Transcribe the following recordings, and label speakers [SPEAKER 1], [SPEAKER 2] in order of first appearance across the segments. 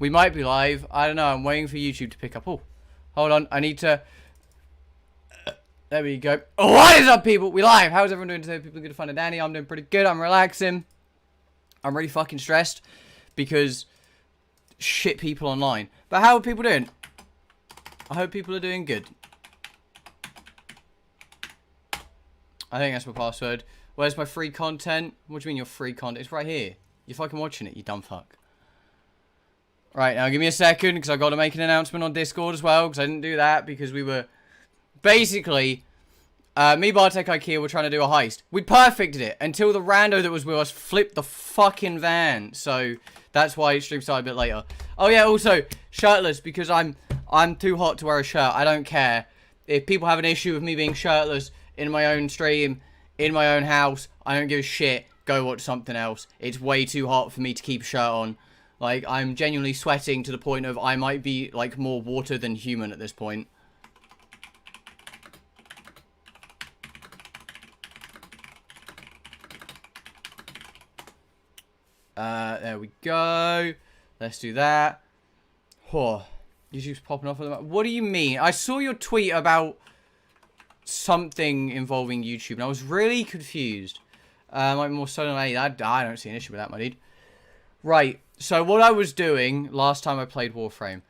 [SPEAKER 1] We might be live. I don't know. I'm waiting for YouTube to pick up. Oh, hold on. I need to... There we go. Oh, what is up, people? We live. How's everyone doing today? People are good to find Danny. I'm doing pretty good. I'm relaxing. I'm really fucking stressed because shit people online. But how are people doing? I hope people are doing good. I think that's my password. Where's my free content? What do you mean your free content? It's right here. You're fucking watching it, you dumb fuck. Right, now give me a second, because I got to make an announcement on Discord as well, because I didn't do that, because we were... Basically, me, Bartek, IKEA were trying to do a heist. We perfected it, until the rando that was with us flipped the fucking van. So, that's why stream started a bit later. Oh yeah, also, shirtless, because I'm too hot to wear a shirt. I don't care. If people have an issue with me being shirtless in my own stream, in my own house, I don't give a shit. Go watch something else. It's way too hot for me to keep a shirt on. Like, I'm genuinely sweating to the point of I might be, like, more water than human at this point. There we go. Let's do that. Oh, YouTube's popping off at the moment. What do you mean? I saw your tweet about something involving YouTube, and I was really confused. Like more so than I don't see an issue with that, my dude. Right. So what I was doing last time I played Warframe.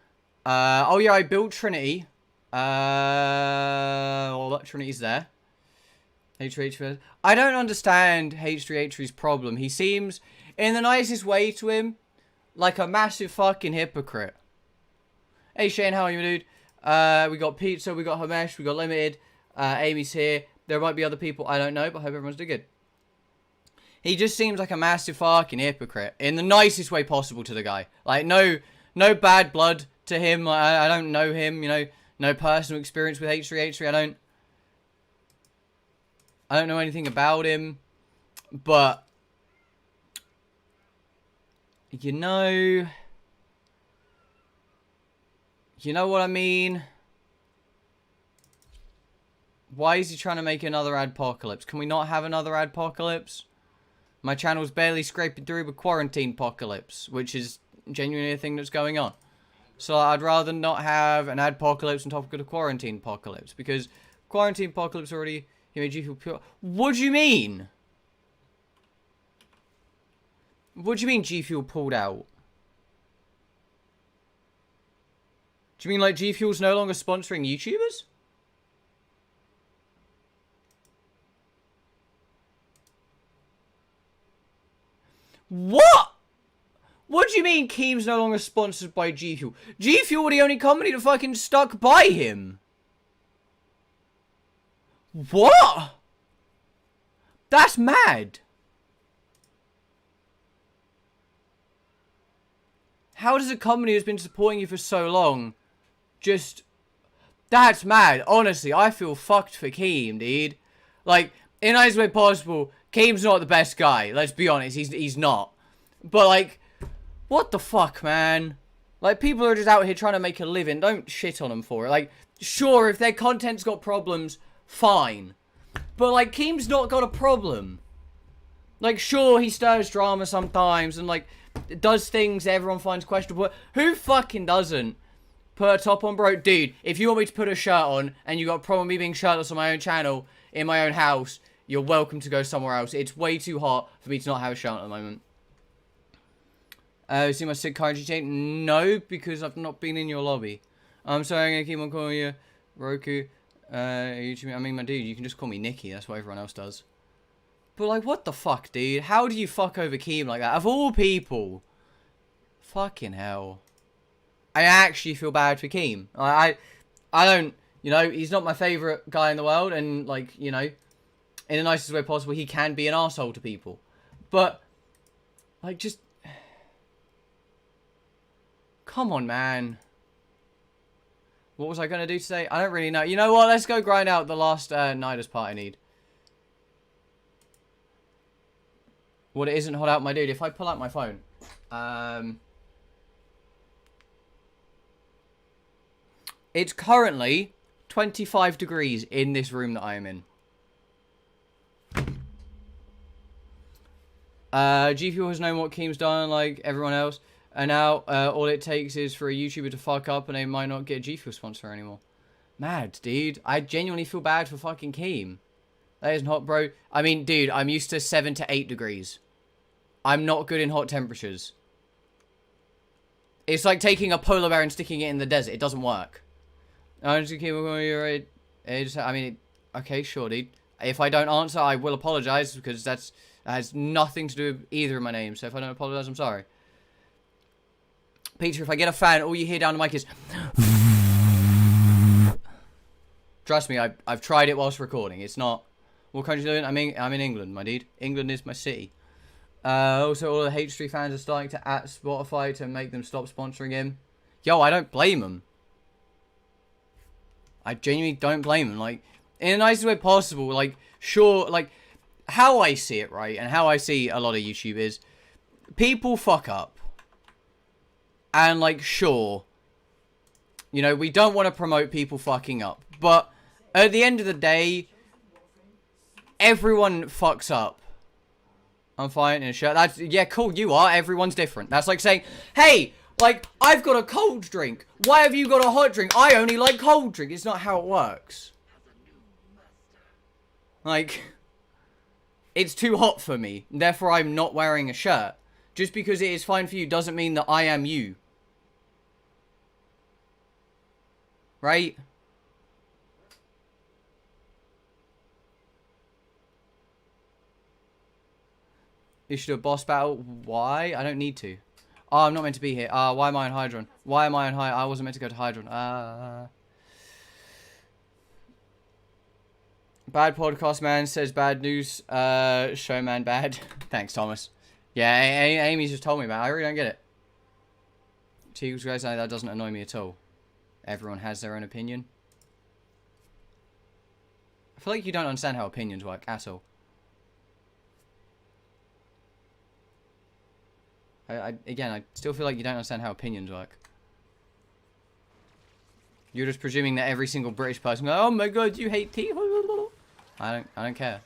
[SPEAKER 1] Oh yeah, I built Trinity. Well, that Trinity's there. H3H3. I don't understand H3H3's problem. He seems, in the nicest way to him, like a massive fucking hypocrite. Hey Shane, how are you, dude? We got Pizza, we got Hamesh, we got Limited. Amy's here. There might be other people, I don't know, but I hope everyone's doing good. He just seems like a massive fucking hypocrite. In the nicest way possible to the guy. Like, no bad blood to him. I don't know him, you know. No personal experience with H3H3. I don't know anything about him. But, you know what I mean? Why is he trying to make another adpocalypse? Can we not have another adpocalypse? My channel's barely scraping through with quarantine apocalypse, which is genuinely a thing that's going on. So I'd rather not have an adpocalypse on top of a quarantine apocalypse, because quarantine apocalypse already made you feel pure. What do you mean? What do you mean G Fuel pulled out? Do you mean like G Fuel's no longer sponsoring YouTubers? What? What do you mean Keem's no longer sponsored by G Fuel? G Fuel were the only company that fucking stuck by him. What? That's mad. How does a company that's been supporting you for so long just... That's mad. Honestly, I feel fucked for Keem, dude. Like, in the nicest way possible, Keem's not the best guy. Let's be honest, he's not. But, like, what the fuck, man? Like, people are just out here trying to make a living. Don't shit on them for it. Like, sure, if their content's got problems, fine. But, like, Keem's not got a problem. Like, sure, he stirs drama sometimes and, like, does things everyone finds questionable. But who fucking doesn't put a top on, bro? Dude, if you want me to put a shirt on and you got a problem with me being shirtless on my own channel, in my own house, you're welcome to go somewhere else. It's way too hot for me to not have a shirt at the moment. See my sick car in GTA? No, because I've not been in your lobby. I'm sorry, I'm going to keep on calling you Roku. YouTube. I mean, my dude, you can just call me Nikki. That's what everyone else does. But, like, what the fuck, dude? How do you fuck over Keem like that? Of all people. Fucking hell. I actually feel bad for Keem. I don't, you know, he's not my favourite guy in the world. And, like, you know, in the nicest way possible, he can be an arsehole to people. But, like, just... Come on, man. What was I going to do today? I don't really know. You know what? Let's go grind out the last Nidus part I need. What it isn't hot out, my dude. If I pull out my phone. It's currently 25 degrees in this room that I am in. G Fuel has known what Keem's done like everyone else. And now, all it takes is for a YouTuber to fuck up and they might not get a G Fuel sponsor anymore. Mad, dude. I genuinely feel bad for fucking Keem. That isn't hot, bro. I mean, dude, I'm used to 7 to 8 degrees. I'm not good in hot temperatures. It's like taking a polar bear and sticking it in the desert. It doesn't work. I'm just keep going. I mean, okay, sure, dude. If I don't answer, I will apologize because that has nothing to do with either of my names. So if I don't apologize, I'm sorry. Peter, if I get a fan, all you hear down the mic is... Trust me, I've tried it whilst recording. It's not... What country are you doing? I'm in England, my dude. England is my city. Also, all the H3 fans are starting to at Spotify to make them stop sponsoring him. Yo, I don't blame them. I genuinely don't blame them. Like, in the nicest way possible, like, sure, like, how I see it, right, and how I see a lot of YouTube is, people fuck up. And, like, sure, you know, we don't want to promote people fucking up. But, at the end of the day, everyone fucks up. I'm fine in a shirt. That's, yeah, cool, you are. Everyone's different. That's like saying, hey, like, I've got a cold drink. Why have you got a hot drink? I only like cold drink. It's not how it works. Like, it's too hot for me. Therefore, I'm not wearing a shirt. Just because it is fine for you doesn't mean that I am you. Right? You should do a boss battle. Why? I don't need to. Oh, I'm not meant to be here. Why am I on Hydron? Why am I on I wasn't meant to go to Hydron. Bad podcast man says bad news. Showman bad. Thanks, Thomas. Yeah, Amy's just told me about it. I really don't get it. Teagles guys, that doesn't annoy me at all. Everyone has their own opinion. I feel like you don't understand how opinions work at all. Again, I still feel like you don't understand how opinions work. You're just presuming that every single British person goes, oh my god, you hate tea. I don't care.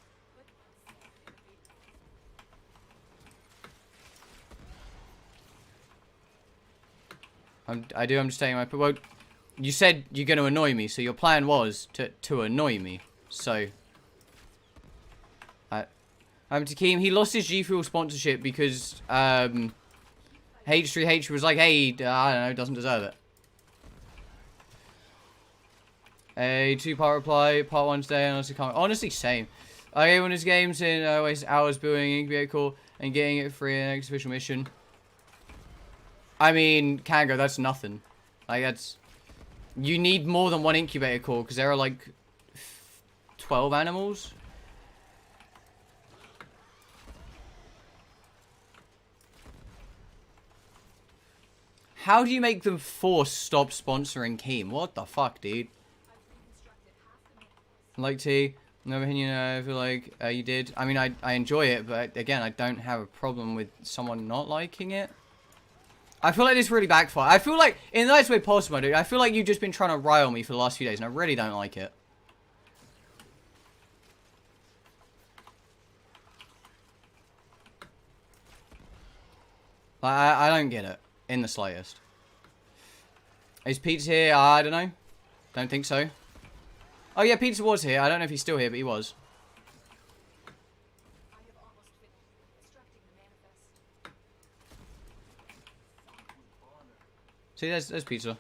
[SPEAKER 1] I'm just saying my... Well, you said you're going to annoy me, so your plan was to annoy me. So... Takeem, he lost his G Fuel sponsorship because, H3H was like, hey, I don't know, doesn't deserve it. A 2-part reply, part 1 today, honestly can't... Honestly, same. I gave one of his games in, waste hours building an incubator core and getting it free in the next official mission. I mean, Kango, that's nothing. Like, that's... You need more than one incubator core, because there are, like, 12 animals. How do you make them force stop sponsoring Keem? What the fuck, dude? Like T, no opinion, I feel like you did. I mean, I enjoy it, but again, I don't have a problem with someone not liking it. I feel like this really backfired. I feel like, in the nicest way possible, dude, I feel like you've just been trying to rile me for the last few days, and I really don't like it. I don't get it. In the slightest. Is Pizza here? I don't know. Don't think so. Oh yeah, Pizza was here. I don't know if he's still here, but he was. See, there's Pizza.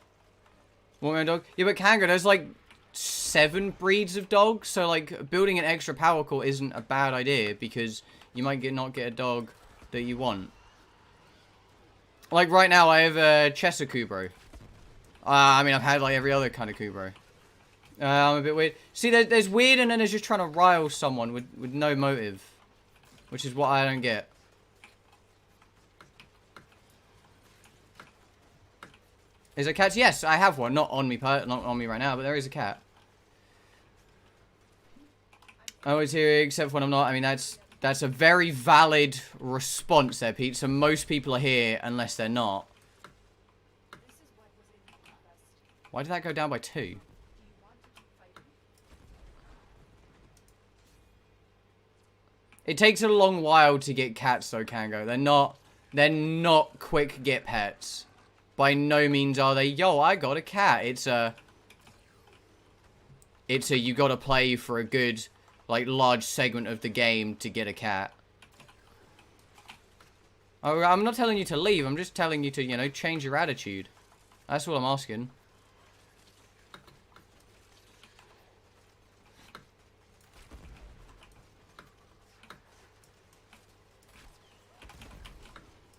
[SPEAKER 1] Warframe dog. Yeah, but Kango, there's like 7 breeds of dogs, so like building an extra power core isn't a bad idea because you might not get a dog that you want. Like, right now, I have a Chester Kubro. I mean, I've had, like, every other kind of Kubro. I'm a bit weird. See, there's weird, and then there's just trying to rile someone with no motive. Which is what I don't get. Is there cats? Yes, I have one. Not on me right now, but there is a cat. I'm always here, except when I'm not. I mean, that's a very valid response there, Pete. So most people are here unless they're not. Why did that go down by 2? It takes a long while to get cats though, Kango. They're not quick get pets. By no means are they. Yo, I got a cat. It's a you gotta play for a good, like, large segment of the game to get a cat. Oh, I'm not telling you to leave. I'm just telling you to, you know, change your attitude. That's all I'm asking.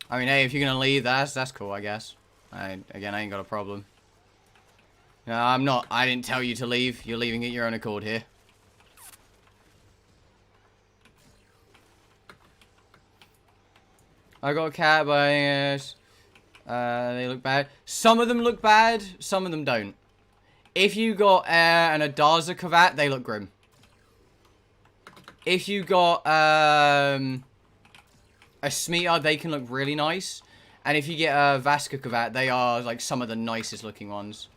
[SPEAKER 1] I mean, hey, if you're gonna leave, that's cool, I guess. Again, I ain't got a problem. No, I'm not. I didn't tell you to leave. You're leaving at your own accord here. I got a cat, but they look bad. Some of them look bad, some of them don't. If you got an Adaza Kavat, they look grim. If you got a Smear, they can look really nice. And if you get a Vaska Kavat, they are like some of the nicest looking ones.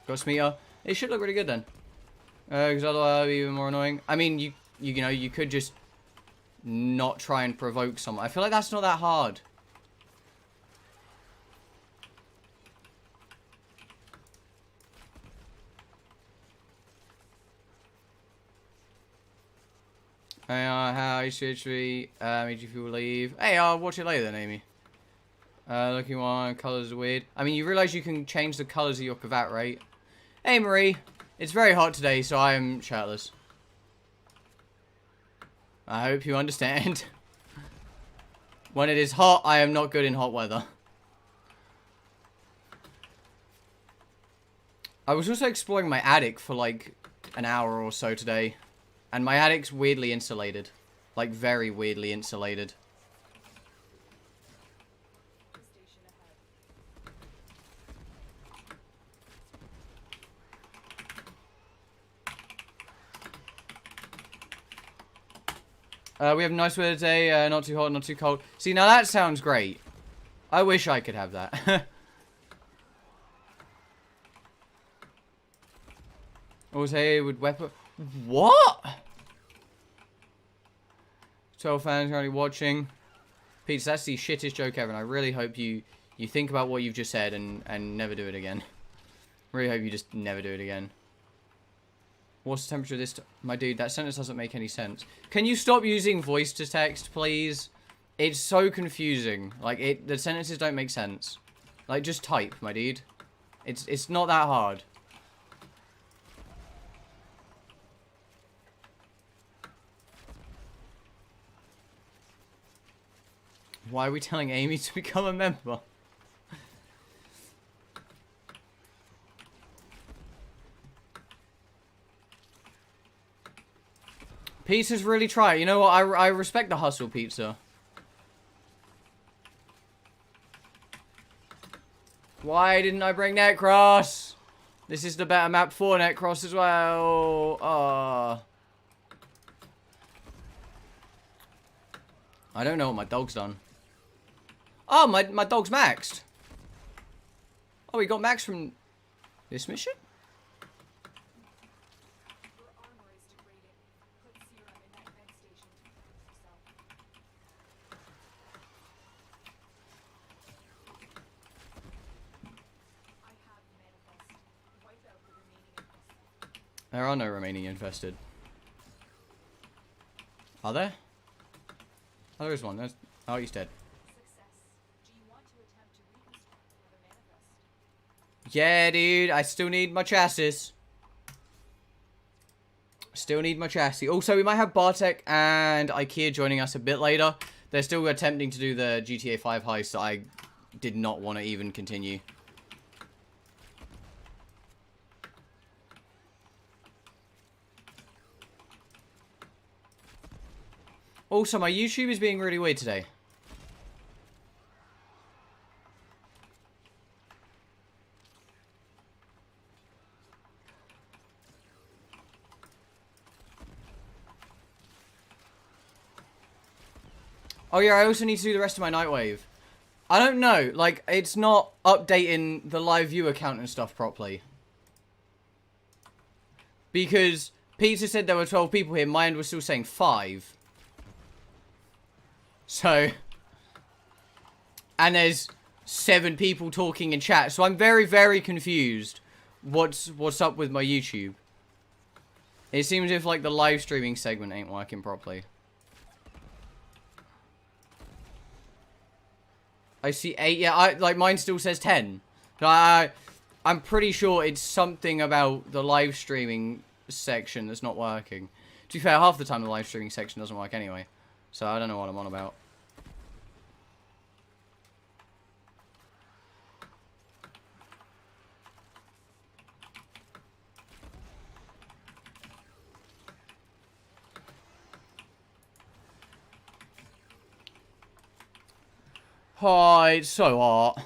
[SPEAKER 1] Got Smear, it should look really good then. Because otherwise it'd be even more annoying. I mean, you know, you could just not try and provoke someone. I feel like that's not that hard. Hey, how you made you feel leave? Hey, I'll watch it later then, Amy. Looking one, colors are weird. I mean, you realize you can change the colors of your Kavat, right? Hey, Marie. It's very hot today, so I am shirtless. I hope you understand. When it is hot, I am not good in hot weather. I was also exploring my attic for like an hour or so today. And my attic's weirdly insulated. Like, very weirdly insulated. We have nice weather today, not too hot, not too cold. See, now that sounds great. I wish I could have that. Always hey, with weapon. What? 12 fans currently watching. Pete, that's the shittest joke ever, and I really hope you think about what you've just said and never do it again. Really hope you just never do it again. What's the temperature of this? My dude, that sentence doesn't make any sense. Can you stop using voice to text, please? It's so confusing. Like, the sentences don't make sense. Like, just type, my dude. It's not that hard. Why are we telling Amy to become a member? Pizza's really try. You know what? I respect the hustle, Pizza. Why didn't I bring Netcross? This is the better map for Netcross as well. I don't know what my dog's done. Oh, my dog's maxed. Oh, he got maxed from this mission? There are no remaining infested. Are there? Oh, there is one. Oh, he's dead. Yeah, dude. I still need my chassis. Still need my chassis. Also, we might have Bartek and IKEA joining us a bit later. They're still attempting to do the GTA 5 heist that I did not want to even continue. Also, my YouTube is being really weird today. Oh yeah, I also need to do the rest of my Nightwave. I don't know, like, it's not updating the live view account and stuff properly. Because Peter said there were 12 people here, mine was still saying 5. So, and there's 7 people talking in chat. So I'm very, very confused. What's up with my YouTube? It seems as if like the live streaming segment ain't working properly. I see 8. Yeah, like mine still says 10. I'm pretty sure it's something about the live streaming section that's not working. To be fair, half the time the live streaming section doesn't work anyway. So I don't know what I'm on about. Oh, it's so hot.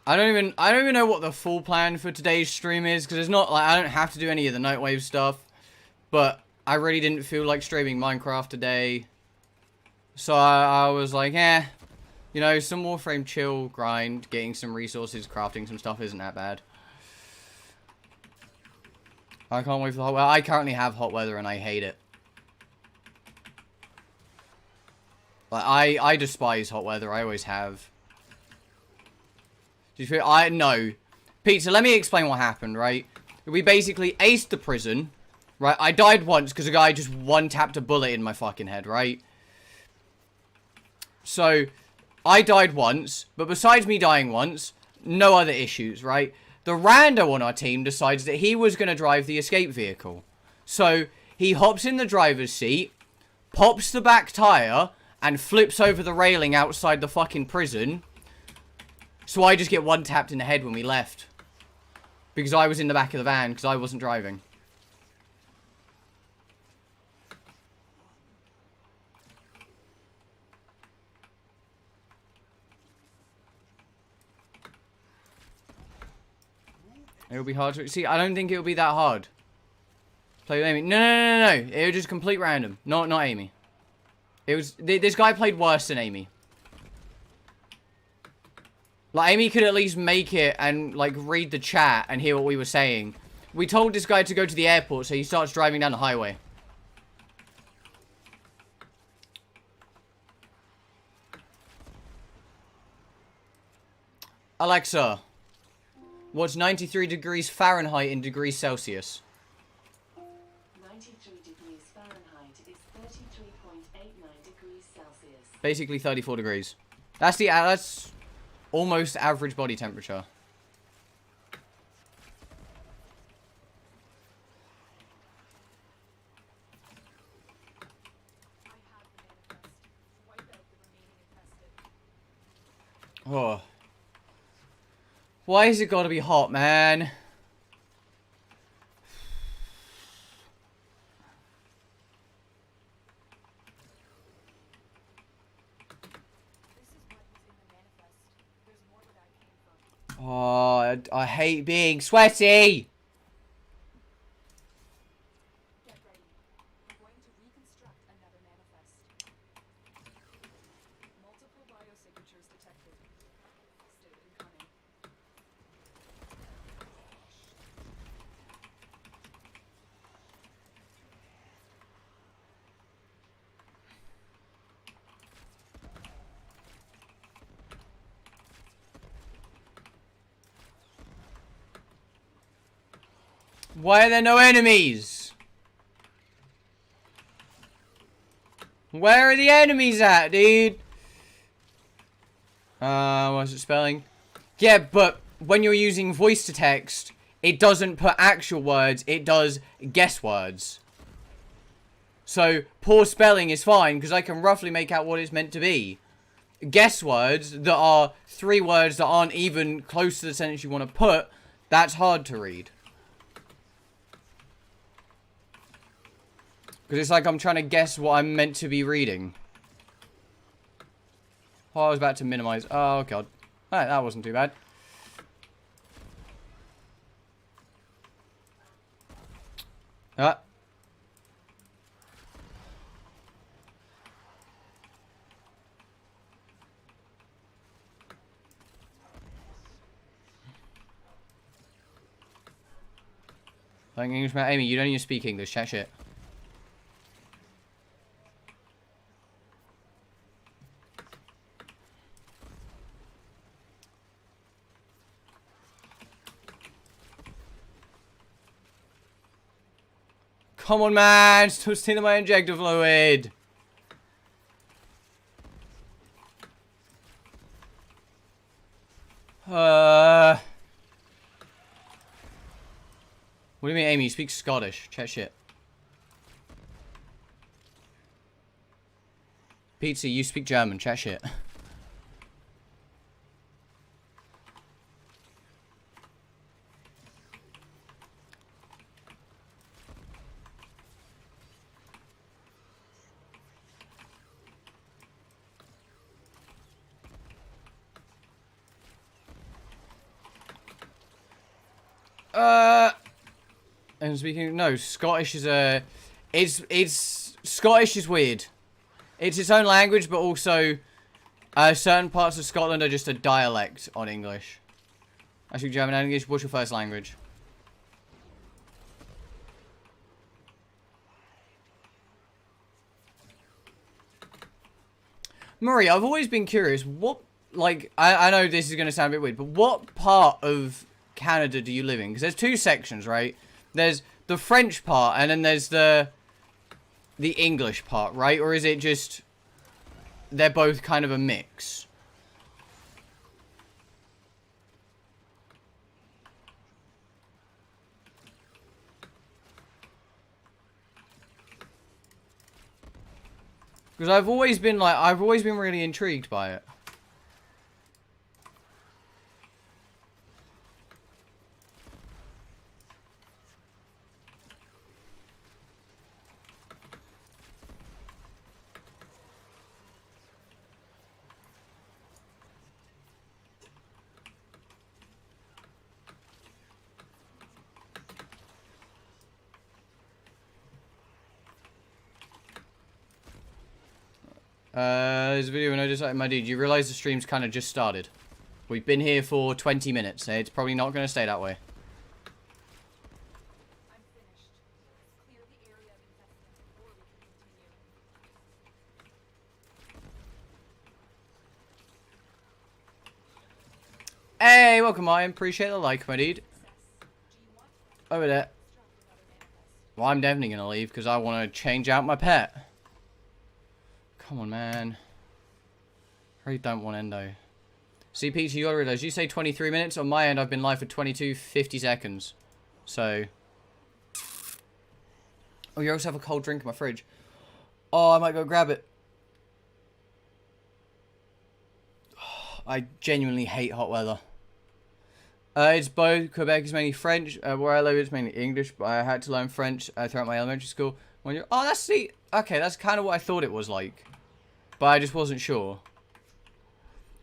[SPEAKER 1] I don't even know what the full plan for today's stream is, because it's not like I don't have to do any of the Nightwave stuff, but I really didn't feel like streaming Minecraft today. So I was like, you know, some Warframe chill, grind, getting some resources, crafting some stuff isn't that bad. I can't wait for the hot weather. I currently have hot weather and I hate it. Like, I despise hot weather. I always have. Do you feel... No. Pizza, let me explain what happened, right? We basically aced the prison, right? I died once because a guy just one-tapped a bullet in my fucking head, right? So, I died once, but besides me dying once, no other issues, right? The rando on our team decides that he was going to drive the escape vehicle. So, he hops in the driver's seat, pops the back tire, and flips over the railing outside the fucking prison. So I just get one-tapped in the head when we left. Because I was in the back of the van, because I wasn't driving. It'll be hard to... See, I don't think it'll be that hard. Play with Amy. No. It was just complete random. Not Amy. It was... This guy played worse than Amy. Like, Amy could at least make it and, like, read the chat and hear what we were saying. We told this guy to go to the airport, so he starts driving down the highway. Alexa, what's 93 degrees Fahrenheit in degrees Celsius?
[SPEAKER 2] 93 degrees Fahrenheit is 33.89 degrees Celsius.
[SPEAKER 1] Basically 34 degrees. That's almost average body temperature. Oh. Why is it gotta be hot, man? Oh, I hate being sweaty.
[SPEAKER 2] Get ready. We're going to reconstruct another manifest. Multiple biosignatures detected. Still incoming.
[SPEAKER 1] Why are there no enemies? Where are the enemies at, dude? What's it spelling? Yeah, but when you're using voice to text, it doesn't put actual words, it does guess words. So, poor spelling is fine, because I can roughly make out what it's meant to be. Guess words that are 3 words that aren't even close to the sentence you want to put, that's hard to read. Because it's like I'm trying to guess what I'm meant to be reading. Oh, I was about to minimize. Oh, God. Alright, that wasn't too bad. Ah. Like English, man. Amy, you don't even speak English. Chat shit. Come on, man. Stop stealing my injector fluid. What do you mean, Amy? You speak Scottish. Chat shit. Pizza, you speak German. Chat shit. I'm speaking. No, Scottish is a. It's Scottish is weird. It's its own language, but also, certain parts of Scotland are just a dialect on English. I speak German and English. What's your first language? Murray, I've always been curious. What, like, I know this is going to sound a bit weird, but what part of Canada do you live in? Because there's two sections, right? There's the French part, and then there's the English part, right? Or is it just they're both kind of a mix? Because I've always been really intrigued by it. There's a video when I decided, my dude, you realize the stream's kind of just started. We've been here for 20 minutes. It's probably not going to stay that way.
[SPEAKER 3] I'm finished. Clear the area of investment before we can continue.
[SPEAKER 1] Hey, welcome, I appreciate the like, my dude. Over there. Well, I'm definitely going to leave because I want to change out my pet. Come on, man. I really don't want endo. See, Peter, you gotta realize, you say 23 minutes. On my end, I've been live for 22:50 seconds. So. Oh, you also have a cold drink in my fridge. Oh, I might go grab it. I genuinely hate hot weather. It's both. Quebec is mainly French. Where I live, it's mainly English. But I had to learn French throughout my elementary school. When you're, oh, that's the. Okay, that's kind of what I thought it was like. But I just wasn't sure.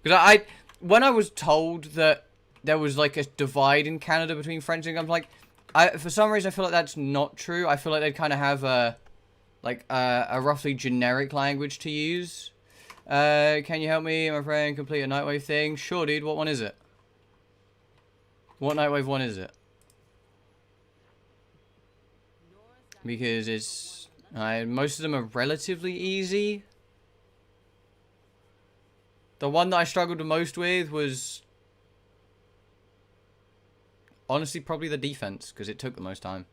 [SPEAKER 1] Because when I was told that there was like a divide in Canada between French and English, like, for some reason I feel like that's not true. I feel like they kind of have a roughly generic language to use. Can you help me, my friend, complete a Nightwave thing? Sure, dude. What one is it? What Nightwave one is it? Because it's most of them are relatively easy. The one that I struggled the most with was honestly probably the defense, because it took the most time.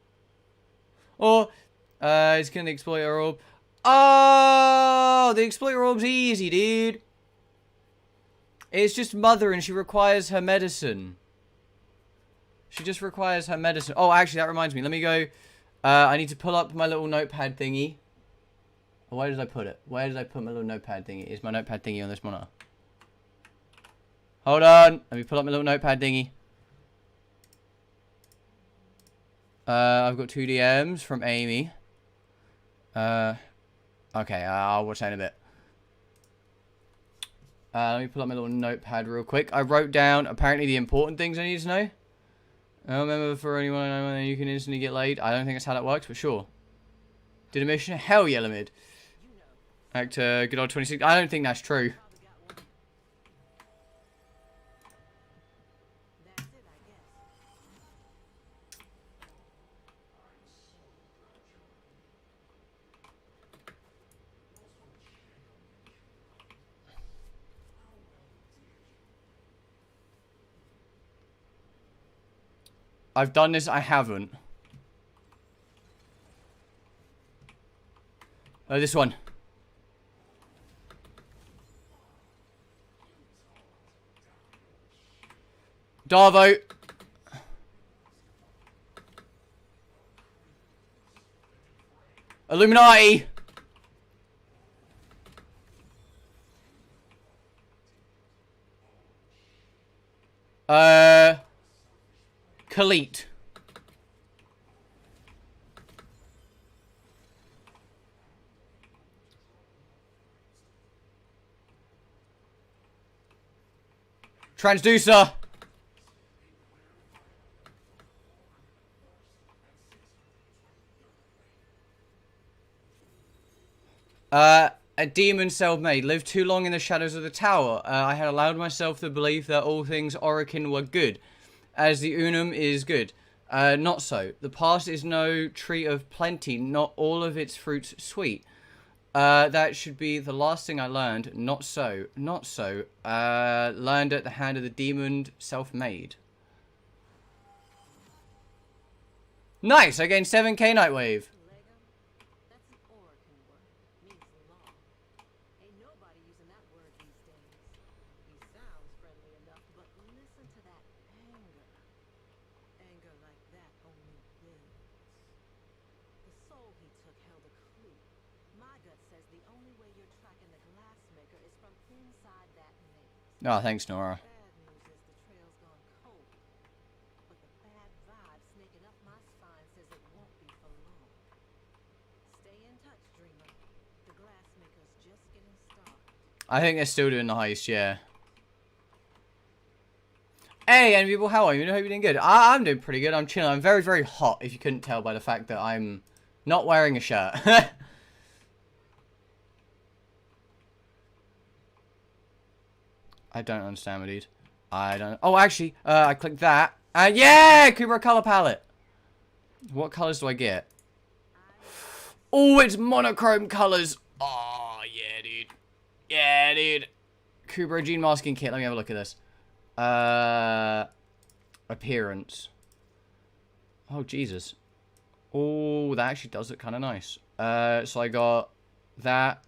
[SPEAKER 1] Or it's gonna exploiter orb. Oh, the exploiter orb's easy, dude. It's just Mother, and she requires her medicine. She just requires her medicine. Oh, actually, that reminds me. Let me go. I need to pull up my little notepad thingy. Where did I put it? Where did I put my little notepad thingy? Is my notepad thingy on this monitor? Hold on. Let me pull up my little notepad thingy. I've got 2 DMs from Amy. Okay, I'll watch that in a bit. Let me pull up my little notepad real quick. I wrote down, apparently, the important things I need to know. I remember for anyone you can instantly get laid. I don't think that's how that works, but sure. Did a mission? Hell yeah, Limid. Actor, good old 26. I don't think that's true. I've done this, I haven't. Oh, this one. Darvo. Illuminati. Khalid. Transducer. A demon self-made. Lived too long in the shadows of the tower. I had allowed myself the belief that all things Orokin were good, as the Unum is good. Not so. The past is no tree of plenty, not all of its fruits sweet. That should be the last thing I learned. Not so. Not so. Learned at the hand of the demon self-made. Nice! I gained 7k Nightwave.
[SPEAKER 3] That's an Orokin word. Means law. Ain't nobody using that word these days. He sounds friendly enough, but listen to that anger. Anger like that only builds. The soul he took held a clue. My gut says the only way you're tracking the glassmaker is from inside that maze.
[SPEAKER 1] Oh, thanks, Nora.
[SPEAKER 3] Bad news is the trail's gone cold. But the bad vibe snaking up my spine says it won't be for long. Stay in touch, dreamer. The glassmaker's just getting started.
[SPEAKER 1] I think they're still doing the heist, yeah. Hey, and people, how are you? I hope you're doing good. I'm doing pretty good. I'm chilling. I'm very, very hot, if you couldn't tell by the fact that I'm not wearing a shirt. I don't understand what dude. I don't... Oh, actually, I clicked that. Yeah! Kubra color palette. What colors do I get? Oh, it's monochrome colors. Oh, yeah, dude. Yeah, dude. Kubra Gene masking kit. Let me have a look at this. Appearance. Oh, Jesus. Oh, that actually does look kind of nice. So I got that.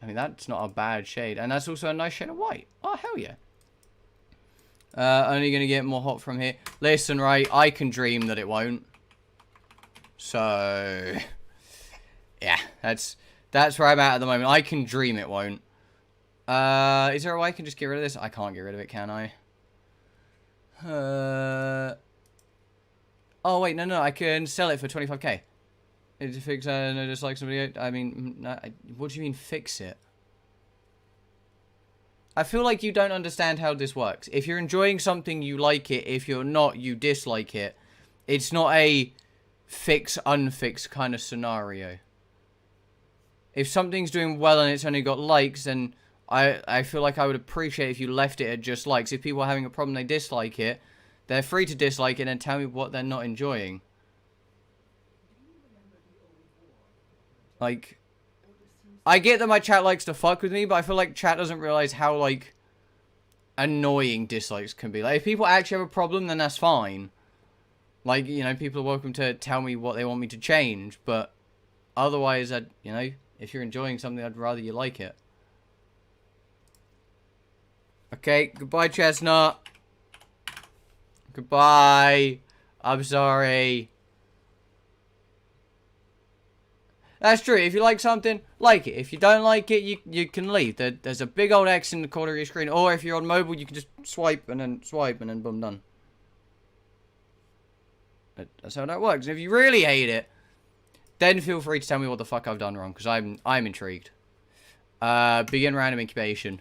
[SPEAKER 1] I mean, that's not a bad shade. And that's also a nice shade of white. Oh, hell yeah. Only going to get more hot from here. Listen, right, I can dream that it won't. So, yeah, that's where I'm at the moment. I can dream it won't. Is there a way I can just get rid of this? I can't get rid of it, can I? Oh, wait, no, I can sell it for 25k. To fix no dislikes somebody. I mean, no, what do you mean fix it? I feel like you don't understand how this works. If you're enjoying something, you like it. If you're not, you dislike it. It's not a fix, unfix kind of scenario. If something's doing well and it's only got likes, then I feel like I would appreciate if you left it at just likes. If people are having a problem, they dislike it, they're free to dislike it and tell me what they're not enjoying. Like, I get that my chat likes to fuck with me, but I feel like chat doesn't realize how, like, annoying dislikes can be. Like, if people actually have a problem, then that's fine. Like, you know, people are welcome to tell me what they want me to change, but otherwise, you know, if you're enjoying something, I'd rather you like it. Okay, goodbye, Chestnut. Goodbye. I'm sorry. That's true. If you like something, like it. If you don't like it, you can leave. There's a big old X in the corner of your screen. Or if you're on mobile, you can just swipe and then boom, done. That's how that works. And if you really hate it, then feel free to tell me what the fuck I've done wrong, because I'm intrigued. Begin random incubation.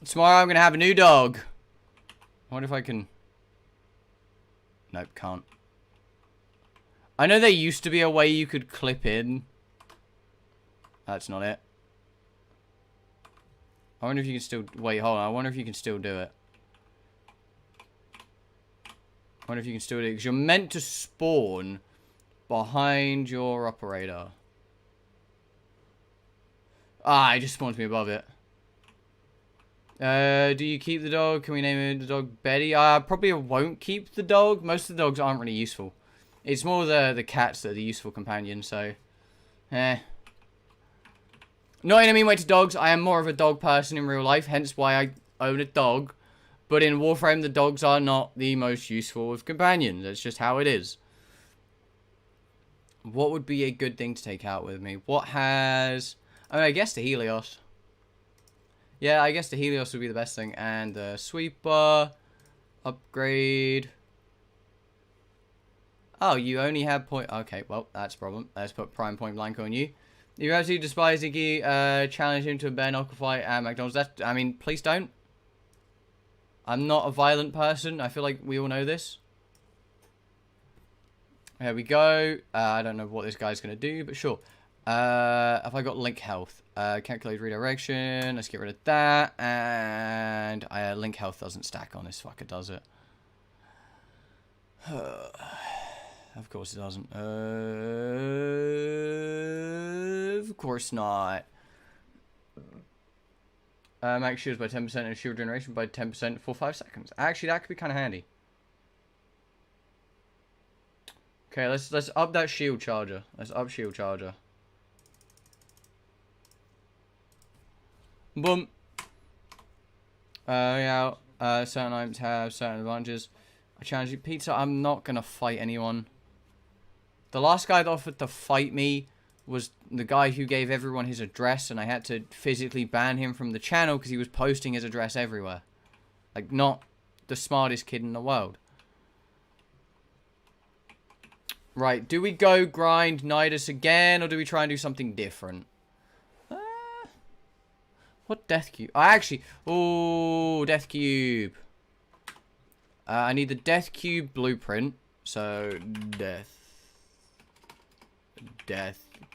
[SPEAKER 1] Tomorrow I'm gonna have a new dog. I wonder if I can... Nope, can't. I know there used to be a way you could clip in. That's not it. I wonder if you can still... Wait, hold on. I wonder if you can still do it. I wonder if you can still do it. Because you're meant to spawn behind your operator. Ah, it just spawns me above it. Do you keep the dog? Can we name the dog Betty? I probably won't keep the dog. Most of the dogs aren't really useful. It's more the cats that are the useful companions, so... Not in a mean way to dogs. I am more of a dog person in real life, hence why I own a dog. But in Warframe, the dogs are not the most useful of companions. That's just how it is. What would be a good thing to take out with me? What has... I mean, I guess the Helios. Yeah, I guess the Helios would be the best thing. And the Sweeper. Upgrade. Oh, you only have point... Okay, well, that's a problem. Let's put Prime Point Blank on you. You absolutely despise Iggy. Challenge him to a bare knuckle fight at McDonald's. That's... I mean, please don't. I'm not a violent person. I feel like we all know this. There we go. I don't know what this guy's going to do, but sure. Have I got link health? Calculate redirection. Let's get rid of that. And link health doesn't stack on this fucker, does it? Of course it doesn't. Of course not. Max shields by 10% and shield generation by 10% for 5 seconds. Actually, that could be kind of handy. Okay, let's up that shield charger. Let's up shield charger. Boom. Yeah. Certain items have certain advantages. I challenge you, pizza. I'm not gonna fight anyone. The last guy that offered to fight me was the guy who gave everyone his address, and I had to physically ban him from the channel because he was posting his address everywhere. Like, not the smartest kid in the world. Right, do we go grind Nidus again, or do we try and do something different? What death cube? I actually... Oh, death cube. I need the death cube blueprint. So, death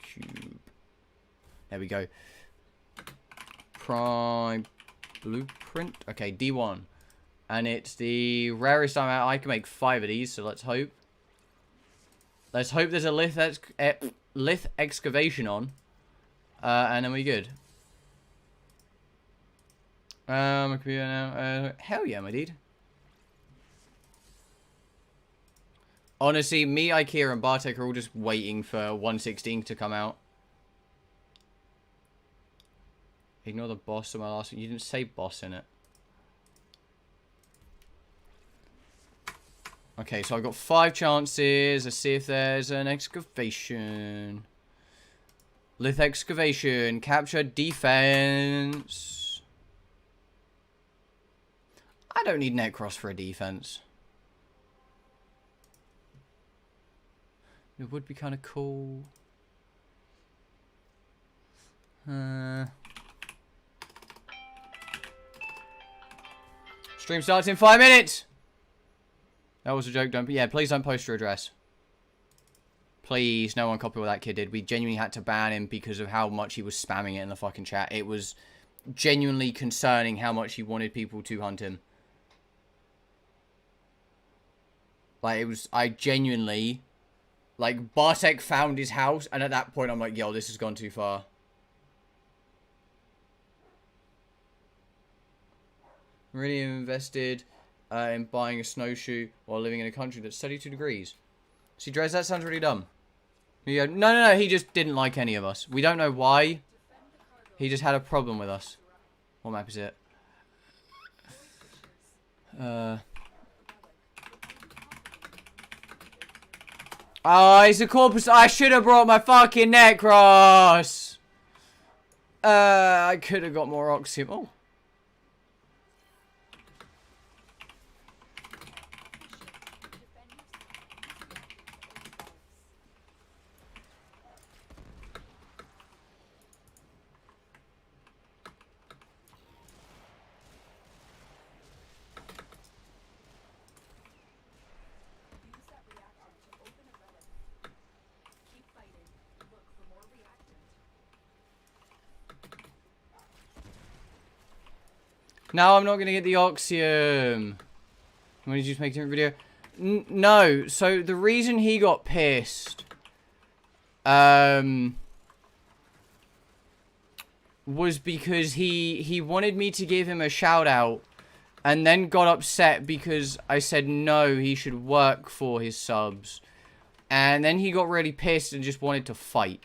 [SPEAKER 1] cube. There we go. Prime blueprint. Okay, D1. And it's the rarest time out. I can make 5 of these, so let's hope. Let's hope there's a lith excavation on. And then we're good. My computer now. Hell yeah, my dude. Honestly, me, Ikea, and Bartek are all just waiting for 116 to come out. Ignore the boss of my last one. You didn't say boss in it. Okay, so I've got 5 chances. Let's see if there's an excavation. Lith excavation. Capture defense. I don't need Necros for a defense. It would be kind of cool. Stream starts in 5 minutes. That was a joke. Don't. Yeah, please don't post your address. Please, no one copy what that kid did. We genuinely had to ban him because of how much he was spamming it in the fucking chat. It was genuinely concerning how much he wanted people to hunt him. Like, it was... I genuinely... Like, Bartek found his house, and at that point I'm like, yo, this has gone too far. Really invested in buying a snowshoe while living in a country that's 32 degrees. See, Drez, that sounds really dumb. You go, no, he just didn't like any of us. We don't know why. He just had a problem with us. What map is it? Oh, it's a corpus. I should have brought my fucking Necros. I could have got more oxygen. Oh. Now I'm not going to get the Oxium. When did you just make a different video? No. So the reason he got pissed was was because he wanted me to give him a shout out and then got upset because I said no, he should work for his subs. And then he got really pissed and just wanted to fight.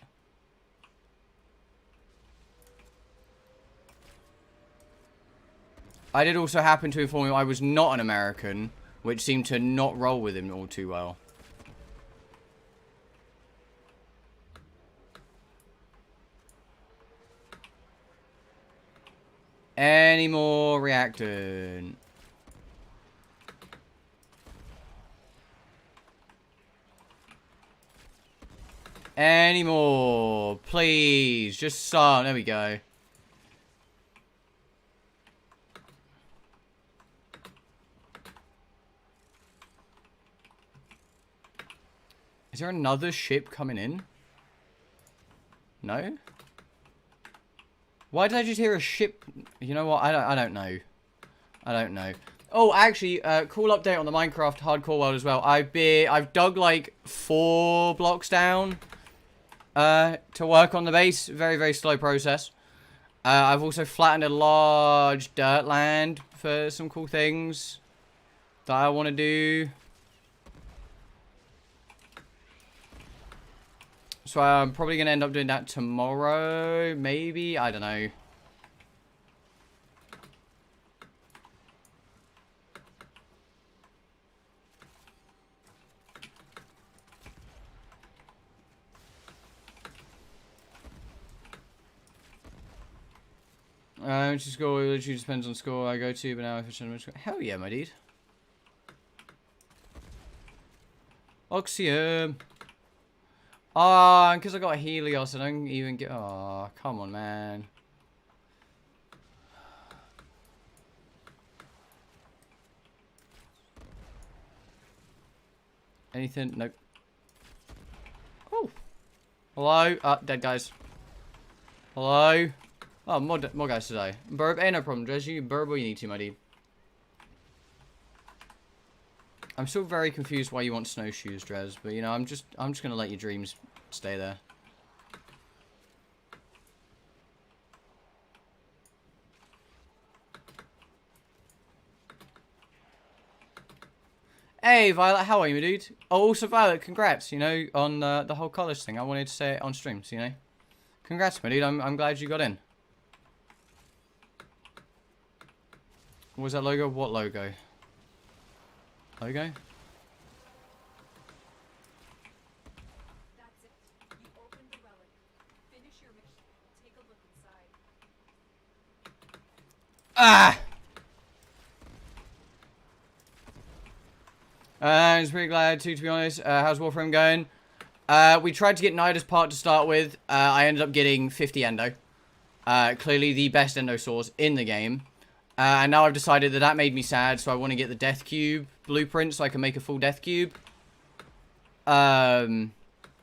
[SPEAKER 1] I did also happen to inform him I was not an American, which seemed to not roll with him all too well. Any more reactant? Any more? Please, just some. There we go. Is there another ship coming in? No? Why did I just hear a ship? You know what? I don't know. I don't know. Oh, actually, cool update on the Minecraft hardcore world as well. I've dug like 4 blocks down to work on the base. Very, very slow process. I've also flattened a large dirt land for some cool things that I want to do. So I'm probably going to end up doing that tomorrow, maybe? I don't know. Which school, it literally depends on school I go to, but now if it's in school. Hell yeah, my dude. Oxium. Ah, because I got a Helios, I don't even get... Oh, come on, man. Anything? Nope. Oh. Hello? Dead guys. Hello? Oh, more guys today. Burb, no problem. Dress you burb what you need to, my dude. I'm still very confused why you want snowshoes, Drez, but you know, I'm just gonna let your dreams stay there. Hey, Violet, how are you, dude? Oh, also, Violet, congrats, you know, on the whole college thing. I wanted to say it on streams, you know. Congrats, my dude. I'm glad you got in. What was that logo? What logo? Logo?
[SPEAKER 4] That's it. You opened the relic. Finish your mission. Take a look inside.
[SPEAKER 1] Ah! I was pretty glad to be honest. How's Warframe going? We tried to get Nida's part to start with. I ended up getting 50 endo. Clearly the best endo source in the game. And now I've decided that made me sad, so I want to get the Death Cube blueprint so I can make a full Death Cube. And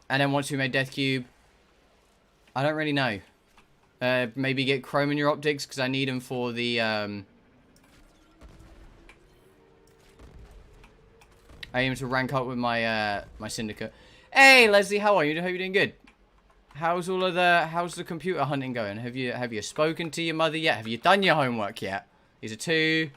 [SPEAKER 1] then once we made Death Cube, I don't really know. Maybe get chrome in your optics, because I need them for the... I aim to rank up with my my syndicate. Hey Leslie, how are you? Hope you're doing good. How's the computer hunting going? Have you spoken to your mother yet? Have you done your homework yet? These are 2.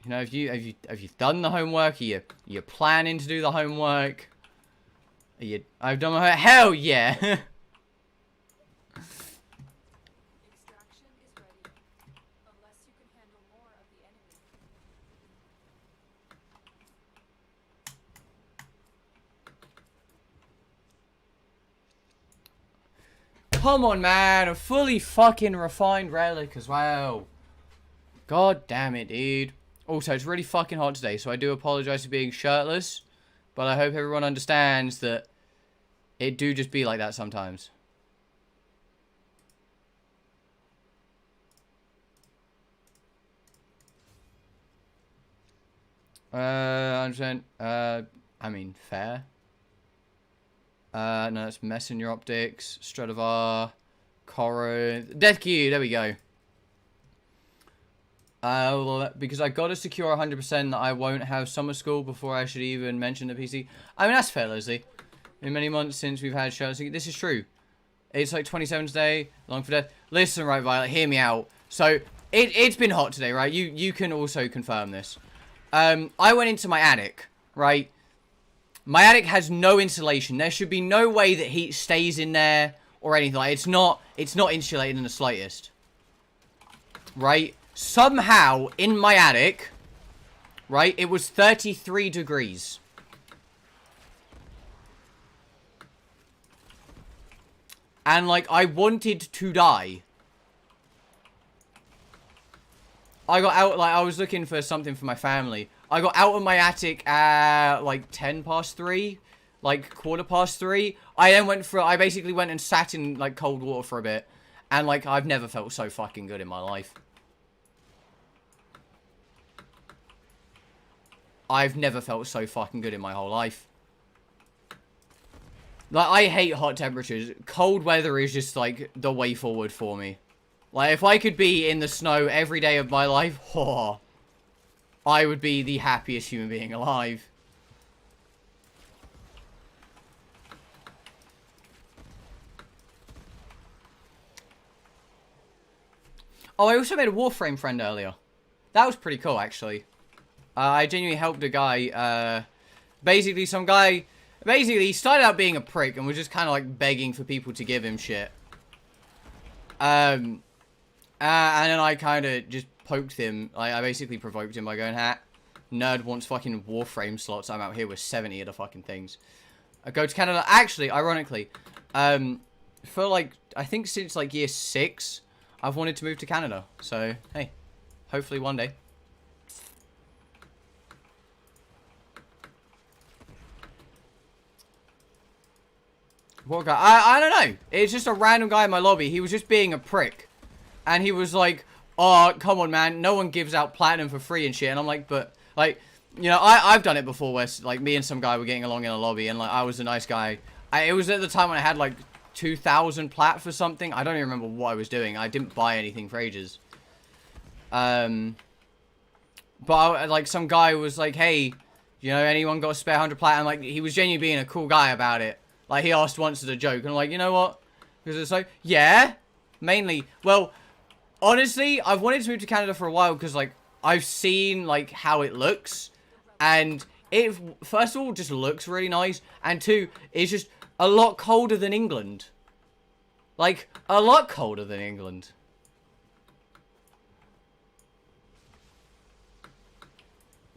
[SPEAKER 1] You know, have you done the homework? Are you planning to do the homework? I've done my homework. Hell yeah!
[SPEAKER 4] Extraction is ready. Unless you can handle more of the enemy.
[SPEAKER 1] Come on, man. A fully fucking refined relic as well. God damn it, dude. Also, it's really fucking hot today, so I do apologize for being shirtless. But I hope everyone understands that it do just be like that sometimes. I mean, fair. No, that's Messenger Optics, Stradivar, Corinth, Death Cube, there we go. Well, because I got to secure 100% that I won't have summer school before I should even mention the PC. I mean, that's fair, Leslie. In many months since we've had shows. This is true. It's like 27 today, long for death. Listen, right, Violet, hear me out. So, it's been hot today, right? You can also confirm this. I went into my attic, right? My attic has no insulation. There should be no way that heat stays in there or anything. Like, it's not insulated in the slightest. Right? Somehow, in my attic, right, it was 33 degrees. And, like, I wanted to die. I got out, like, I was looking for something for my family. I got out of my attic at, like, 3:10, like, 3:15. I basically went and sat in, like, cold water for a bit. And, like, I've never felt so fucking good in my life. I've never felt so fucking good in my whole life. Like, I hate hot temperatures. Cold weather is just, like, the way forward for me. Like, if I could be in the snow every day of my life, oh, I would be the happiest human being alive. Oh, I also made a Warframe friend earlier. That was pretty cool, actually. I genuinely helped a guy, basically some guy... Basically, he started out being a prick and was just kind of, like, begging for people to give him shit. And then I kind of just poked him. I basically provoked him by going, ha, nerd wants fucking Warframe slots. I'm out here with 70 of the fucking things. I go to Canada. Actually, ironically, for, like, I think since, like, year 6, I've wanted to move to Canada. So, hey, hopefully one day. What guy? I don't know. It's just a random guy in my lobby. He was just being a prick. And he was like, oh, come on, man. No one gives out platinum for free and shit. And I'm like, but, like, you know, I've done it before where, like, me and some guy were getting along in a lobby. And, like, I was a nice guy. It was at the time when I had, like, 2,000 plat for something. I don't even remember what I was doing. I didn't buy anything for ages. But, like, some guy was like, hey, you know, anyone got a spare 100 plat? And, like, he was genuinely being a cool guy about it. Like, he asked once as a joke. And I'm like, you know what? Because it's like, yeah. Mainly, well, honestly, I've wanted to move to Canada for a while because, like, I've seen, like, how it looks. And it, first of all, just looks really nice. And two, it's just a lot colder than England. Like, a lot colder than England.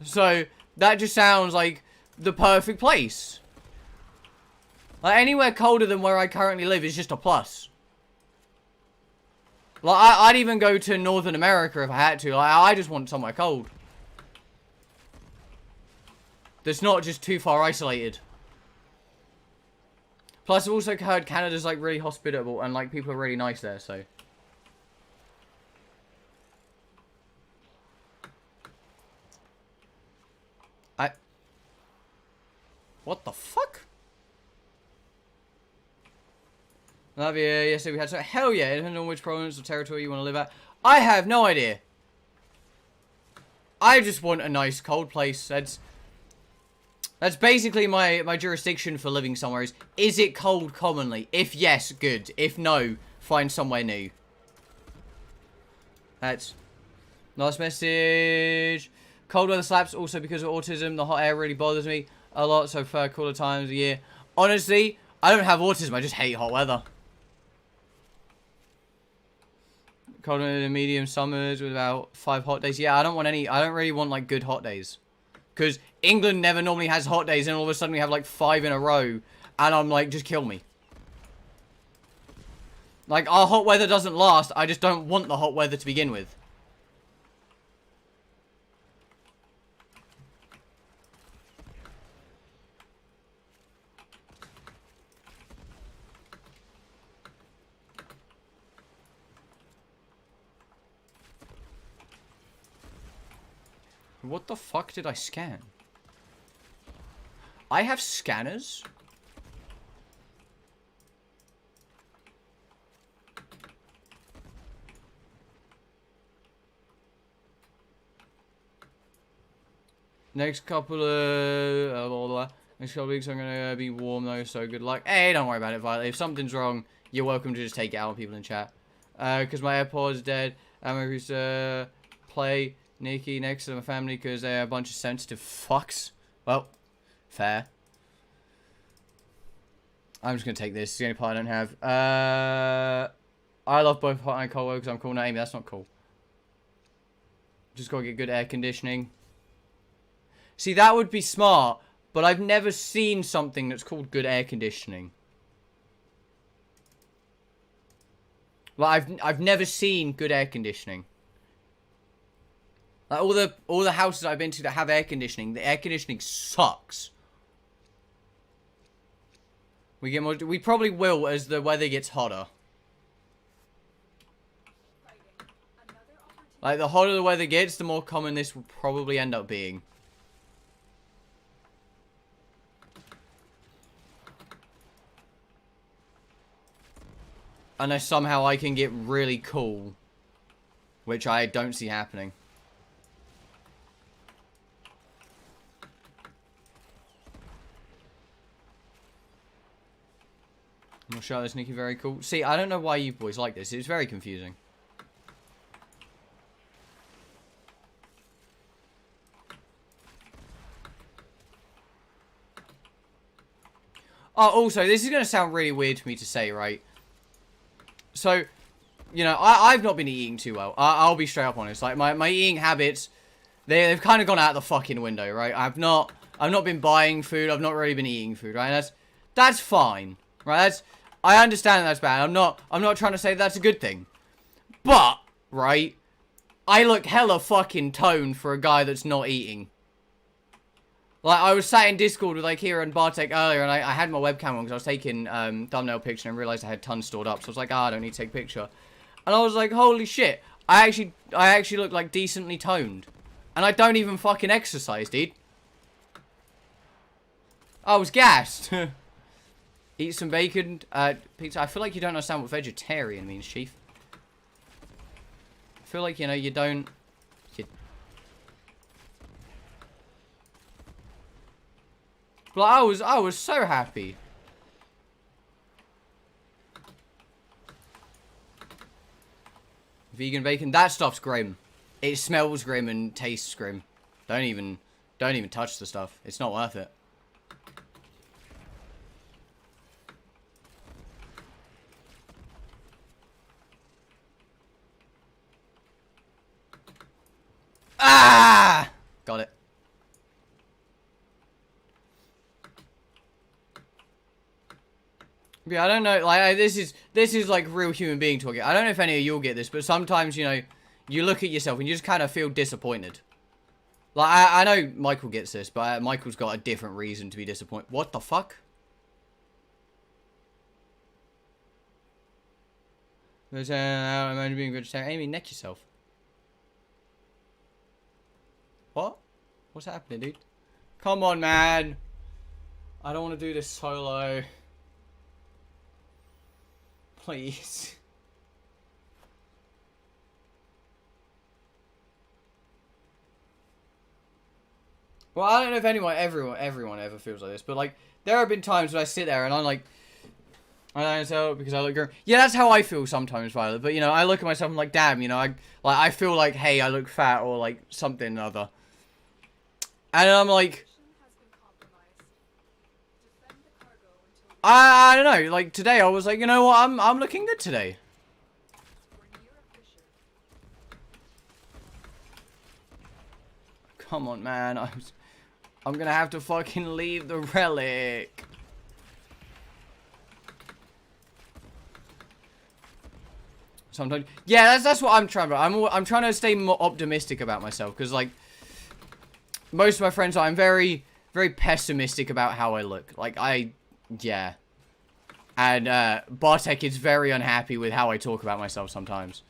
[SPEAKER 1] So, that just sounds like the perfect place. Like, anywhere colder than where I currently live is just a plus. Like, I'd even go to Northern America if I had to. Like, I just want somewhere cold. That's not just too far isolated. Plus, I've also heard Canada's, like, really hospitable and, like, people are really nice there, so. What the fuck? Latvia, yesterday we had so hell yeah, depending on which province or territory you want to live at. I have no idea. I just want a nice cold place. That's basically my jurisdiction for living somewhere is it cold commonly? If yes, good. If no, find somewhere new. That's last message. Cold weather slaps also because of autism. The hot air really bothers me a lot, so for cooler times of the year. Honestly, I don't have autism, I just hate hot weather. Cold and medium summers with about 5 hot days. Yeah, I don't really want, like, good hot days. Because England never normally has hot days, and all of a sudden we have, like, 5 in a row. And I'm like, just kill me. Like, our hot weather doesn't last. I just don't want the hot weather to begin with. What the fuck did I scan? I have scanners? Next couple of... Next couple weeks I'm gonna be warm though, so good luck. Hey, don't worry about it, Violet. If something's wrong, you're welcome to just take it out on people in chat. Because my AirPod's dead. I'm going to play Nikki next to my family because they're a bunch of sensitive fucks. Well, fair. I'm just going to take this. It's the only part I don't have. I love both hot and cold because I'm cool. No, Amy, that's not cool. Just got to get good air conditioning. See, that would be smart, but I've never seen something that's called good air conditioning. Like, I've never seen good air conditioning. Like, all the houses I've been to that have air conditioning, the air conditioning sucks. We probably will as the weather gets hotter. Like, the hotter the weather gets, the more common this will probably end up being. Unless somehow I can get really cool. Which I don't see happening. I'm not sure that's Nikki very cool. See, I don't know why you boys like this. It's very confusing. Oh, also, this is going to sound really weird for me to say, right? So, you know, I've not been eating too well. I'll be straight up honest. Like, my eating habits, they've kind of gone out the fucking window, right? I've not been buying food. I've not really been eating food, right? That's fine, right? I understand that's bad. I'm not trying to say that's a good thing. But, right, I look hella fucking toned for a guy that's not eating. Like, I was sat in Discord with, like, Kira and Bartek earlier, and I had my webcam on because I was taking thumbnail picture and realized I had tons stored up. So I was like, I don't need to take a picture. And I was like, holy shit. I actually look, like, decently toned. And I don't even fucking exercise, dude. I was gassed. Eat some bacon, pizza. I feel like you don't understand what vegetarian means, Chief. I feel like, you know, you don't... But I was so happy. Vegan bacon, that stuff's grim. It smells grim and tastes grim. Don't even touch the stuff. It's not worth it. Ah! Got it. Yeah, I don't know, like, this is like real human being talking. I don't know if any of you'll get this, but sometimes, you know, you look at yourself and you just kind of feel disappointed. Like, I know Michael gets this, but Michael's got a different reason to be disappointed. What the fuck? I'm only being vegetarian. Amy, neck yourself. What? What's happening, dude? Come on, man. I don't want to do this solo. Please. Well, I don't know if everyone ever feels like this, but like, there have been times when I sit there and I'm like, I don't know, because I look girl. Yeah, that's how I feel sometimes, Violet. But you know, I look at myself and I'm like, damn, you know, I feel like, hey, I look fat or like something or other. And I'm like, I don't know. Like today, I was like, you know what? I'm looking good today. Come on, man. I'm gonna have to fucking leave the relic. Sometimes, yeah, that's what I'm trying to. I'm trying to stay more optimistic about myself because like most of my friends, I'm very pessimistic about how I look. Like yeah. And Bartek is very unhappy with how I talk about myself sometimes.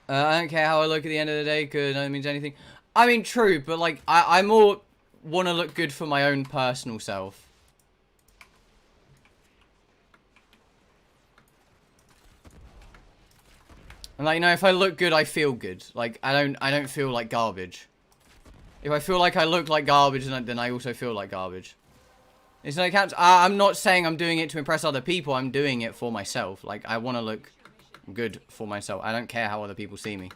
[SPEAKER 1] I don't care how I look at the end of the day because that means anything. I mean, true, but like I more want to look good for my own personal self. And like, you know, if I look good, I feel good. Like I don't feel like garbage. If I feel like I look like garbage, then I also feel like garbage. It's no counts. I'm not saying I'm doing it to impress other people. I'm doing it for myself. Like, I want to look good for myself. I don't care how other people see me.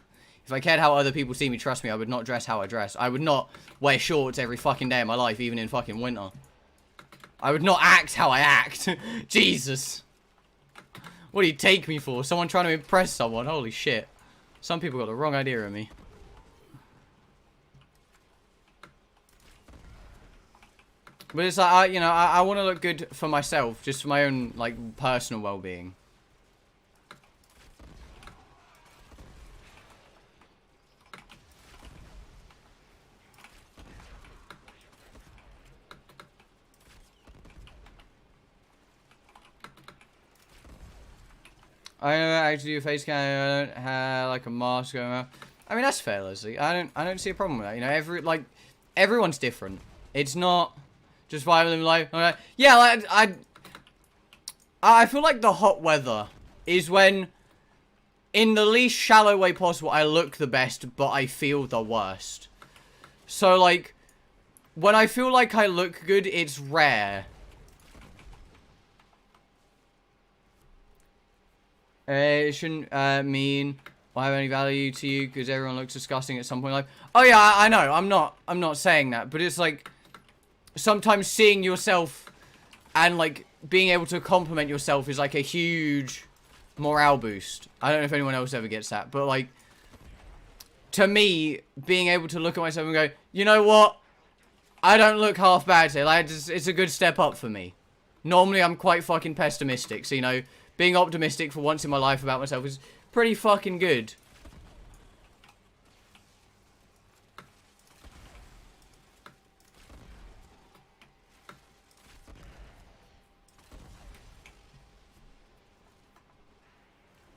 [SPEAKER 1] If I cared how other people see me, trust me, I would not dress how I dress. I would not wear shorts every fucking day of my life, even in fucking winter. I would not act how I act. Jesus. What do you take me for? Someone trying to impress someone? Holy shit. Some people got the wrong idea of me. But it's like, you know, I want to look good for myself. Just for my own, like, personal well-being. I don't actually do a face scan. I don't have like a mask going on. I mean, that's fair, Leslie. I don't see a problem with that. You know, everyone's different. It's not just violent like, yeah, like I feel like the hot weather is when, in the least shallow way possible, I look the best, but I feel the worst. So like, when I feel like I look good, it's rare. It shouldn't mean or have any value to you because everyone looks disgusting at some point. Like, oh yeah, I know. I'm not saying that, but it's like sometimes seeing yourself and like being able to compliment yourself is like a huge morale boost. I don't know if anyone else ever gets that, but like to me, being able to look at myself and go, you know what? I don't look half bad today. Like, it's a good step up for me. Normally, I'm quite fucking pessimistic, so you know. Being optimistic for once in my life about myself is pretty fucking good.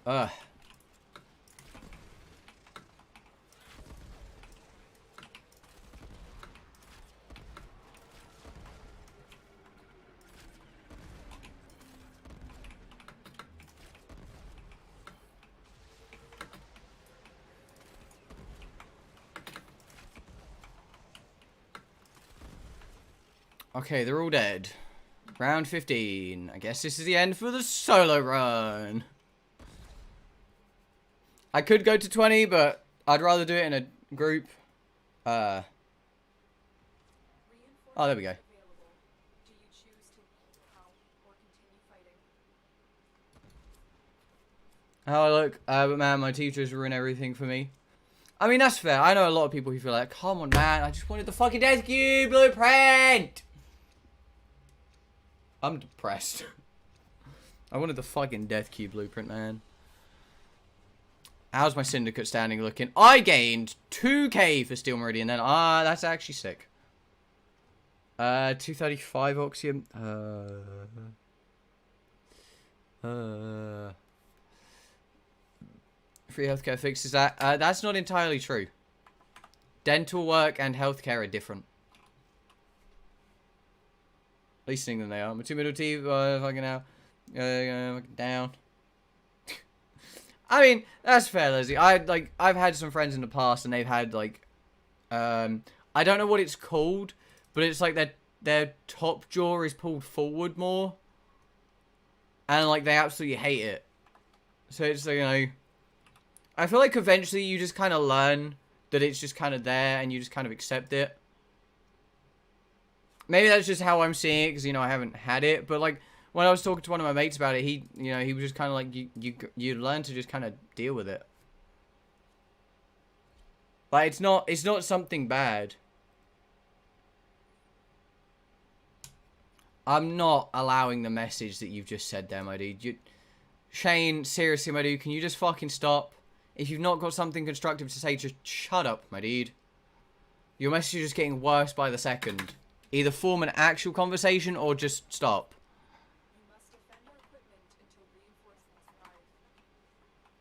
[SPEAKER 1] Ugh. Okay, they're all dead. Round 15. I guess this is the end for the solo run. I could go to 20, but I'd rather do it in a group. Oh, there we go.
[SPEAKER 4] Do you choose to help or continue fighting?
[SPEAKER 1] How I look, but man, my teachers ruin everything for me. I mean, that's fair. I know a lot of people who feel like, come on, man, I just wanted the fucking Death Cube blueprint. I'm depressed. I wanted the fucking Death Cube blueprint, man. How's my Syndicate standing looking? I gained 2k for Steel Meridian then. Ah, that's actually sick. 235 Oxium. Free healthcare fixes that. That's not entirely true. Dental work and healthcare are different. Leasing than they are. My two middle teeth, fucking out. Down. I mean, that's fair, Leslie. I've had some friends in the past and they've had like, I don't know what it's called, but it's like their top jaw is pulled forward more. And like they absolutely hate it. So it's like, you know, I feel like eventually you just kind of learn that it's just kind of there and you just kind of accept it. Maybe that's just how I'm seeing it because, you know, I haven't had it. But, like, when I was talking to one of my mates about it, he was just kind of like, you learn to just kind of deal with it. Like, it's not something bad. I'm not allowing the message that you've just said there, my dude. Shane, seriously, my dude, can you just fucking stop? If you've not got something constructive to say, just shut up, my dude. Your message is just getting worse by the second. Either form an actual conversation or just stop.
[SPEAKER 4] You must defend our equipment until reinforcements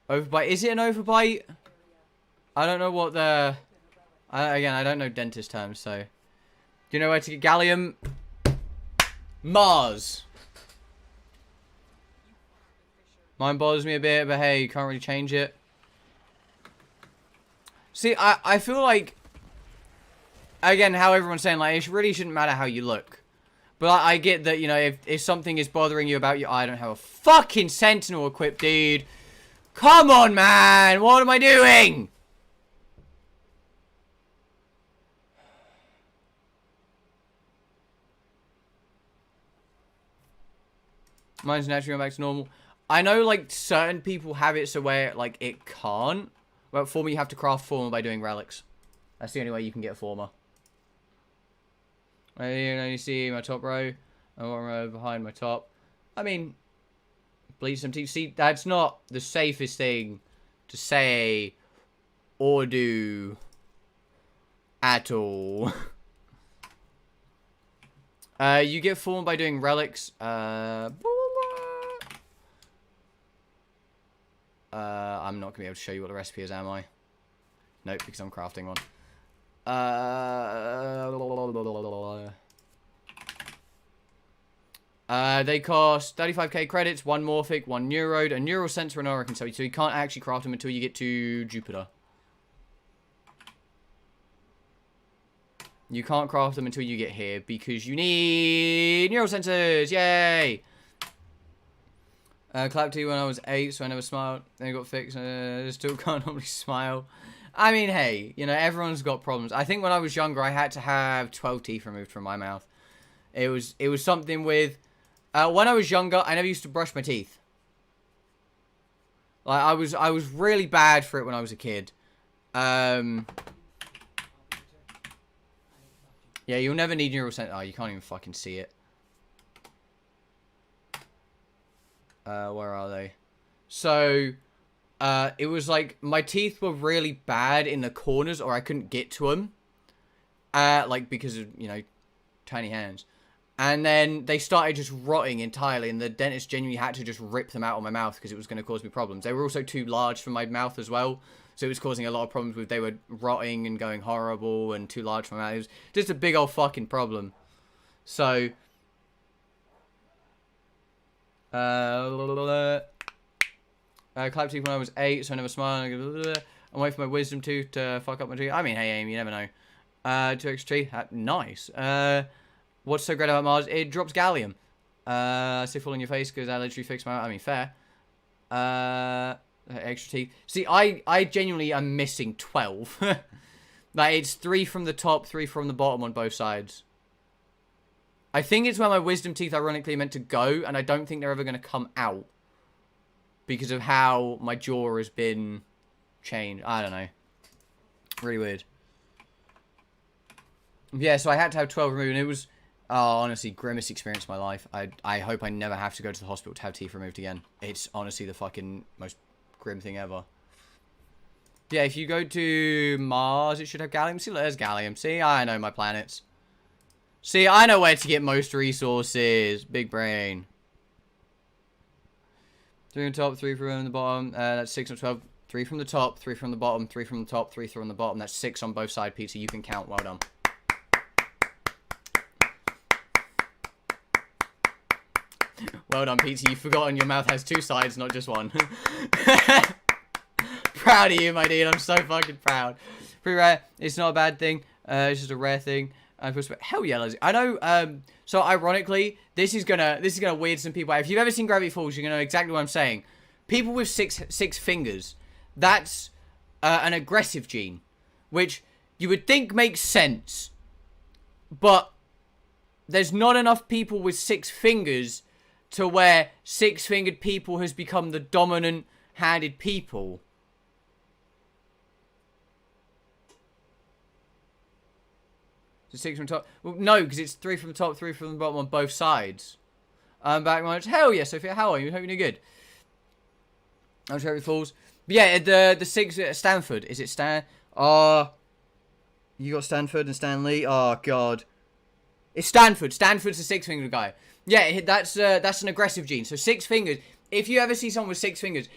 [SPEAKER 4] arrive.
[SPEAKER 1] Overbite. Is it an overbite? I don't know what the... again, I don't know dentist terms, so... Do you know where to get gallium? Mars. Mine bothers me a bit, but hey, you can't really change it. See, I feel like... again, how everyone's saying, like, it really shouldn't matter how you look. But I get that, you know, if something is bothering you about your eye, I don't have a fucking sentinel equipped, dude. Come on, man. What am I doing? Mine's naturally going back to normal. I know, like, certain people have it so where, like, it can't. But for me, you have to craft former by doing relics. That's the only way you can get a former. Right here, you see my top row. And one row behind my top. I mean, bleed some teeth. See, that's not the safest thing to say or do at all. You get formed by doing relics. I'm not going to be able to show you what the recipe is, am I? Nope, because I'm crafting one. They cost 35k credits, 1 morphic, 1 neurode, a neural sensor, and aura can tell you. So you can't actually craft them until you get to Jupiter. You can't craft them until you get here because you need neural sensors. Yay! Clapped to you when I was 8, so I never smiled. Then it got fixed. Still can't normally smile. I mean, hey, you know, everyone's got problems. I think when I was younger, I had to have 12 teeth removed from my mouth. It was something with... when I was younger, I never used to brush my teeth. Like, I was really bad for it when I was a kid. Yeah, you'll never need neural sensor. Oh, you can't even fucking see it. Where are they? So, it was like, my teeth were really bad in the corners, or I couldn't get to them. Like, because of, you know, tiny hands. And then they started just rotting entirely, and the dentist genuinely had to just rip them out of my mouth because it was going to cause me problems. They were also too large for my mouth as well, so it was causing a lot of problems with, they were rotting and going horrible and too large for my mouth. It was just a big old fucking problem. So, clapped teeth when I was 8, so I never smiled. I'm waiting for my wisdom tooth to fuck up my teeth. I mean, hey, Amy, you never know. 2 extra teeth, nice. What's so great about Mars? It drops gallium. I say fall on your face because I literally fixed my... I mean, fair. Extra teeth. See, I genuinely am missing 12. Like, it's 3 from the top, 3 from the bottom on both sides. I think it's where my wisdom teeth ironically are meant to go, and I don't think they're ever going to come out. Because of how my jaw has been changed. I don't know. Really weird. Yeah, so I had to have 12 removed, and it was... Oh, honestly, grimmest experience of my life. I hope I never have to go to the hospital to have teeth removed again. It's honestly the fucking most grim thing ever. Yeah, if you go to Mars, it should have gallium. See, look, there's gallium. See, I know my planets. See, I know where to get most resources. Big brain. 3 on top, 3 from the bottom. That's 6 on 12. 3 from the top, 3 from the bottom, 3 from the top, 3 from the bottom. That's 6 on both sides, Pizza. You can count. Well done. Well done, Pizza. You've forgotten your mouth has 2 sides, not just one. Proud of you, my dude. I'm so fucking proud. Pretty rare. It's not a bad thing. It's just a rare thing. Hell yeah, Leslie. I know. So ironically, this is gonna weird some people out. If you've ever seen Gravity Falls, you're gonna know exactly what I'm saying. People with six fingers. That's an aggressive gene, which you would think makes sense, but there's not enough people with 6 fingers to where 6-fingered people has become the dominant-handed people. So 6 from the top. Well, no, because it's 3 from the top, 3 from the bottom on both sides. I'm back much. Hell yeah, Sophia. How are you? Hope you're good. I'm sure it falls. But yeah, the 6 at Stanford. Is it Stan? You got Stanford and Stanley. Oh god. It's Stanford. Stanford's the 6-fingered guy. Yeah, that's an aggressive gene. So 6 fingers. If you ever see someone with 6 fingers,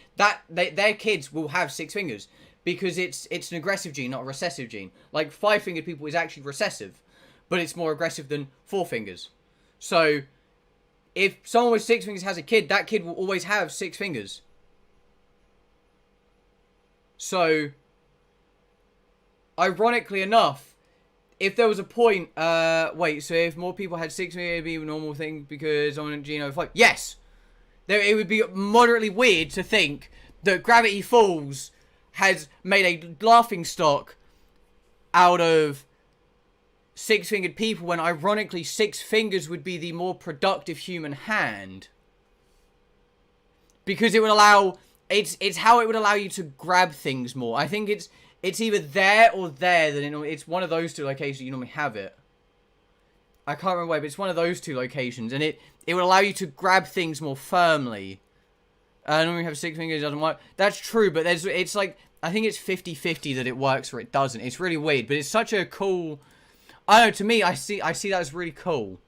[SPEAKER 1] their kids will have 6 fingers because it's an aggressive gene, not a recessive gene. Like 5-fingered people is actually recessive, but it's more aggressive than 4 fingers. So if someone with 6 fingers has a kid, that kid will always have 6 fingers. So ironically enough, if there was a point, wait, so if more people had 6 million, it'd be a normal thing because on Geno 5. Yes! It would be moderately weird to think that Gravity Falls has made a laughing stock out of 6-fingered people when ironically 6 fingers would be the more productive human hand. Because it would allow, it's how it would allow you to grab things more. I think it's either there or there, that it's one of those two locations you normally have it. I can't remember where, but it's one of those two locations, and it would allow you to grab things more firmly. Normally have 6 fingers, it doesn't work. That's true, but it's like, I think it's 50-50 that it works or it doesn't. It's really weird, but it's such a cool, I don't know, to me, I see that as really cool.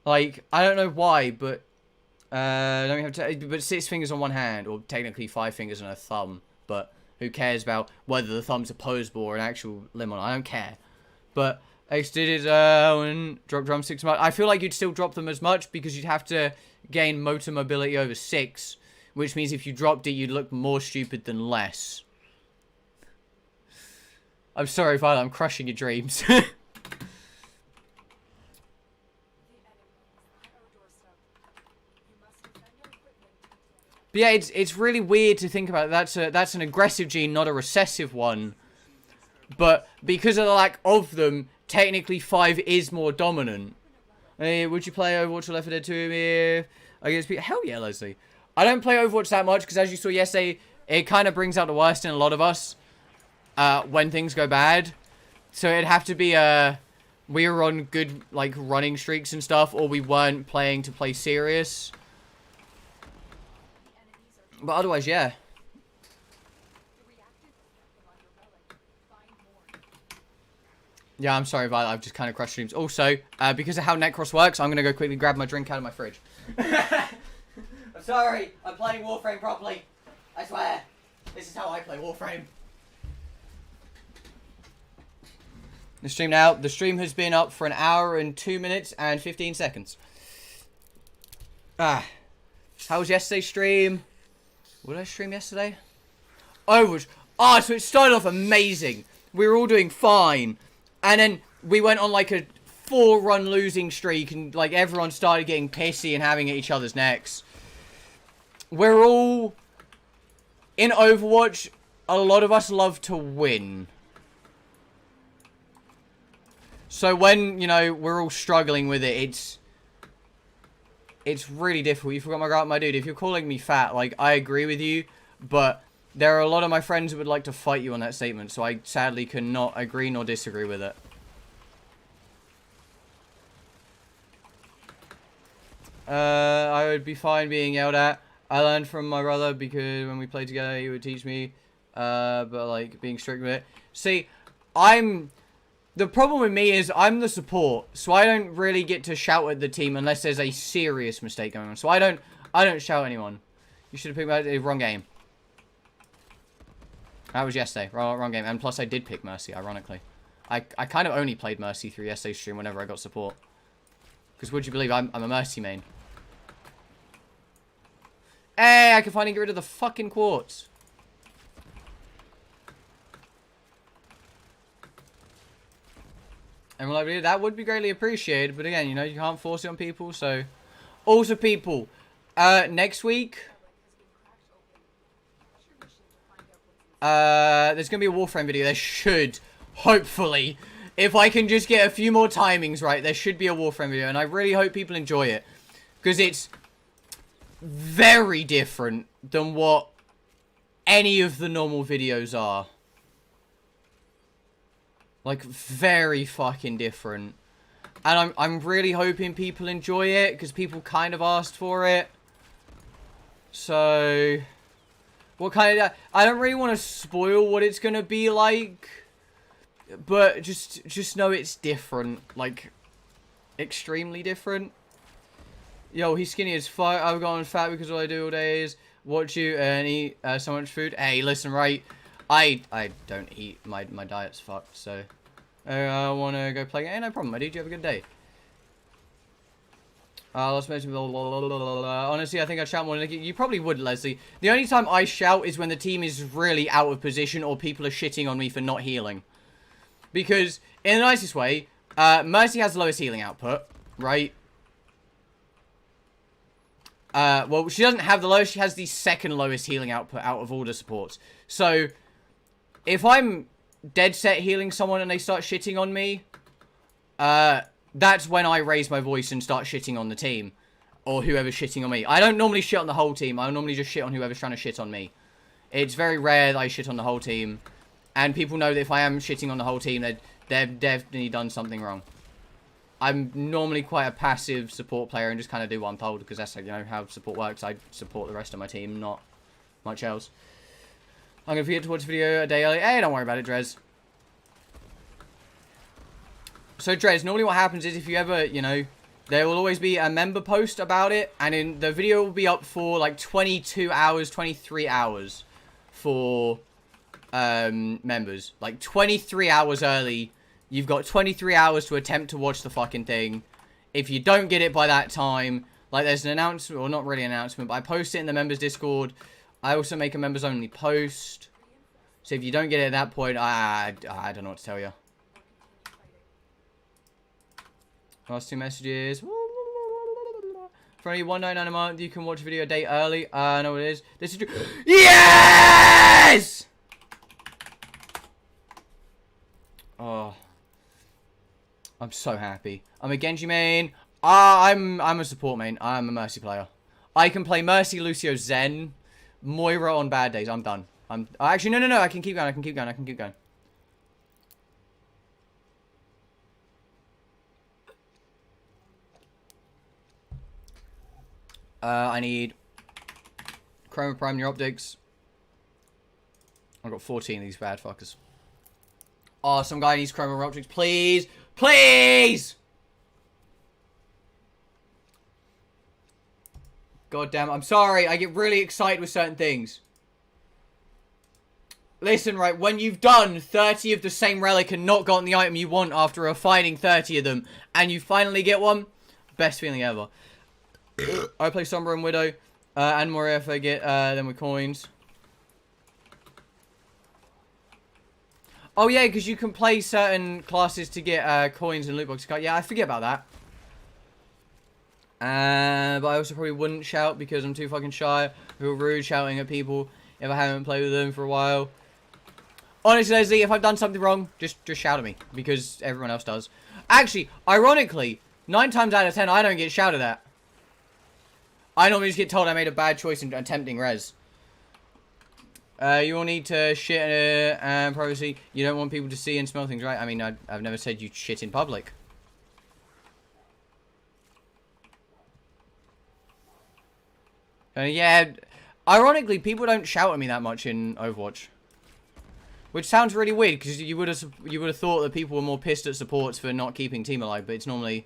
[SPEAKER 1] Like, I don't know why, but, don't we have but 6 fingers on one hand, or technically 5 fingers on a thumb, but who cares about whether the thumb's opposable or an actual limb on it? I don't care. But X did it and drop drumsticks much. I feel like you'd still drop them as much because you'd have to gain motor mobility over 6, which means if you dropped it, you'd look more stupid than less. I'm sorry, Violet, I'm crushing your dreams. But yeah, it's really weird to think about. That's an aggressive gene, not a recessive one. But because of the lack of them, technically 5 is more dominant. Hey, would you play Overwatch or Left 4 Dead 2 if I guess people? Hell yeah, Leslie. I don't play Overwatch that much because, as you saw yesterday, it kind of brings out the worst in a lot of us when things go bad. So it'd have to be we were on good like running streaks and stuff, or we weren't playing to play serious. But otherwise, yeah. Yeah, I'm sorry, Violet. I've just kind of crushed streams. Also, because of how Necros works, I'm going to go quickly grab my drink out of my fridge. I'm sorry. I'm playing Warframe properly. I swear. This is how I play Warframe. The stream now. The stream has been up for 1 hour and 2 minutes and 15 seconds. How was yesterday's stream? What did I stream yesterday? Overwatch. So it started off amazing. We were all doing fine. And then we went on like a 4-run losing streak and like everyone started getting pissy and having at each other's necks. We're all... In Overwatch, a lot of us love to win. So when, you know, we're all struggling with it, it's really difficult. You forgot my dude. If you're calling me fat, like, I agree with you. But there are a lot of my friends who would like to fight you on that statement. So I sadly cannot agree nor disagree with it. I would be fine being yelled at. I learned from my brother because when we played together, he would teach me. But, like, being strict with it. See, the problem with me is I'm the support, so I don't really get to shout at the team unless there's a serious mistake going on. So I don't shout at anyone. You should have picked the wrong game. That was yesterday. Wrong game. And plus I did pick Mercy, ironically. I kind of only played Mercy through yesterday's stream whenever I got support. Because would you believe I'm a Mercy main. Hey, I can finally get rid of the fucking quartz. And we're like, that would be greatly appreciated, but again, you know, you can't force it on people, so... Also, people, next week... there's gonna be a Warframe video. There should, hopefully, if I can just get a few more timings right, there should be a Warframe video, and I really hope people enjoy it. Because it's very different than what any of the normal videos are. Like, very fucking different. And I'm really hoping people enjoy it, because people kind of asked for it. So... What kind of... I don't really want to spoil what it's going to be like. But just know it's different. Like, extremely different. Yo, he's skinny as fuck. I've gotten fat because all I do all day is watch you and eat so much food. Hey, listen, right... I don't eat. My diet's fucked, so... I want to go play. Hey, no problem, my dude. You have a good day. Let's mention... Honestly, I think I'd shout more than you probably would, Leslie. The only time I shout is when the team is really out of position or people are shitting on me for not healing. Because, in the nicest way, Mercy has the lowest healing output, right? Well, she doesn't have the lowest, she has the second lowest healing output out of all the supports. So, if I'm dead set healing someone and they start shitting on me, that's when I raise my voice and start shitting on the team. Or whoever's shitting on me. I don't normally shit on the whole team. I normally just shit on whoever's trying to shit on me. It's very rare that I shit on the whole team. And people know that if I am shitting on the whole team, they've definitely done something wrong. I'm normally quite a passive support player and just kind of do what I'm told. Because that's, you know, how support works. I support the rest of my team, not much else. I'm going to forget to watch the video a day early. Hey, don't worry about it, Drez. So, Drez, normally what happens is if you ever, you know... There will always be a member post about it, and the video will be up for like 22 hours, 23 hours for members. Like 23 hours early. You've got 23 hours to attempt to watch the fucking thing. If you don't get it by that time, like there's an announcement, or not really an announcement, but I post it in the members Discord. I also make a members only post. So if you don't get it at that point, I don't know what to tell you. Last 2 messages. For only $1.99 a month, you can watch a video a day early. I know what it is. This is true. Yes! Oh. I'm so happy. I'm a Genji main. I'm a support main. I'm a Mercy player. I can play Mercy, Lucio, Zen, Moira on bad days. I'm done. Actually, no. I can keep going. I can keep going. I need Chroma Prime your optics. I've got 14 of these bad fuckers. Oh, some guy needs Chroma optics. Please! Please! God damn it. I'm sorry. I get really excited with certain things. Listen, right, when you've done 30 of the same relic and not gotten the item you want after fighting 30 of them, and you finally get one, best feeling ever. I play Sombra and Widow, and Moria if I get them with coins. Oh yeah, because you can play certain classes to get coins and loot boxes. Yeah, I forget about that. But I also probably wouldn't shout because I'm too fucking shy. I feel rude shouting at people if I haven't played with them for a while. Honestly, Leslie, if I've done something wrong, just shout at me because everyone else does. Actually, ironically, 9 times out of 10, I don't get shouted at. I normally just get told I made a bad choice in attempting res. You all need to shit and privacy. You don't want people to see and smell things, right? I mean, I've never said you shit in public. Yeah, ironically, people don't shout at me that much in Overwatch. Which sounds really weird, because you would have thought that people were more pissed at supports for not keeping team alive, but it's normally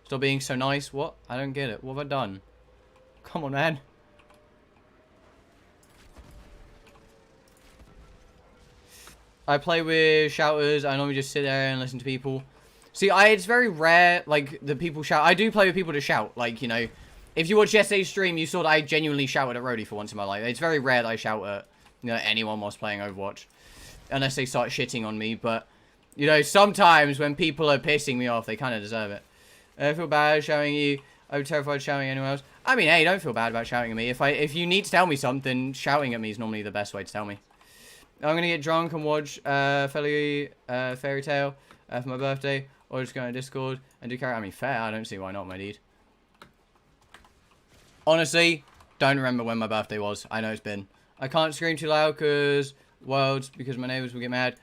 [SPEAKER 1] stop being so nice. What? I don't get it. What have I done? Come on, man. I play with shouters. I normally just sit there and listen to people. See, it's very rare, like, the people shout. I do play with people to shout. Like, you know, if you watch yesterday's stream, you saw that I genuinely shouted at Rhodey for once in my life. It's very rare that I shout at, you know, anyone whilst playing Overwatch. Unless they start shitting on me. But, you know, sometimes when people are pissing me off, they kind of deserve it. I feel bad shouting you. I'm terrified shouting anyone else. I mean, hey, don't feel bad about shouting at me. If you need to tell me something, shouting at me is normally the best way to tell me. I'm going to get drunk and watch Fairy Tale for my birthday. Or just go on Discord and do character. I mean, fair. I don't see why not, my dude. Honestly, don't remember when my birthday was. I know it's been. I can't scream too loud because my neighbors will get mad.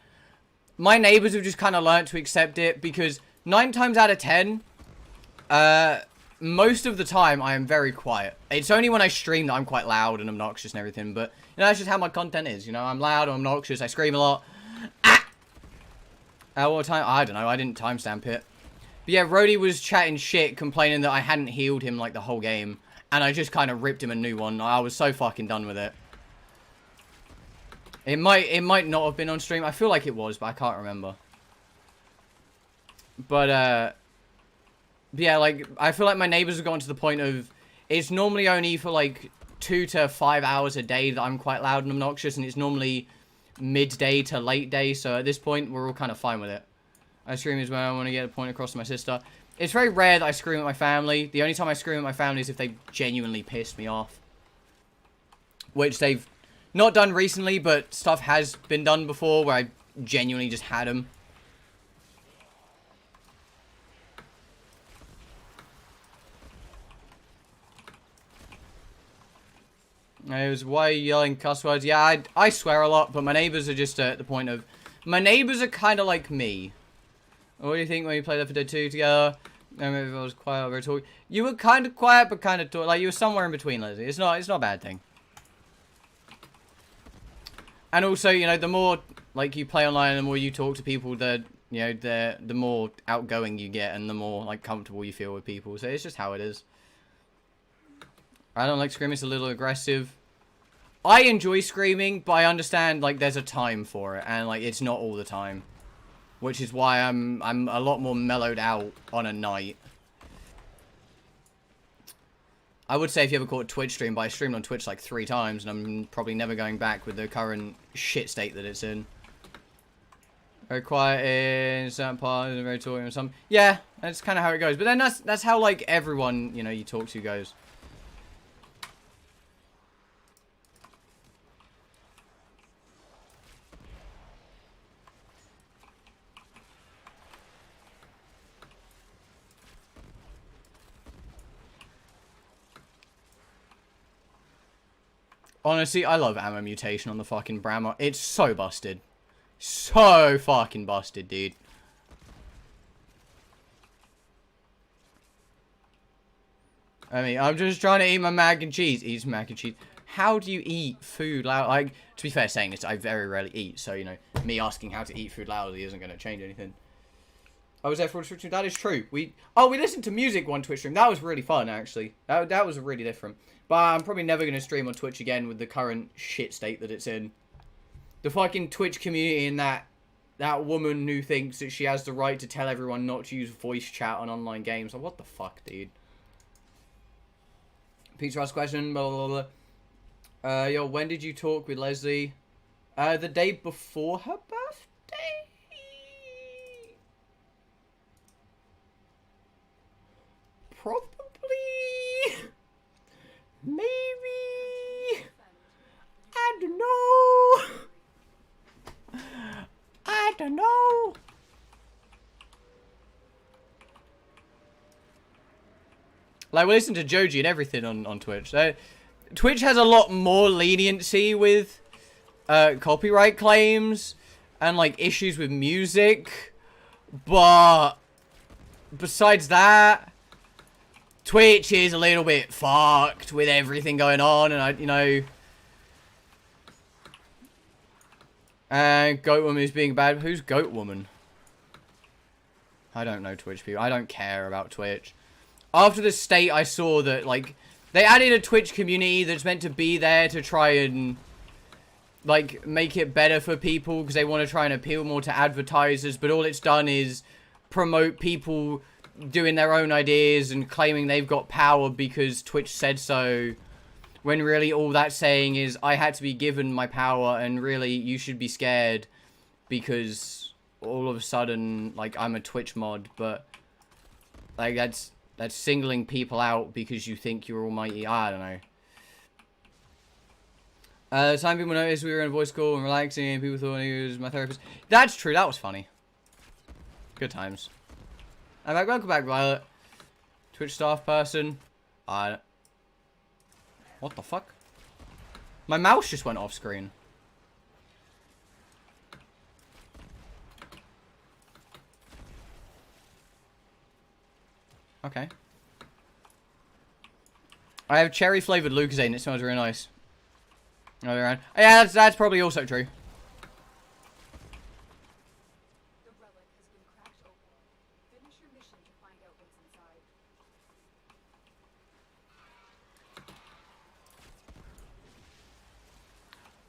[SPEAKER 1] My neighbors have just kind of learnt to accept it because 9 times out of 10, most of the time I am very quiet. It's only when I stream that I'm quite loud and obnoxious and everything, but you know, that's just how my content is. You know, I'm loud, I'm obnoxious, I scream a lot. What time? I don't know, I didn't timestamp it. But yeah, Rhodey was chatting shit, complaining that I hadn't healed him like the whole game, and I just kind of ripped him a new one. I was so fucking done with it. It might not have been on stream. I feel like it was, but I can't remember. But yeah, like, I feel like my neighbors have gotten to the point of, it's normally only for, like, 2 to 5 hours a day that I'm quite loud and obnoxious, and it's normally midday to late day, so at this point, we're all kind of fine with it. I scream is when I want to get a point across to my sister. It's very rare that I scream at my family. The only time I scream at my family is if they genuinely pissed me off. Which they've not done recently, but stuff has been done before where I genuinely just had them. It was, why are you yelling cuss words? Yeah, I swear a lot, but my neighbors are just at the point of... My neighbors are kind of like me. What do you think when you played Left 4 Dead 2 together? I remember if I was quiet over talking. You were kind of quiet, but kind of like you were somewhere in between, Leslie. It's not a bad thing. And also, you know, the more like you play online, and the more you talk to people, the more outgoing you get, and the more like comfortable you feel with people. So it's just how it is. I don't like screaming. It's a little aggressive. I enjoy screaming, but I understand like there's a time for it, and like it's not all the time. Which is why I'm a lot more mellowed out on a night. I would say if you ever caught a Twitch stream, but I streamed on Twitch like 3 times, and I'm probably never going back with the current shit state that it's in. Very quiet in certain parts, and very talking in some. Yeah, that's kind of how it goes. But then that's how like everyone, you know, you talk to goes. Honestly, I love ammo mutation on the fucking Brammer. It's so busted. So fucking busted, dude. I mean, I'm just trying to eat my mac and cheese. Eat some mac and cheese. How do you eat food loud? Like, to be fair, saying this, I very rarely eat. So, you know, me asking how to eat food loudly isn't going to change anything. I was there for a Twitch stream. That is true. We listened to music one Twitch stream. That was really fun, actually. That was really different. But I'm probably never going to stream on Twitch again with the current shit state that it's in. The fucking Twitch community and that woman who thinks that she has the right to tell everyone not to use voice chat on online games. Like, what the fuck, dude? Pizza House question. Blah, blah, blah. Yo, when did you talk with Leslie? The day before her birthday? Probably. Maybe. I don't know. I don't know. Like, we listen to Joji and everything on Twitch. Twitch has a lot more leniency with copyright claims and, like, issues with music. But besides that, Twitch is a little bit fucked with everything going on, and and Goat Woman is being bad. Who's Goat Woman? I don't know Twitch people. I don't care about Twitch. After the state, I saw that, like, they added a Twitch community that's meant to be there to try and, like, make it better for people because they want to try and appeal more to advertisers, but all it's done is promote people doing their own ideas and claiming they've got power because Twitch said so, when really all that's saying is I had to be given my power, and really you should be scared because all of a sudden, like, I'm a Twitch mod. But like, that's singling people out because you think you're almighty. I don't know. Some people noticed we were in a voice call and relaxing, and people thought he was my therapist. That's true, that was funny. Good times. I'm back. Welcome back, Violet. Twitch staff person. What the fuck? My mouse just went off screen. Okay. I have cherry flavored Lucozade and it smells really nice. Yeah, that's probably also true.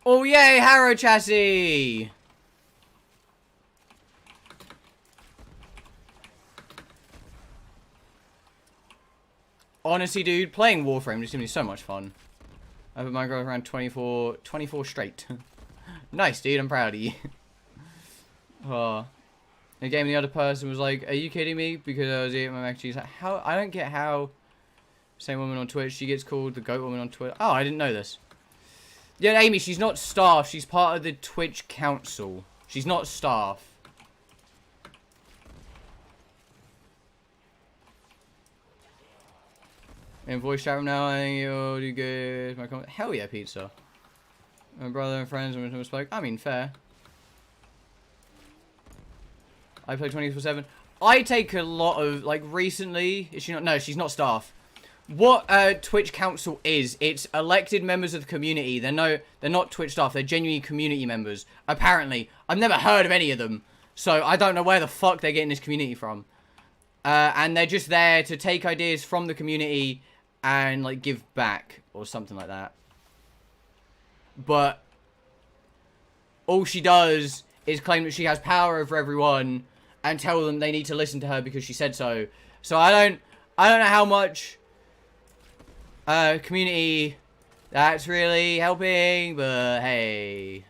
[SPEAKER 1] Oh yay, Harrow chassis! Honestly, dude, playing Warframe just gives me so much fun. I've been Minecraft around 24 straight. Nice, dude, I'm proud of you. Oh. In a game, the other person was like, "Are you kidding me?" Because I was eating my mac and cheese. Like, how? I don't get how. Same woman on Twitch. She gets called the goat woman on Twitter. Oh, I didn't know this. Yeah, Amy. She's not staff. She's part of the Twitch council. She's not staff. In voice chat room now, I think you'll do good. My comment. Hell yeah, pizza. My brother and friends when we spoke. I mean, fair. I play 24/7. I take a lot of, like, recently. Is she not? No, she's not staff. What Twitch council is? It's elected members of the community. They're not Twitch staff. They're genuinely community members. Apparently, I've never heard of any of them, so I don't know where the fuck they're getting this community from. And they're just there to take ideas from the community and, like, give back or something like that. But all she does is claim that she has power over everyone and tell them they need to listen to her because she said so. So I don't know how much community that's really helping, but hey.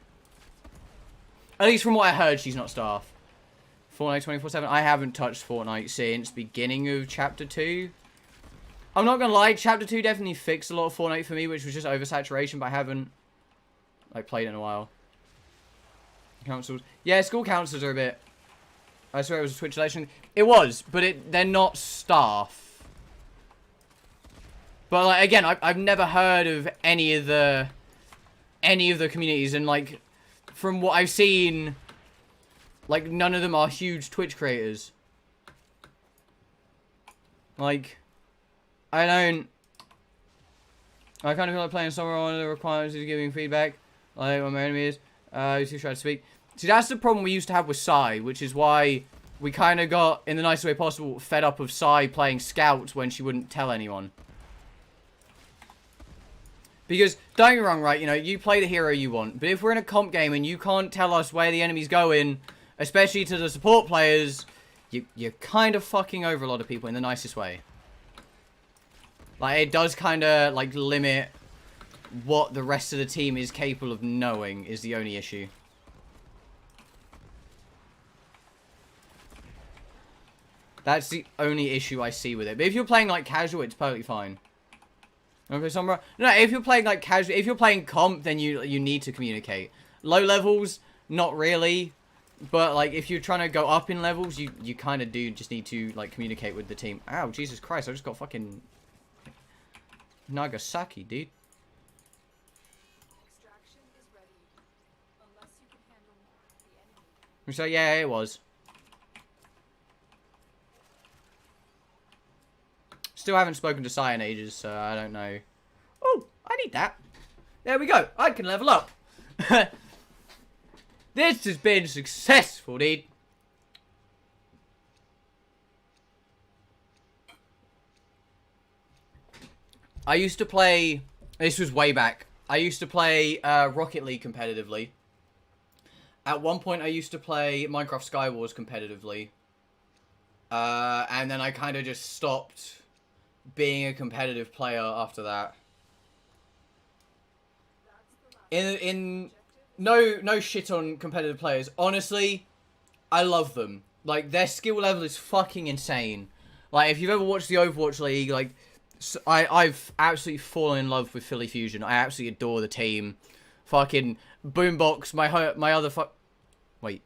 [SPEAKER 1] At least from what I heard, she's not staff. Fortnite 24/7. I haven't touched Fortnite since beginning of Chapter 2. I'm not gonna lie, Chapter 2 definitely fixed a lot of Fortnite for me, which was just oversaturation, but I haven't, like, played it in a while. Councils. Yeah, school councils are a bit... I swear it was a Twitch election. It was, but they're not staff. But, like, again, I've never heard of any of the communities, and, like, from what I've seen, like, none of them are huge Twitch creators. Like, I kind of feel like playing somewhere. One of the requirements is giving feedback, like what my enemy is. Who's too shy to speak. See, that's the problem we used to have with Psy, which is why we kind of got, in the nicest way possible, fed up of Psy playing Scout when she wouldn't tell anyone. Because, don't get me wrong, right, you know, you play the hero you want, but if we're in a comp game and you can't tell us where the enemy's going, especially to the support players, you're kind of fucking over a lot of people in the nicest way. Like, it does kind of, like, limit what the rest of the team is capable of knowing is the only issue. That's the only issue I see with it. But if you're playing, like, casual, it's perfectly fine. Okay, somewhere. No, if you're playing, like, casual, if you're playing comp, then you need to communicate. Low levels, not really. But, like, if you're trying to go up in levels, you kind of do just need to, like, communicate with the team. Ow, Jesus Christ, I just got fucking... Nagasaki, dude.
[SPEAKER 4] Extraction is ready. Unless you can handle the enemy.
[SPEAKER 1] So, yeah, it was. Still haven't spoken to Sai in ages, so I don't know. Oh, I need that. There we go. I can level up. This has been successful, dude. I used to play... This was way back. I used to play Rocket League competitively. At one point, I used to play Minecraft Sky Wars competitively. And then I kind of just stopped being a competitive player after that. No shit on competitive players. Honestly, I love them. Like, their skill level is fucking insane. Like, if you've ever watched the Overwatch League, like... So I've absolutely fallen in love with Philly Fusion. I absolutely adore the team. Fucking Boombox, my other Wait.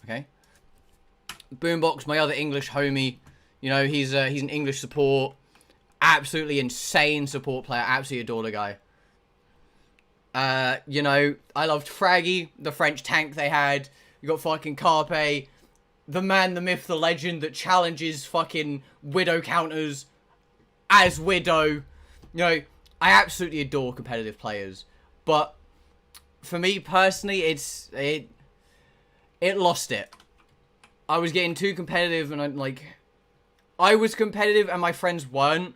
[SPEAKER 1] Okay. Boombox, my other English homie. You know, he's an English support. Absolutely insane support player. Absolutely adore the guy. You know, I loved Fraggy, the French tank they had. You got fucking Carpe. The man, the myth, the legend that challenges fucking Widow counters as Widow. You know, I absolutely adore competitive players. But for me personally, it lost it. I was getting too competitive and I was competitive and my friends weren't.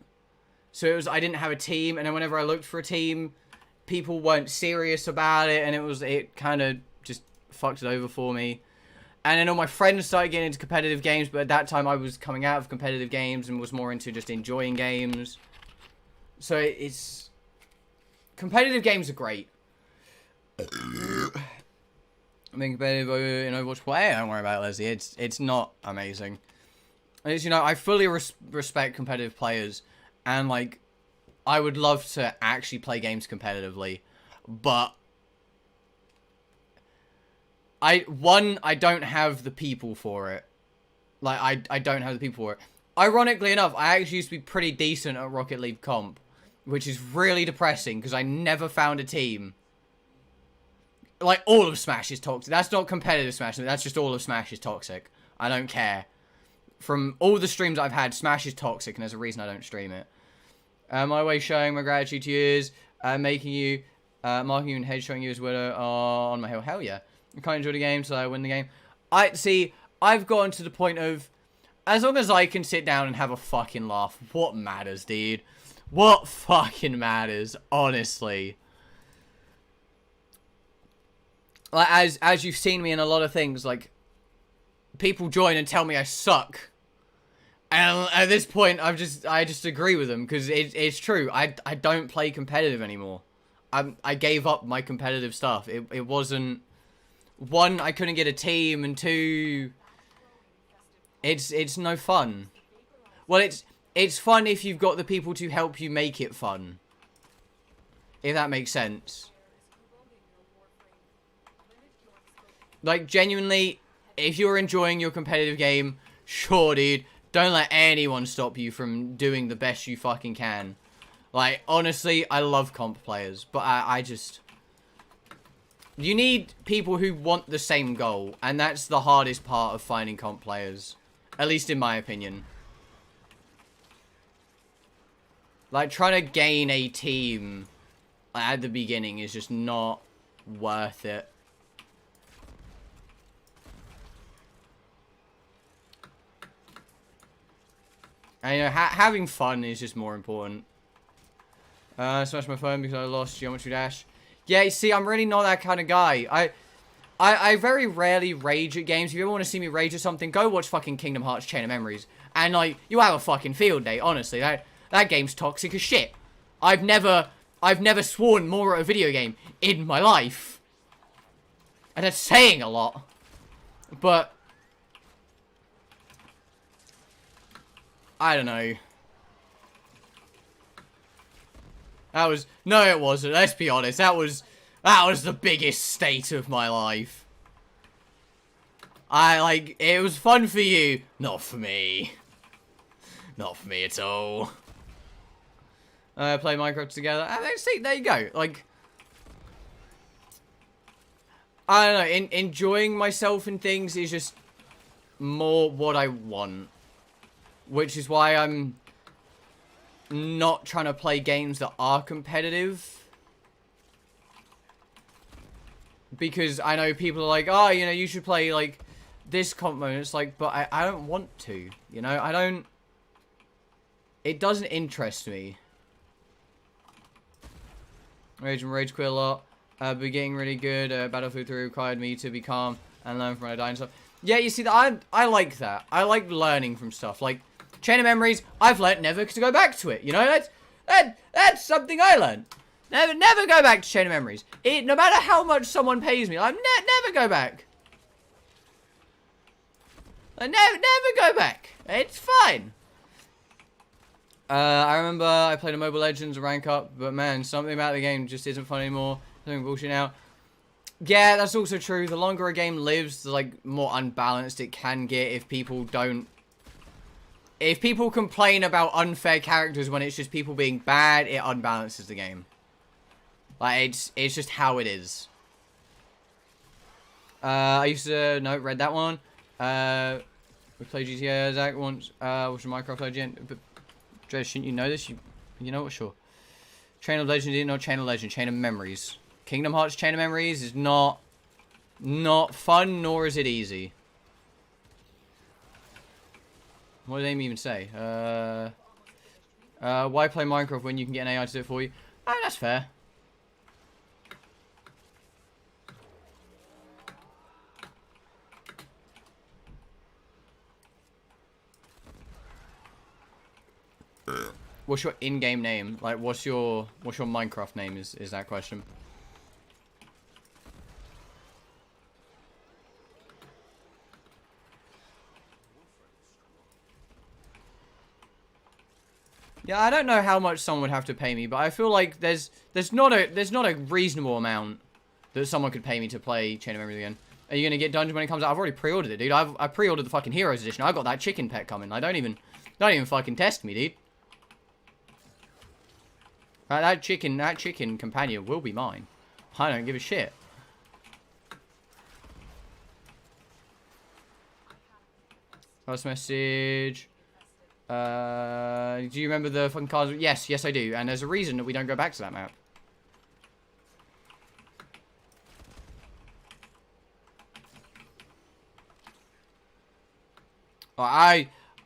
[SPEAKER 1] So it was, I didn't have a team, and then whenever I looked for a team, people weren't serious about it, and it kind of just fucked it over for me. And then all my friends started getting into competitive games, but at that time I was coming out of competitive games and was more into just enjoying games. So it's... Competitive games are great. I mean, competitive in Overwatch play, don't worry about it, Leslie. It's not amazing. It's, you know, I fully respect competitive players, and like, I would love to actually play games competitively, but I don't have the people for it. Like, I don't have the people for it. Ironically enough, I actually used to be pretty decent at Rocket League comp, which is really depressing because I never found a team. Like, all of Smash is toxic. That's not competitive Smash. That's just all of Smash is toxic. I don't care. From all the streams I've had, Smash is toxic, and there's a reason I don't stream it. My way showing my gratitude to you is marking you and head showing you as winner on my hill. Hell yeah. I can't enjoy the game, so I win the game. I've gotten to the point of, as long as I can sit down and have a fucking laugh, what matters, dude? What fucking matters, honestly? Like, as you've seen me in a lot of things, like, people join and tell me I suck. And at this point, I just agree with them, because it's true. I don't play competitive anymore. I gave up my competitive stuff. It wasn't... One, I couldn't get a team, and two... It's no fun. Well, it's fun if you've got the people to help you make it fun. If that makes sense. Like, genuinely, if you're enjoying your competitive game, sure, dude, don't let anyone stop you from doing the best you fucking can. Like, honestly, I love comp players, but I just... You need people who want the same goal, and that's the hardest part of finding comp players. At least in my opinion. Like, trying to gain a team at the beginning is just not worth it. And, you know, having fun is just more important. Smashed my phone because I lost Geometry Dash. Yeah, you see, I'm really not that kind of guy. I very rarely rage at games. If you ever want to see me rage at something, go watch fucking Kingdom Hearts Chain of Memories. And, like, you have a fucking field day, honestly. That game's toxic as shit. I've never sworn more at a video game in my life. And that's saying a lot. But... I don't know. That was... No, it wasn't. Let's be honest. That was the biggest state of my life. It was fun for you. Not for me. Not for me at all. Play Minecraft together. See, there you go. Like... I don't know. Enjoying myself in things is just more what I want. Which is why I'm not trying to play games that are competitive. Because I know people are like, oh, you know, you should play, like, this comp mode. It's like, but I don't want to. You know, I don't... It doesn't interest me. Rage and rage quit a lot. But getting really good. Battlefield 3 required me to be calm and learn from my dying stuff. Yeah, you see, that I like that. I like learning from stuff. Like, Chain of Memories, I've learnt never to go back to it. You know, that's something I learned. Never go back to Chain of Memories. No matter how much someone pays me, never go back. Never go back. It's fine. I remember I played a Mobile Legends rank up, but man, something about the game just isn't fun anymore. Something bullshit now. Yeah, that's also true. The longer a game lives, the like more unbalanced it can get if people don't. If people complain about unfair characters when it's just people being bad, it unbalances the game. Like, it's just how it is. I used to... No, read that one. We played GTA Zach once. Watched a Minecraft Legend. But, Dre, shouldn't you know this? You know what? Sure. Chain of Legend didn't know Chain of Legend. Chain of Memories. Kingdom Hearts Chain of Memories is not fun, nor is it easy. What did Amy even say? Why play Minecraft when you can get an AI to do it for you? Oh, that's fair. What's your in-game name? Like, what's your Minecraft name? Is that question? Yeah, I don't know how much someone would have to pay me, but I feel like there's not a reasonable amount that someone could pay me to play Chain of Memories again. Are you gonna get Dungeon when it comes out? I've already pre-ordered it, dude. I pre-ordered the fucking Heroes edition. I got that chicken pet coming. I don't even fucking test me, dude. Right, that chicken companion will be mine. I don't give a shit. Last message. Do you remember the fucking cards? Yes, I do. And there's a reason that we don't go back to that map.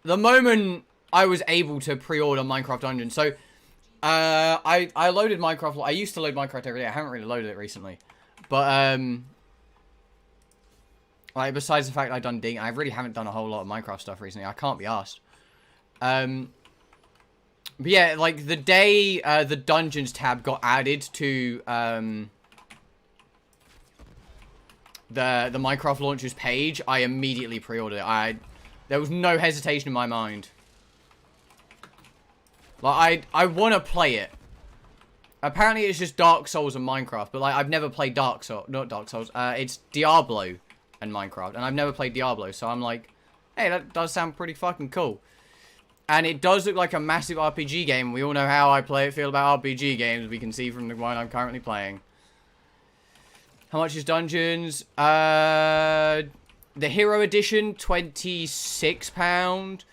[SPEAKER 1] The moment I was able to pre-order Minecraft Dungeons, so I loaded Minecraft. I used to load Minecraft every day. I haven't really loaded it recently, but like besides the fact I've done Ding, I really haven't done a whole lot of Minecraft stuff recently. I can't be asked. But yeah, like the day the Dungeons tab got added to the Minecraft launchers page, I immediately pre-ordered it. There was no hesitation in my mind. Like, I want to play it. Apparently, it's just Dark Souls and Minecraft. But, like, I've never played Dark Souls. Not Dark Souls. It's Diablo and Minecraft. And I've never played Diablo. So, I'm like, hey, that does sound pretty fucking cool. And it does look like a massive RPG game. We all know how I feel about RPG games. We can see from the one I'm currently playing. How much is Dungeons? The Hero Edition, £26.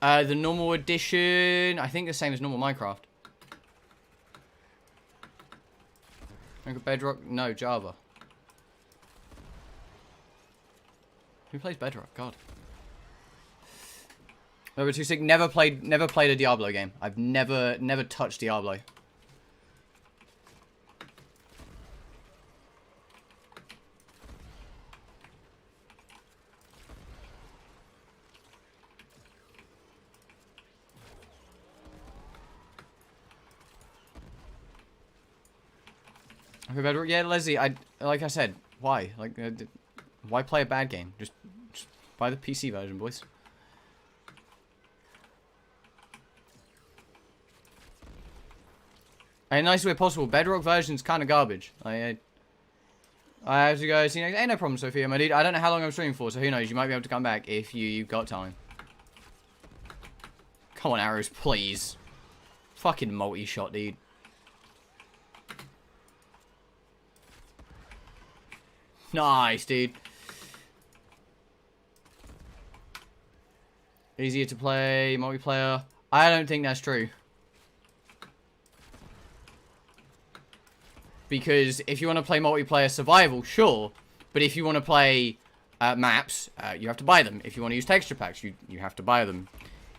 [SPEAKER 1] The normal edition, I think the same as normal Minecraft. Bedrock? No, Java. Who plays Bedrock? God. Number 26. Never played a Diablo game. I've never touched Diablo. Yeah, Leslie, like I said, why? Like, why play a bad game? Just buy the PC version, boys. In the nicest way possible, Bedrock version's kind of garbage. I have to go see next. Hey, no problem, Sophia, my dude. I don't know how long I'm streaming for, so who knows? You might be able to come back if you've got time. Come on, arrows, please. Fucking multi-shot, dude. Nice, dude. Easier to play, multiplayer. I don't think that's true. Because if you want to play multiplayer survival, sure. But if you want to play maps, you have to buy them. If you want to use texture packs, you have to buy them.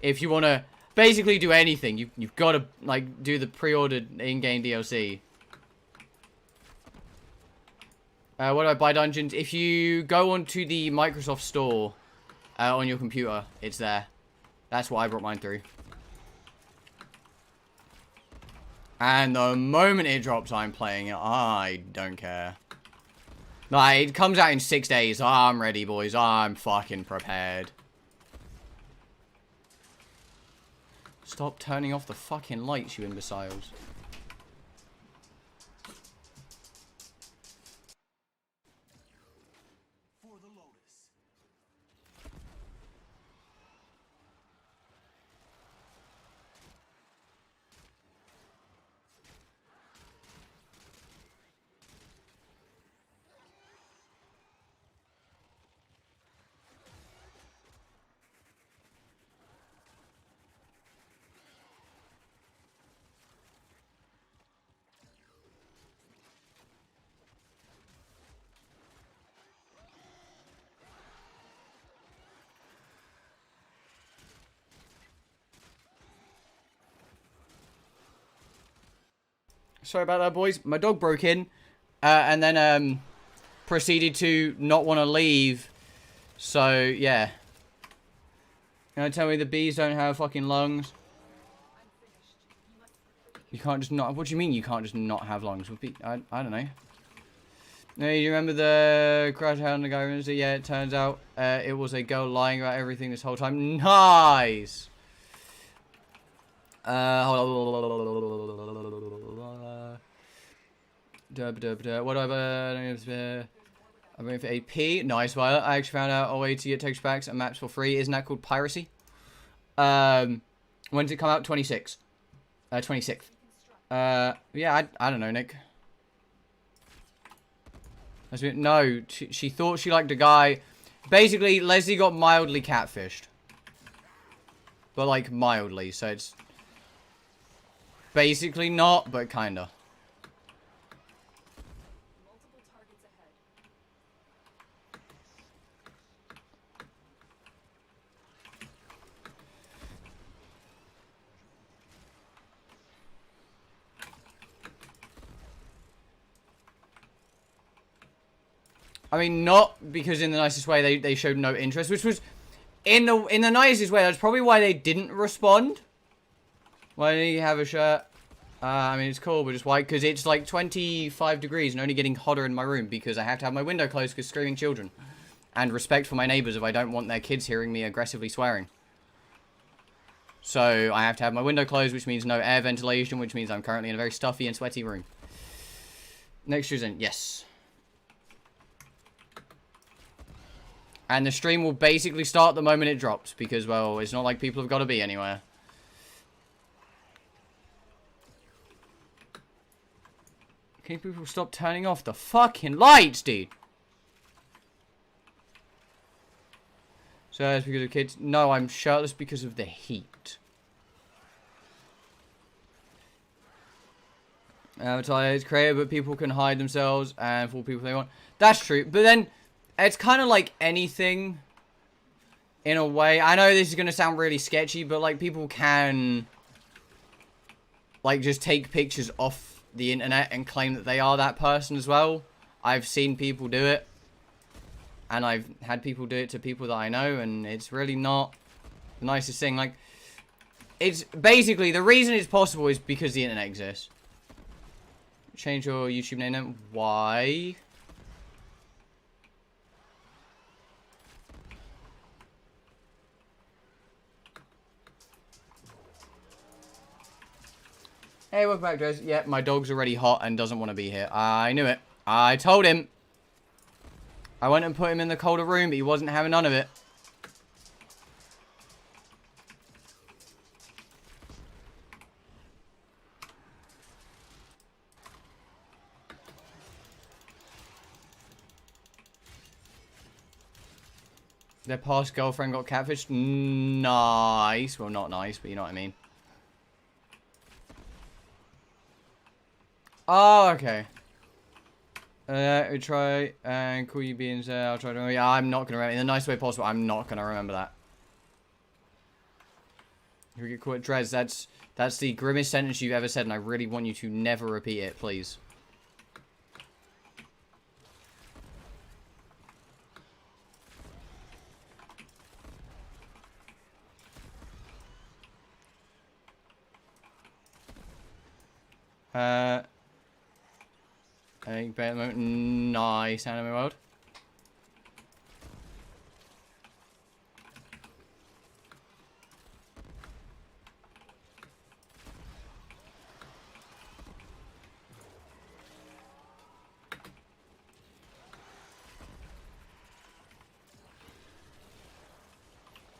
[SPEAKER 1] If you want to basically do anything, you've got to like do the pre-ordered in-game DLC. What do I buy Dungeons? If you go onto the Microsoft Store on your computer, it's there. That's what I brought mine through. And the moment it drops, I'm playing it. I don't care. Like, it comes out in 6 days. I'm ready, boys. I'm fucking prepared. Stop turning off the fucking lights, you imbeciles. Sorry about that, boys. My dog broke in, and then proceeded to not want to leave. So yeah. You gonna tell me the bees don't have fucking lungs? You can't just not. What do you mean you can't just not have lungs? I don't know. No, you remember the crash on the guy? Yeah, it turns out it was a girl lying about everything this whole time. Nice. What do I I'm going for AP. Nice, Violet. I actually found out a way to get texture packs and maps for free. Isn't that called piracy? When did it come out? 26. 26th. Yeah, I don't know, Nick. No, she thought she liked a guy. Basically, Leslie got mildly catfished. But, like, mildly, so it's basically not, but kinda.
[SPEAKER 4] Multiple targets ahead.
[SPEAKER 1] I mean, not because in the nicest way they showed no interest, which was in the nicest way. That's probably why they didn't respond. Why do you have a shirt? I mean, it's cool, but it's white because it's like 25 degrees and only getting hotter in my room because I have to have my window closed because screaming children. And respect for my neighbors if I don't want their kids hearing me aggressively swearing. So I have to have my window closed, which means no air ventilation, which means I'm currently in a very stuffy and sweaty room. Next year's in, yes. And the stream will basically start the moment it drops because, well, it's not like people have got to be anywhere. Can people stop turning off the fucking lights, dude? So that's because of kids. No, I'm shirtless because of the heat. Avatar is creative, but people can hide themselves and fool people if they want. That's true. But then, it's kind of like anything, in a way. I know this is going to sound really sketchy, but, like, people can, like, just take pictures off the internet and claim that they are that person as well. I've seen people do it. And I've had people do it to people that I know, and it's really not the nicest thing. Like, it's basically, the reason it's possible is because the internet exists. Change your YouTube name. Why? Hey, welcome back, guys. Yeah, my dog's already hot and doesn't want to be here. I knew it. I told him. I went and put him in the colder room, but he wasn't having none of it. Their past girlfriend got catfished. Nice. Well, not nice, but you know what I mean. Oh, okay. We try and call you beings. I'll try to. Yeah, I'm not gonna remember in the nice way possible. I'm not gonna remember that. If we get caught, Drez, that's the grimmest sentence you've ever said, and I really want you to never repeat it, please. Nice anime world.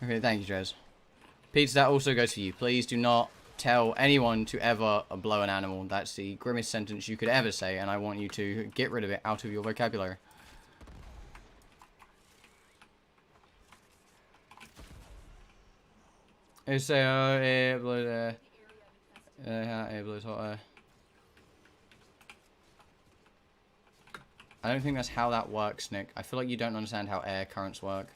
[SPEAKER 1] Okay, thank you, Drez. Peter, that also goes for you. Please do not tell anyone to ever blow an animal. That's the grimmest sentence you could ever say, and I want you to get rid of it out of your vocabulary. It's air blows air blows hot air. I don't think that's how that works, Nick. I feel like you don't understand how air currents work.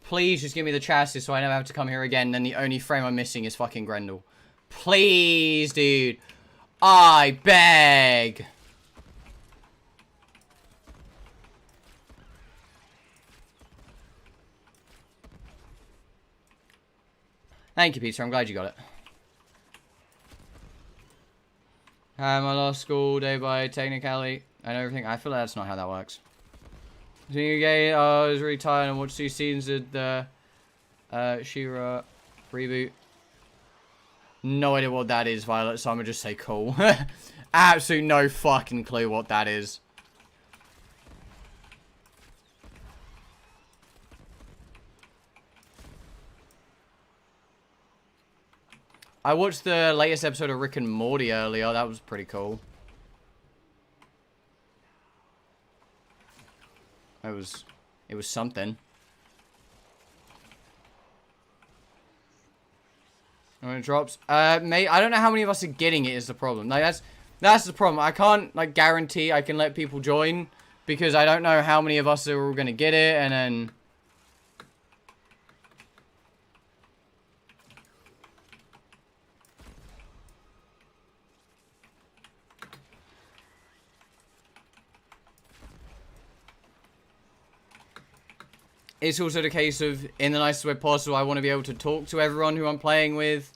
[SPEAKER 1] Please just give me the chassis so I never have to come here again. Then the only frame I'm missing is fucking Grendel. Please, dude. I beg. Thank you, Peter. I'm glad you got it. My last school day by technicality and everything. I feel like that's not how that works. Being gay, I was really tired and watched 2 seasons of the She-Ra reboot. No idea what that is, Violet, so I'm gonna just say cool. Absolutely no fucking clue what that is. I watched the latest episode of Rick and Morty earlier. That was pretty cool. It was something. When it drops, mate, I don't know how many of us are getting it is the problem. Like that's the problem. I can't like guarantee I can let people join because I don't know how many of us are all gonna get it, and then. It's also the case of, in the nicest way possible, I want to be able to talk to everyone who I'm playing with.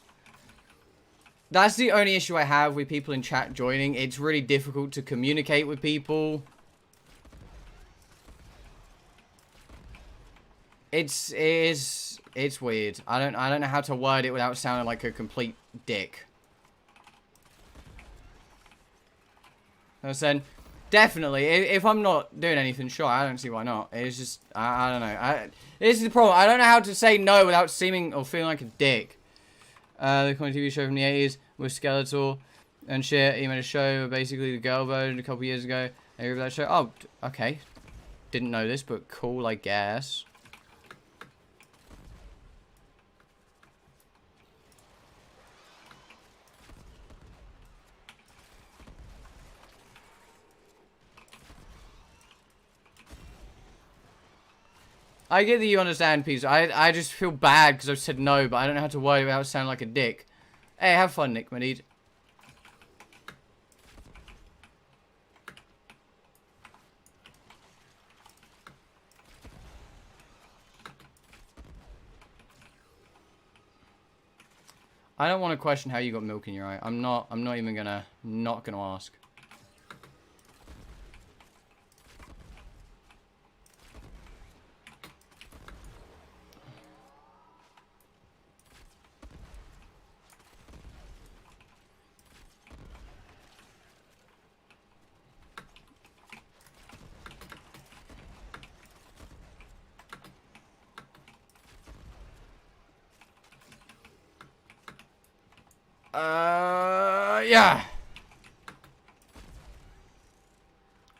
[SPEAKER 1] That's the only issue I have with people in chat joining. It's really difficult to communicate with people. It's weird. I don't know how to word it without sounding like a complete dick. So definitely, if I'm not doing anything, sure, I don't see why not. It's just, I don't know. This is the problem. I don't know how to say no without seeming or feeling like a dick. The comedy TV show from the 80s with Skeletor and shit. He made a show, basically the girl version a couple years ago. I remember that show. Oh, okay. Didn't know this, but cool, I guess. I get that you understand, Peter. I just feel bad because I've said no, but I don't know how to word it without sounding like a dick. Hey, have fun, Nick Manid. I don't want to question how you got milk in your eye. I'm not even gonna ask. Yeah.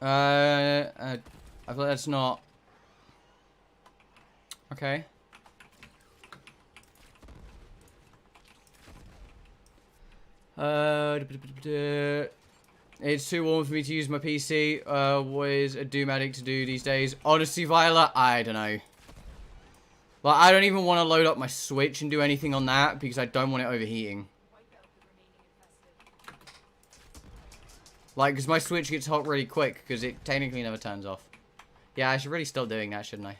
[SPEAKER 1] I feel like that's not... Okay. It's too warm for me to use my PC. What is a Doom addict to do these days? Honestly, Violet, I don't know. Like, I don't even want to load up my Switch and do anything on that because I don't want it overheating. Like, because my Switch gets hot really quick because it technically never turns off. Yeah, I should really stop doing that, shouldn't I?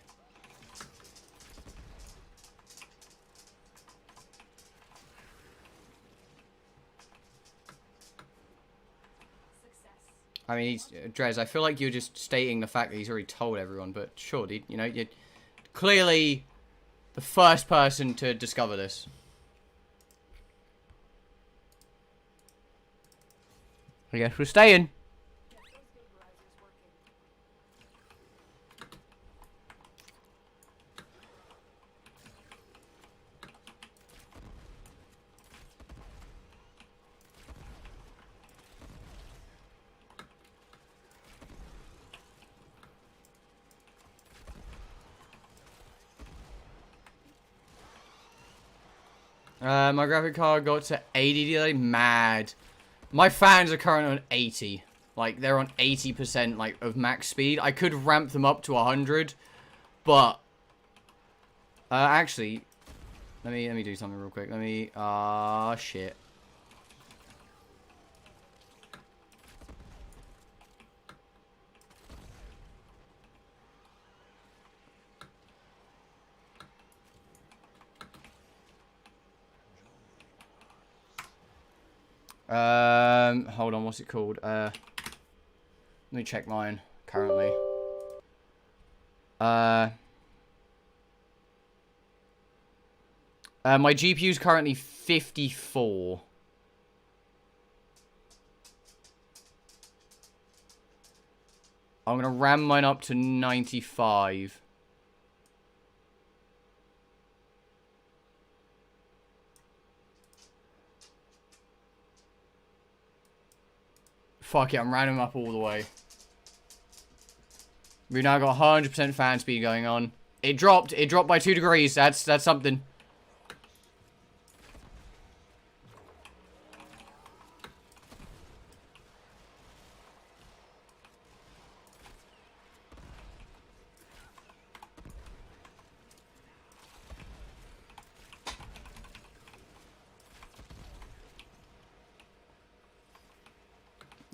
[SPEAKER 1] I mean, Drez, I feel like you're just stating the fact that he's already told everyone, but sure, dude, you know, you're clearly the first person to discover this. I guess we're staying. My graphic card got to 80 the other day. Mad. My fans are currently on 80. Like, they're on 80%, like, of max speed. I could ramp them up to 100, but... actually... Let me do something real quick. Let me... shit. Hold on, what's it called? Let me check mine currently. My GPU is currently 54. I'm gonna ram mine up to 95. Fuck it, I'm ramming them up all the way. We've now got 100% fan speed going on. It dropped by 2 degrees. That's something.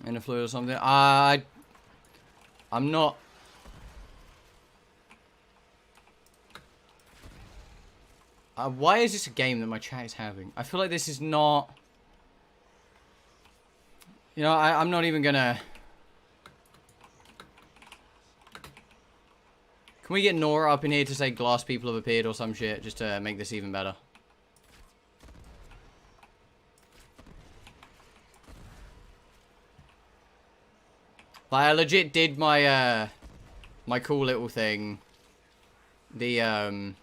[SPEAKER 1] In the fluid or something. I'm not. Why is this a game that my chat is having? I feel like this is not. You know, I'm not even gonna. Can we get Nora up in here to say glass people have appeared or some shit just to make this even better? Like, I legit did my, my cool little thing. The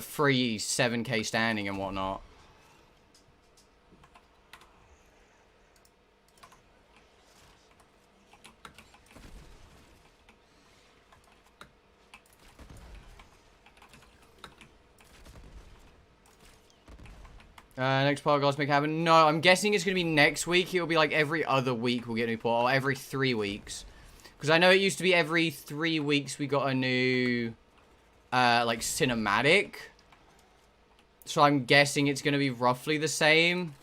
[SPEAKER 1] free 7K standing and whatnot. Next podcast may happen. No, I'm guessing it's going to be next week. It'll be like every other week we'll get a new port. Or every 3 weeks. Because I know it used to be every 3 weeks we got a new, like, cinematic. So I'm guessing it's going to be roughly the same.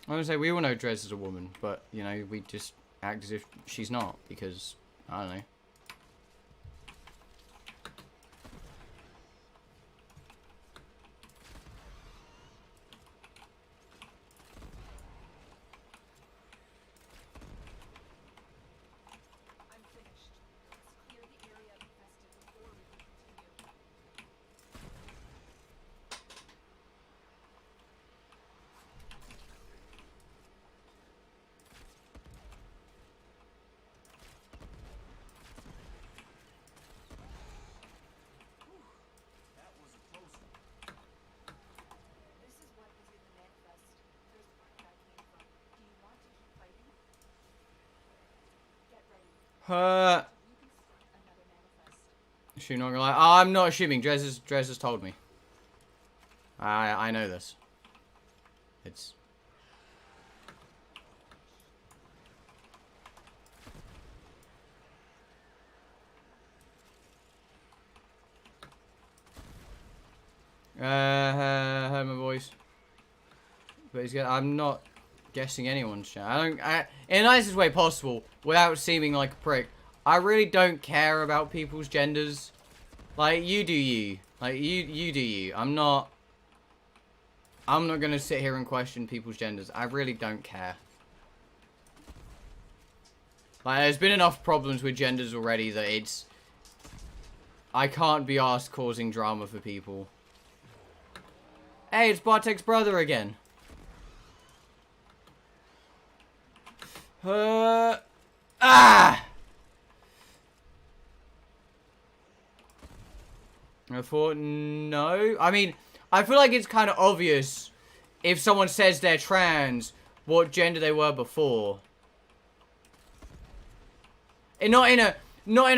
[SPEAKER 1] I was gonna say, we all know Drez is a woman, but, you know, we just act as if she's not, because, I don't know.
[SPEAKER 4] I'm finished. Let's clear the area infested before we can continue. This is what was in the manifest. There's where that came from. Do you want to keep fighting? Get ready.
[SPEAKER 1] Her.
[SPEAKER 4] You can start another manifest.
[SPEAKER 1] Is she not gonna lie? Oh, I'm not assuming. Drez has told me. I know this. It's. Heard my voice. But he's I'm not guessing anyone's chat. In the nicest way possible, without seeming like a prick. I really don't care about people's genders. Like, you do you. Like, you do you. I'm not gonna sit here and question people's genders. I really don't care. Like, there's been enough problems with genders already that it's... I can't be asked causing drama for people. Hey, it's Bartek's brother again. I thought, no. I mean, I feel like it's kind of obvious if someone says they're trans, what gender they were before. And not in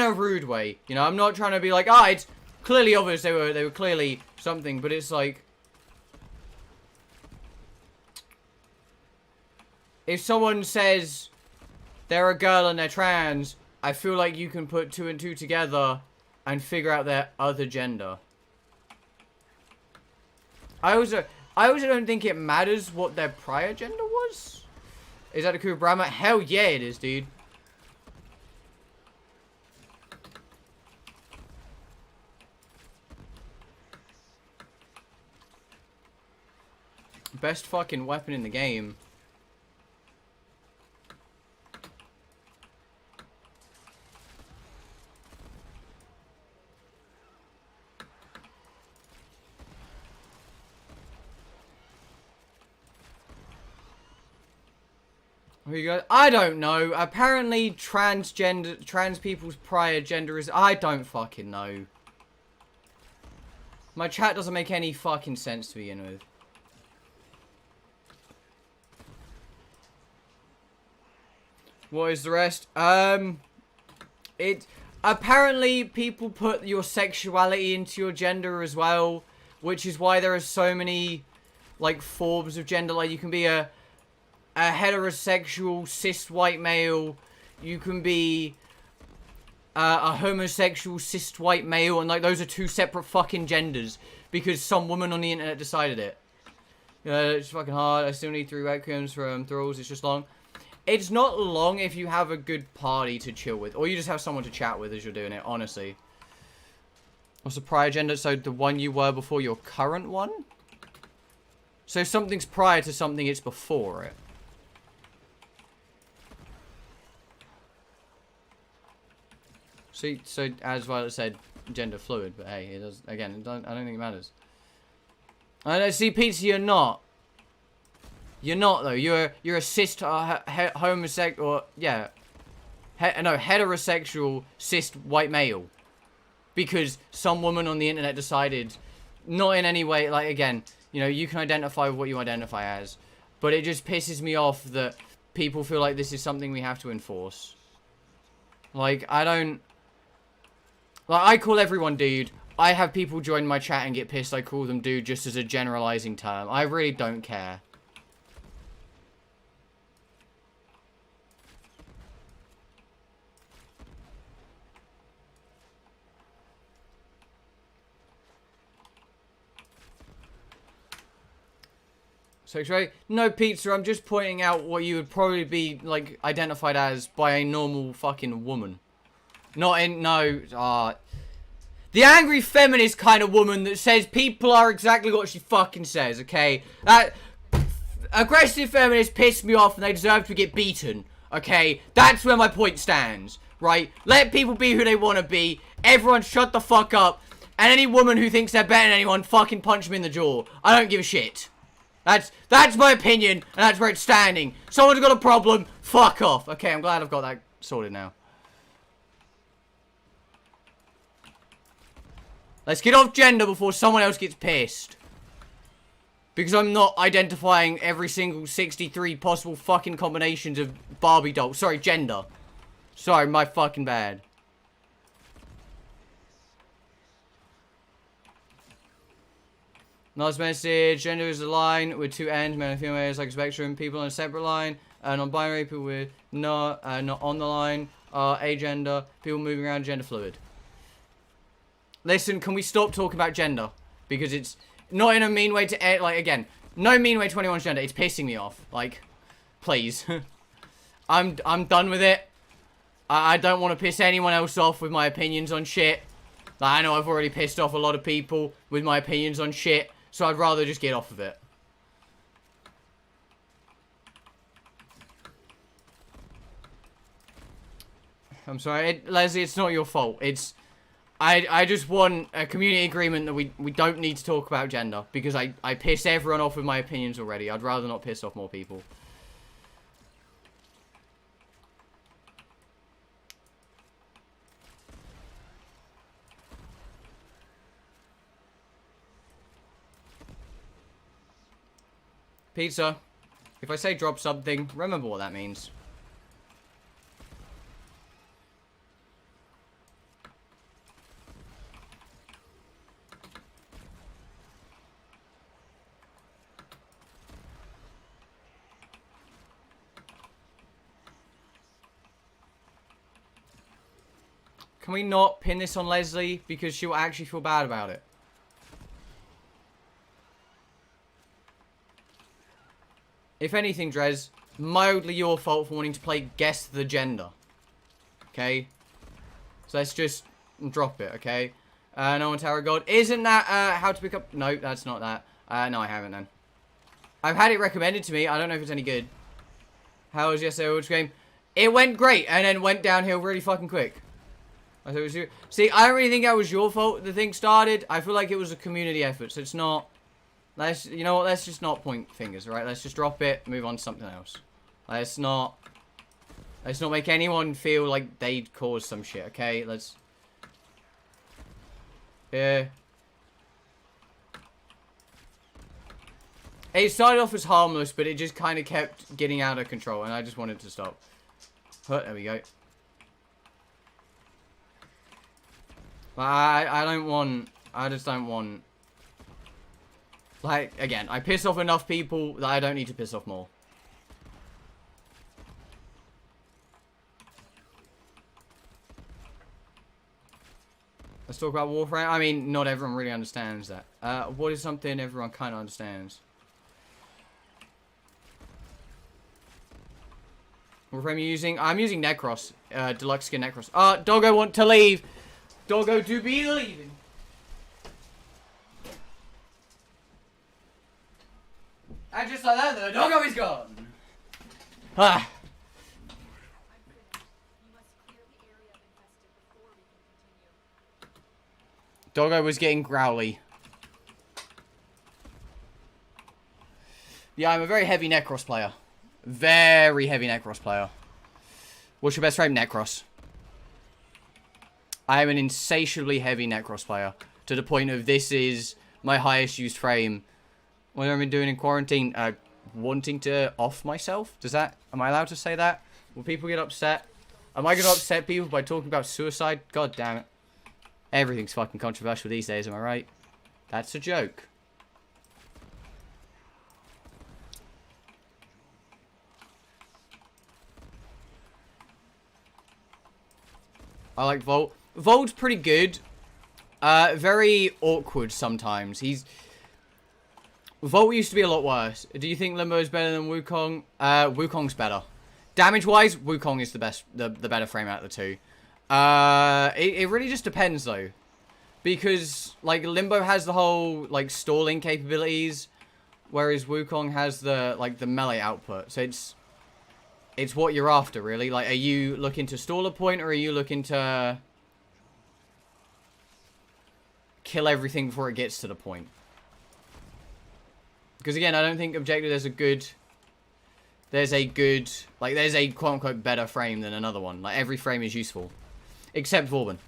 [SPEAKER 1] a rude way, you know. I'm not trying to be like, it's clearly obvious they were clearly something, but it's like, if someone says they're a girl and they're trans, I feel like you can put 2 and 2 together and figure out their other gender. I also don't think it matters what their prior gender was. Is that a Kurama? Hell yeah, it is, dude. Best fucking weapon in the game. Here you go. I don't know. Apparently trans people's prior gender is... I don't fucking know. My chat doesn't make any fucking sense to begin with. What is the rest? Apparently people put your sexuality into your gender as well, which is why there are so many, like, forms of gender. Like, you can be a heterosexual cis white male, you can be a homosexual cis white male, and like those are 2 separate fucking genders because some woman on the internet decided it. It's fucking hard. I still need 3 requiems from thralls. It's just long. It's not long if you have a good party to chill with, or you just have someone to chat with as you're doing it. Honestly. What's the prior gender? So the one you were before your current one. So if something's prior to something, it's before it. So as Violet said, gender fluid, but hey, it does. Again, I don't think it matters. I don't see, Pizza. You're not. You're not though. You're a cis homosexual, or yeah, no, heterosexual cis white male. Because some woman on the internet decided, not in any way. Like again, you know, you can identify with what you identify as, but it just pisses me off that people feel like this is something we have to enforce. Like I don't. Like, I call everyone dude. I have people join my chat and get pissed I call them dude just as a generalizing term. I really don't care. Sexuality? No, Pizza, I'm just pointing out what you would probably be, like, identified as by a normal fucking woman. Not in, no, the angry feminist kind of woman that says people are exactly what she fucking says, okay? That aggressive feminists piss me off and they deserve to get beaten, okay? That's where my point stands, right? Let people be who they want to be. Everyone shut the fuck up. And any woman who thinks they're better than anyone, fucking punch them in the jaw. I don't give a shit. That's my opinion, and that's where it's standing. Someone's got a problem, fuck off. Okay, I'm glad I've got that sorted now. Let's get off gender before someone else gets pissed. Because I'm not identifying every single 63 possible fucking combinations of Barbie dolls. Sorry, gender. Sorry, my fucking bad. Nice message. Gender is a line with 2 ends. Male and female is like a spectrum. People on a separate line. Non-binary people with not on the line are agender. People moving around gender fluid. Listen, can we stop talking about gender? Because it's not in a mean way to, like, again, no mean way to anyone's gender. It's pissing me off. Like, please. I'm done with it. I don't want to piss anyone else off with my opinions on shit. Like, I know I've already pissed off a lot of people with my opinions on shit. So I'd rather just get off of it. I'm sorry, Leslie, it's not your fault. It's... I just want a community agreement that we don't need to talk about gender. Because I piss everyone off with my opinions already. I'd rather not piss off more people. Pizza, if I say drop something, remember what that means. Can we not pin this on Leslie? Because she'll actually feel bad about it. If anything, Drez, mildly your fault for wanting to play Guess the Gender. Okay? So let's just drop it, okay? No one Tower of God. Isn't that how to pick up... No, that's not that. No, I haven't then. I've had it recommended to me. I don't know if it's any good. How was yesterday Overwatch game? It went great and then went downhill really fucking quick. I thought it was you. See, I don't really think that was your fault the thing started. I feel like it was a community effort, so it's not... Let's, you know what, let's just not point fingers, right? Let's just drop it, move on to something else. Let's not make anyone feel like they'd caused some shit, okay? Let's... Yeah. It started off as harmless, but it just kind of kept getting out of control, and I just wanted to stop. There we go. I just don't want... Like, again, I piss off enough people that I don't need to piss off more. Let's talk about Warframe. I mean, not everyone really understands that. What is something everyone kind of understands? Warframe you using? I'm using Necros. Deluxe skin Necros. Doggo want to leave. Doggo do be leaving. And just like that, the doggo is gone. Ah.
[SPEAKER 4] I'm finished. You must clear the area infested before we can continue.
[SPEAKER 1] Doggo was getting growly. Yeah, I'm a very heavy Necros player. Very heavy Necros player. What's your best frame? Necros. I am an insatiably heavy Necros player. To the point of this is my highest used frame. What have I been doing in quarantine? Wanting to off myself? Am I allowed to say that? Will people get upset? Am I going to upset people by talking about suicide? God damn it. Everything's fucking controversial these days, am I right? That's a joke. I like Volt. Volt's pretty good. Very awkward sometimes. Volt used to be a lot worse. Do you think Limbo is better than Wukong? Wukong's better. Damage-wise, Wukong is the best, the better frame out of the two. It really just depends, though. Because, like, Limbo has the whole, like, stalling capabilities, whereas Wukong has the, like, the melee output. So it's what you're after, really. Like, are you looking to stall a point, or are you looking to kill everything before it gets to the point? Because, again, I don't think objective there's a quote-unquote better frame than another one. Like, every frame is useful. Except Vauban.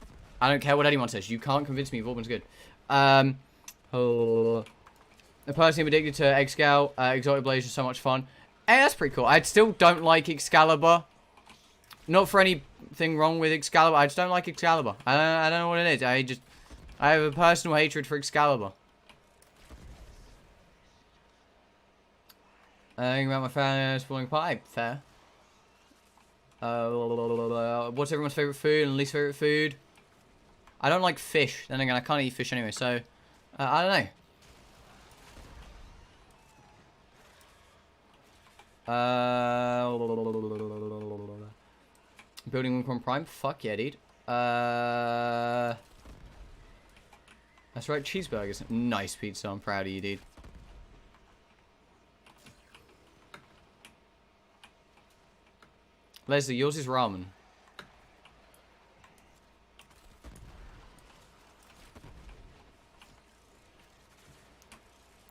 [SPEAKER 1] I don't care what anyone says. You can't convince me Vauban's good. A person I'm addicted to Excal. Exotic Blaze is so much fun. Hey, that's pretty cool. I still don't like Excalibur. Not for anything wrong with Excalibur. I just don't like Excalibur. I don't know what it is. I have a personal hatred for Excalibur. Thinking about my family falling apart. Fair. What's everyone's favorite food and least favorite food? I don't like fish. Then again, I can't eat fish anyway, so I don't know. Building Wukong Prime? Fuck yeah, dude. That's right, cheeseburgers. Nice pizza, I'm proud of you, dude. Leslie, yours is ramen.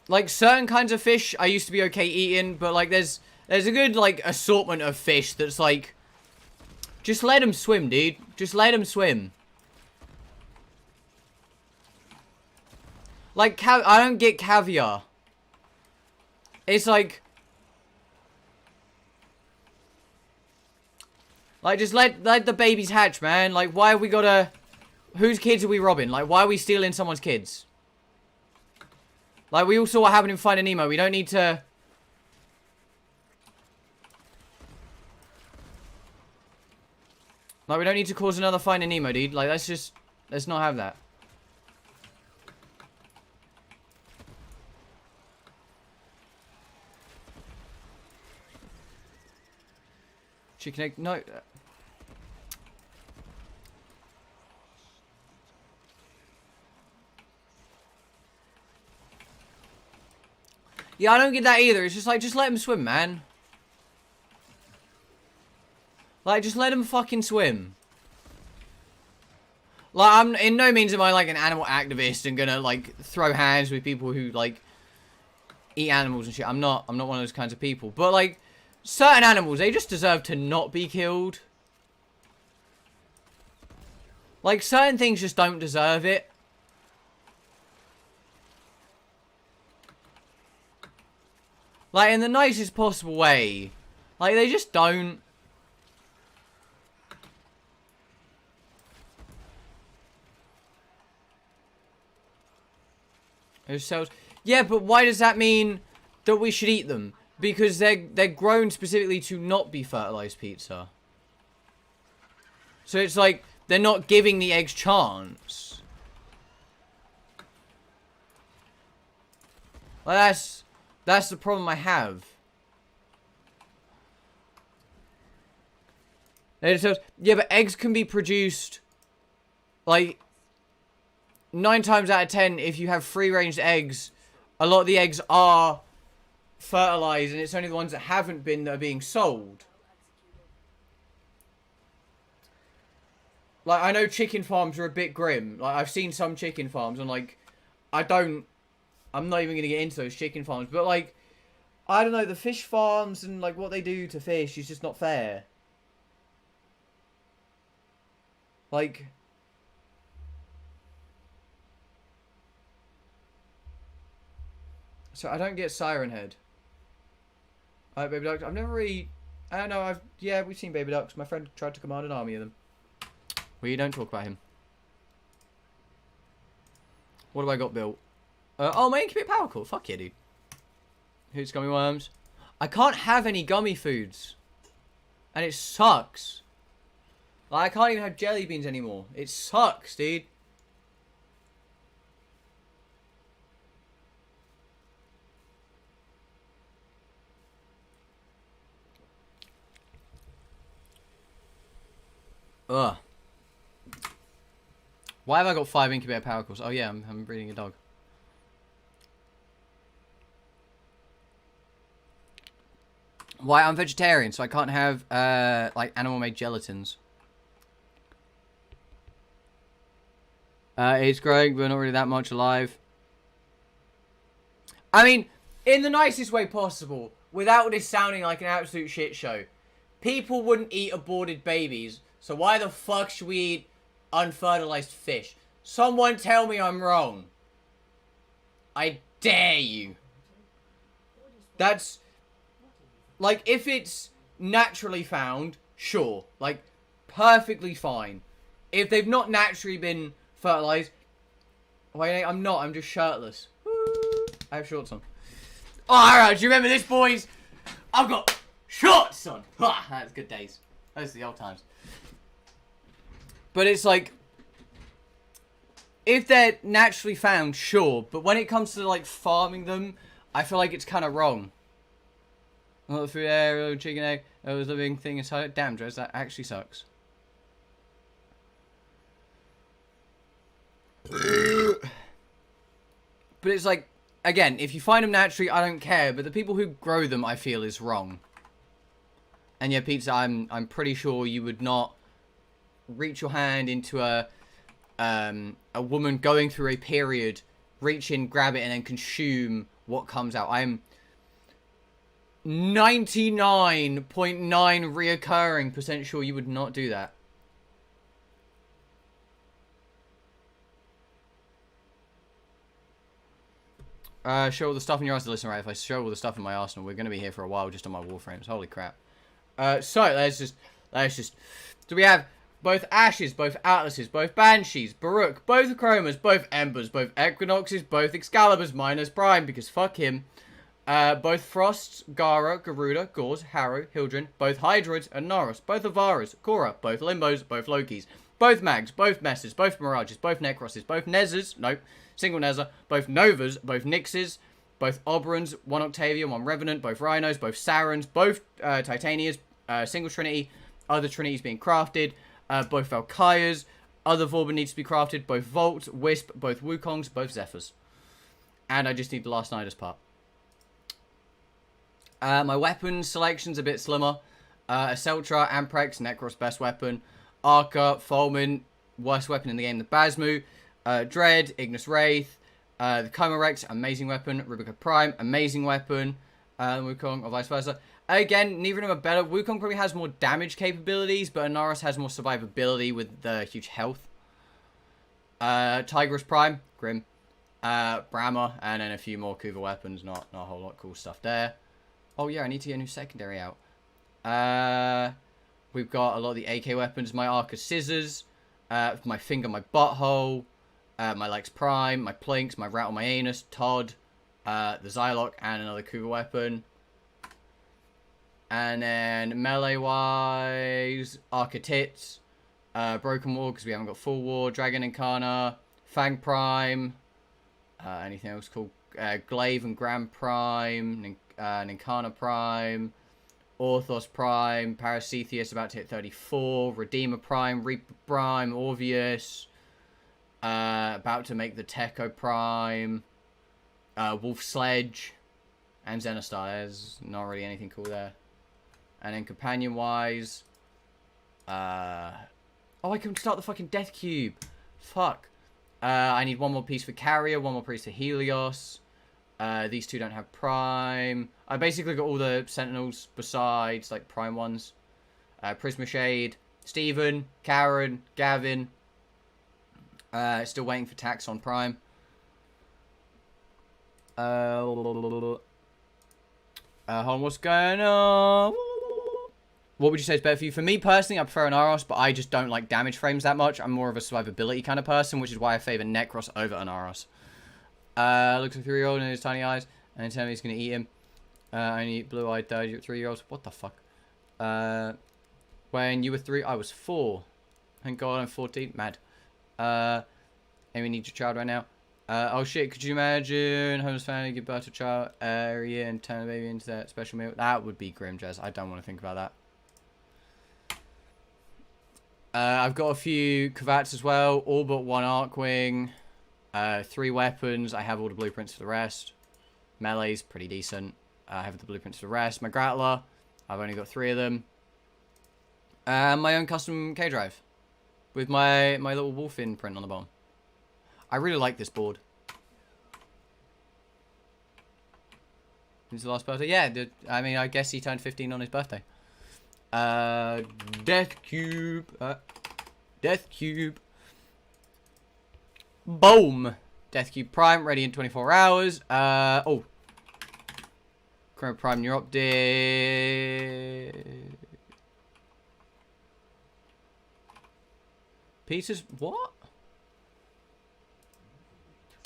[SPEAKER 1] Like, certain kinds of fish I used to be okay eating, but, like, there's a good, like, assortment of fish that's, like, just let them swim, dude. Just let them swim. Like, I don't get caviar. It's, like, just let the babies hatch, man. Like, why have we gotta... Whose kids are we robbing? Like, why are we stealing someone's kids? Like, we all saw what happened in Finding Nemo. We don't need to... Like, we don't need to cause another Finding Nemo, dude. Like, let's not have that. Chicken egg, no. Yeah, I don't get that either. It's just like, just let him swim, man. Like, just let him fucking swim. Like, I'm, in no means am I, like, an animal activist and gonna, like, throw hands with people who, like, eat animals and shit. I'm not one of those kinds of people. But, like, certain animals, they just deserve to not be killed. Like, certain things just don't deserve it. Like, in the nicest possible way. Like, they just don't. Cells. Yeah, but why does that mean that we should eat them? Because they're grown specifically to not be fertilized pizza. So it's like, they're not giving the eggs chance. Well, that's the problem I have. Yeah, but eggs can be produced, like, 9 times out of 10, if you have free-range eggs, a lot of the eggs are fertilized, and it's only the ones that haven't been that are being sold. Like, I know chicken farms are a bit grim. Like, I've seen some chicken farms, and, like, I'm not even going to get into those chicken farms, but, like, I don't know, the fish farms and, like, what they do to fish is just not fair. Like, so I don't get Siren Head. Alright, baby ducks. I've never really, I don't know, yeah, we've seen baby ducks. My friend tried to command an army of them. We don't talk about him. What have I got built? Oh, my incubate power core. Fuck yeah, dude. Who's gummy worms? I can't have any gummy foods. And it sucks. Like, I can't even have jelly beans anymore. It sucks, dude. Ugh. Why have I got 5 incubator power cores? Oh yeah, I'm breeding a dog. Why, I'm vegetarian, so I can't have, like, animal-made gelatins. It's growing, but not really that much alive. I mean, in the nicest way possible, without this sounding like an absolute shit show, people wouldn't eat aborted babies, so why the fuck should we eat unfertilized fish? Someone tell me I'm wrong. I dare you. That's, like, if it's naturally found, sure. Like, perfectly fine. If they've not naturally been fertilized, wait, I'm not, I'm just shirtless. I have shorts on. Oh, alright, do you remember this, boys? I've got shorts on. Ha, that's good days. Those are the old times. But it's like, if they're naturally found, sure. But when it comes to, like, farming them, I feel like it's kind of wrong. Not the food area, chicken egg, it was a living thing inside. Damn, Dres, that actually sucks. But it's like, again, if you find them naturally, I don't care. But the people who grow them, I feel, is wrong. And yeah, pizza, I'm pretty sure you would not reach your hand into a woman going through a period, reach in, grab it, and then consume what comes out. I'm 99.9 reoccurring% sure you would not do that. Show all the stuff in your arsenal. Listen, right, if I show all the stuff in my arsenal, we're going to be here for a while just on my Warframes. Holy crap. So, let's just, do we have both Ashes, both Atlases, both Banshees, Baruch, both Chromas, both Embers, both Equinoxes, both Excaliburs, minus Prime, because fuck him. Both Frosts, Gara, Garuda, Gors, Harrow, Hildren, both Hydroids and Naros, both Avaras, Korra, both Limbos, both Lokis, both Mags, both Messes, both Mirages, both Necrosses, both Nezzers, nope, single Nezzer, both Novas, both Nixes, both Oberons, one Octavian, one Revenant, both Rhinos, both Sarens, both Titanias, single Trinity, other Trinities being crafted, both Valkyries, other Vauban needs to be crafted, both Volt, Wisp, both Wukongs, both Zephyrs. And I just need the last Nidus part. My weapon selection's a bit slimmer. Aceltra, Amprex, Necros, best weapon. Arca, Fulmin, worst weapon in the game, the Basmu. Dread, Ignis Wraith. The Comorex, amazing weapon. Rubica Prime, amazing weapon. Wukong, or vice versa. Again, neither of them are better. Wukong probably has more damage capabilities, but Anaris has more survivability with the huge health. Tigress Prime, Grim. Brahma, and then a few more Kuva weapons. Not a whole lot of cool stuff there. Oh yeah, I need to get a new secondary out. We've got a lot of the AK weapons. My Arca Scissors. My Finger, my Butthole. My Lex Prime. My Plinks. My Rattle, my Anus. Todd. The Zylok, and another Kuva weapon. And then melee-wise, Arca Tits. Broken War, because we haven't got Full War. Dragon Incarna. Fang Prime. Anything else cool? Glaive and Grand Prime. Ninkana Prime, Orthos Prime, Paracetheus about to hit 34, Redeemer Prime, Reaper Prime, Orvius, about to make the Techo Prime, Wolf Sledge, and Zenostar. There's not really anything cool there. And then companion-wise, oh, I can start the fucking Death Cube. Fuck. I need one more piece for Carrier, one more piece for Helios. These two don't have Prime. I basically got all the Sentinels besides, like, Prime ones. Prisma Shade, Steven, Karen, Gavin. Still waiting for Tax on Prime. Hold on, what's going on? What would you say is better for you? For me personally, I prefer an Aros, but I just don't like damage frames that much. I'm more of a survivability kind of person, which is why I favor Necros over an Aros. Looks like a 3-year-old in his tiny eyes, and tell me he's gonna eat him. I need blue-eyed 3-year-olds. What the fuck? When you were 3, I was 4. Thank God I'm 14. Mad. And we need your child right now. Oh shit, could you imagine homeless family give birth to a child area and turn the baby into that special meal? That would be grim, Jez. I don't want to think about that. I've got a few Kavats as well, all but one Arcwing. 3 weapons. I have all the blueprints for the rest. Melee's pretty decent. I have the blueprints for the rest. My Grattler, I've only got 3 of them. And my own custom K-Drive with my little wolfin print on the bottom. I really like this board. When's the last birthday? Yeah, I mean, I guess he turned 15 on his birthday. Death Cube. Death Cube. Boom. Death Cube Prime, ready in 24 hours. Oh. Chrome Prime Neuroptic. Pieces, what?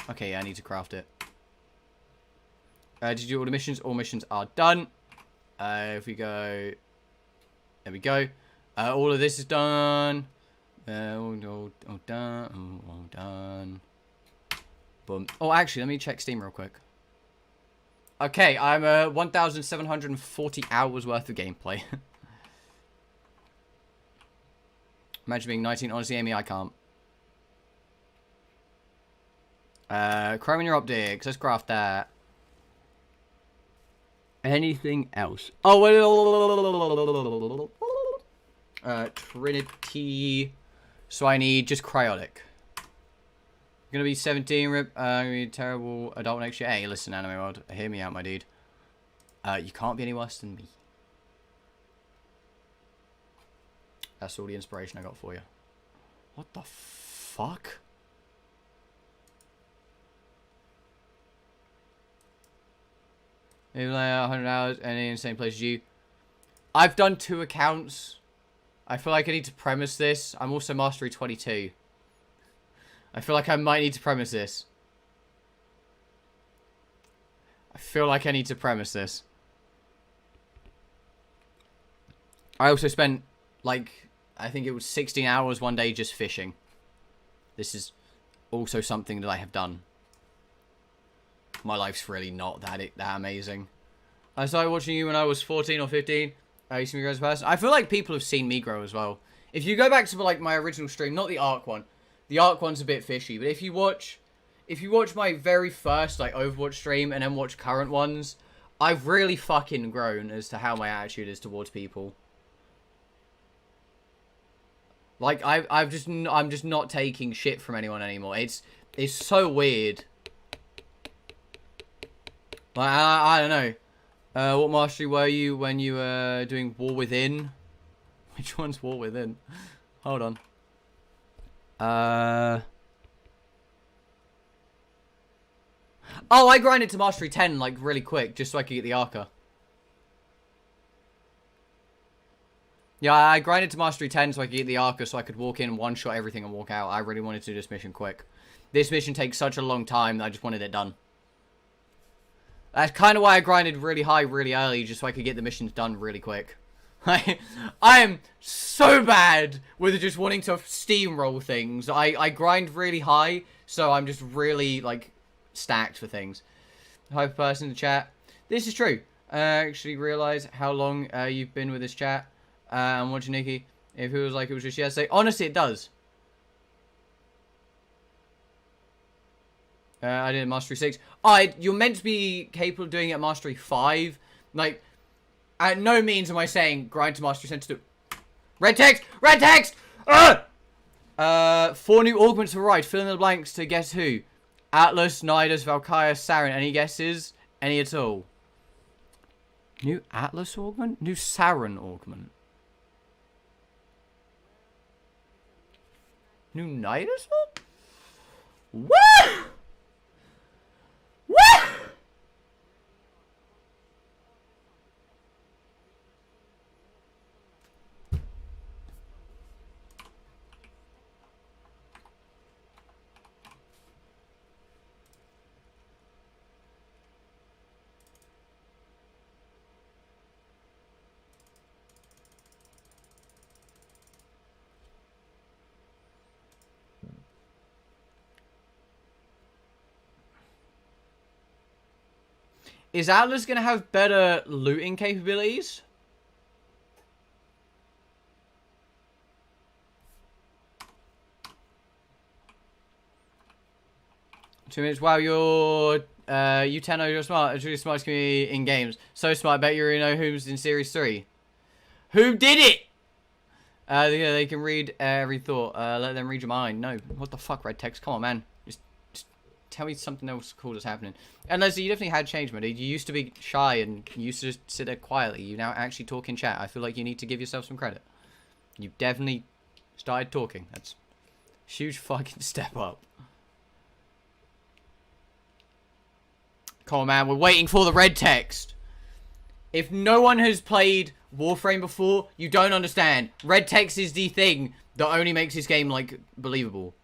[SPEAKER 1] Okay, yeah, I need to craft it. Did you do all the missions? All missions are done. If we go... There we go. All of this is done. All done. All done. Boom. Oh, actually, let me check Steam real quick. Okay, I'm 1,740 hours worth of gameplay. Imagine being 19. Honestly, Amy, I can't. Chrome in your optics. Let's craft that. Anything else? Oh, Trinity. So I need just cryotic. Gonna be 17. Rip. Gonna be terrible adult next year. Hey, listen, Anime World. Hear me out, my dude. You can't be any worse than me. That's all the inspiration I got for you. What the fuck? Maybe like 100 hours and in the same place as you. I've done 2 accounts. I feel like I need to premise this. I'm also Mastery 22. I feel like I might need to premise this. I feel like I need to premise this. I also spent, like, I think it was 16 hours one day just fishing. This is also something that I have done. My life's really not that amazing. I started watching you when I was 14 or 15. I used to be grow as a person. I feel like people have seen me grow as well. If you go back to, like, my original stream, not the Ark one. The Ark one's a bit fishy, but if you watch my very first, like, Overwatch stream and then watch current ones, I've really fucking grown as to how my attitude is towards people. Like, I'm just not taking shit from anyone anymore. It's so weird. Like, I don't know. What mastery were you when you were doing War Within? Which one's War Within? Hold on. Oh, I grinded to Mastery 10, like, really quick, just so I could get the Arca. Yeah, I grinded to Mastery 10 so I could get the Arca, so I could walk in, one-shot everything, and walk out. I really wanted to do this mission quick. This mission takes such a long time that I just wanted it done. That's kind of why I grinded really high really early, just so I could get the missions done really quick. I am so bad with just wanting to steamroll things. I grind really high, so I'm just really, like, stacked for things. Hyper person in the chat. This is true. I actually realize how long you've been with this chat. I'm watching Nikki. If it was like it was just yesterday. Honestly, it does. I did Mastery 6. You're meant to be capable of doing it at Mastery 5. Like, at no means am I saying grind to Mastery 10 to do. Red text! Red text! 4 new augments to right. Fill in the blanks to guess who. Atlas, Nidus, Valkyria, Saren. Any guesses? Any at all? New Atlas augment? New Saren augment? New Nidus augment? What? What? Is Atlas going to have better looting capabilities? Two minutes. Wow, you're you 10 you're smart. It's really smart to be in games. So smart. I bet you know who's in Series 3. Who did it? Yeah, they can read every thought. Let them read your mind. No, what the fuck, red text? Come on, man. Just tell me something else cool that's happening. And Leslie, you definitely had changed, man. You used to be shy and you used to just sit there quietly. You now actually talk in chat. I feel like you need to give yourself some credit. You definitely started talking. That's a huge fucking step up. Come on, man. We're waiting for the red text. If no one has played Warframe before, you don't understand. Red text is the thing that only makes this game, like, believable.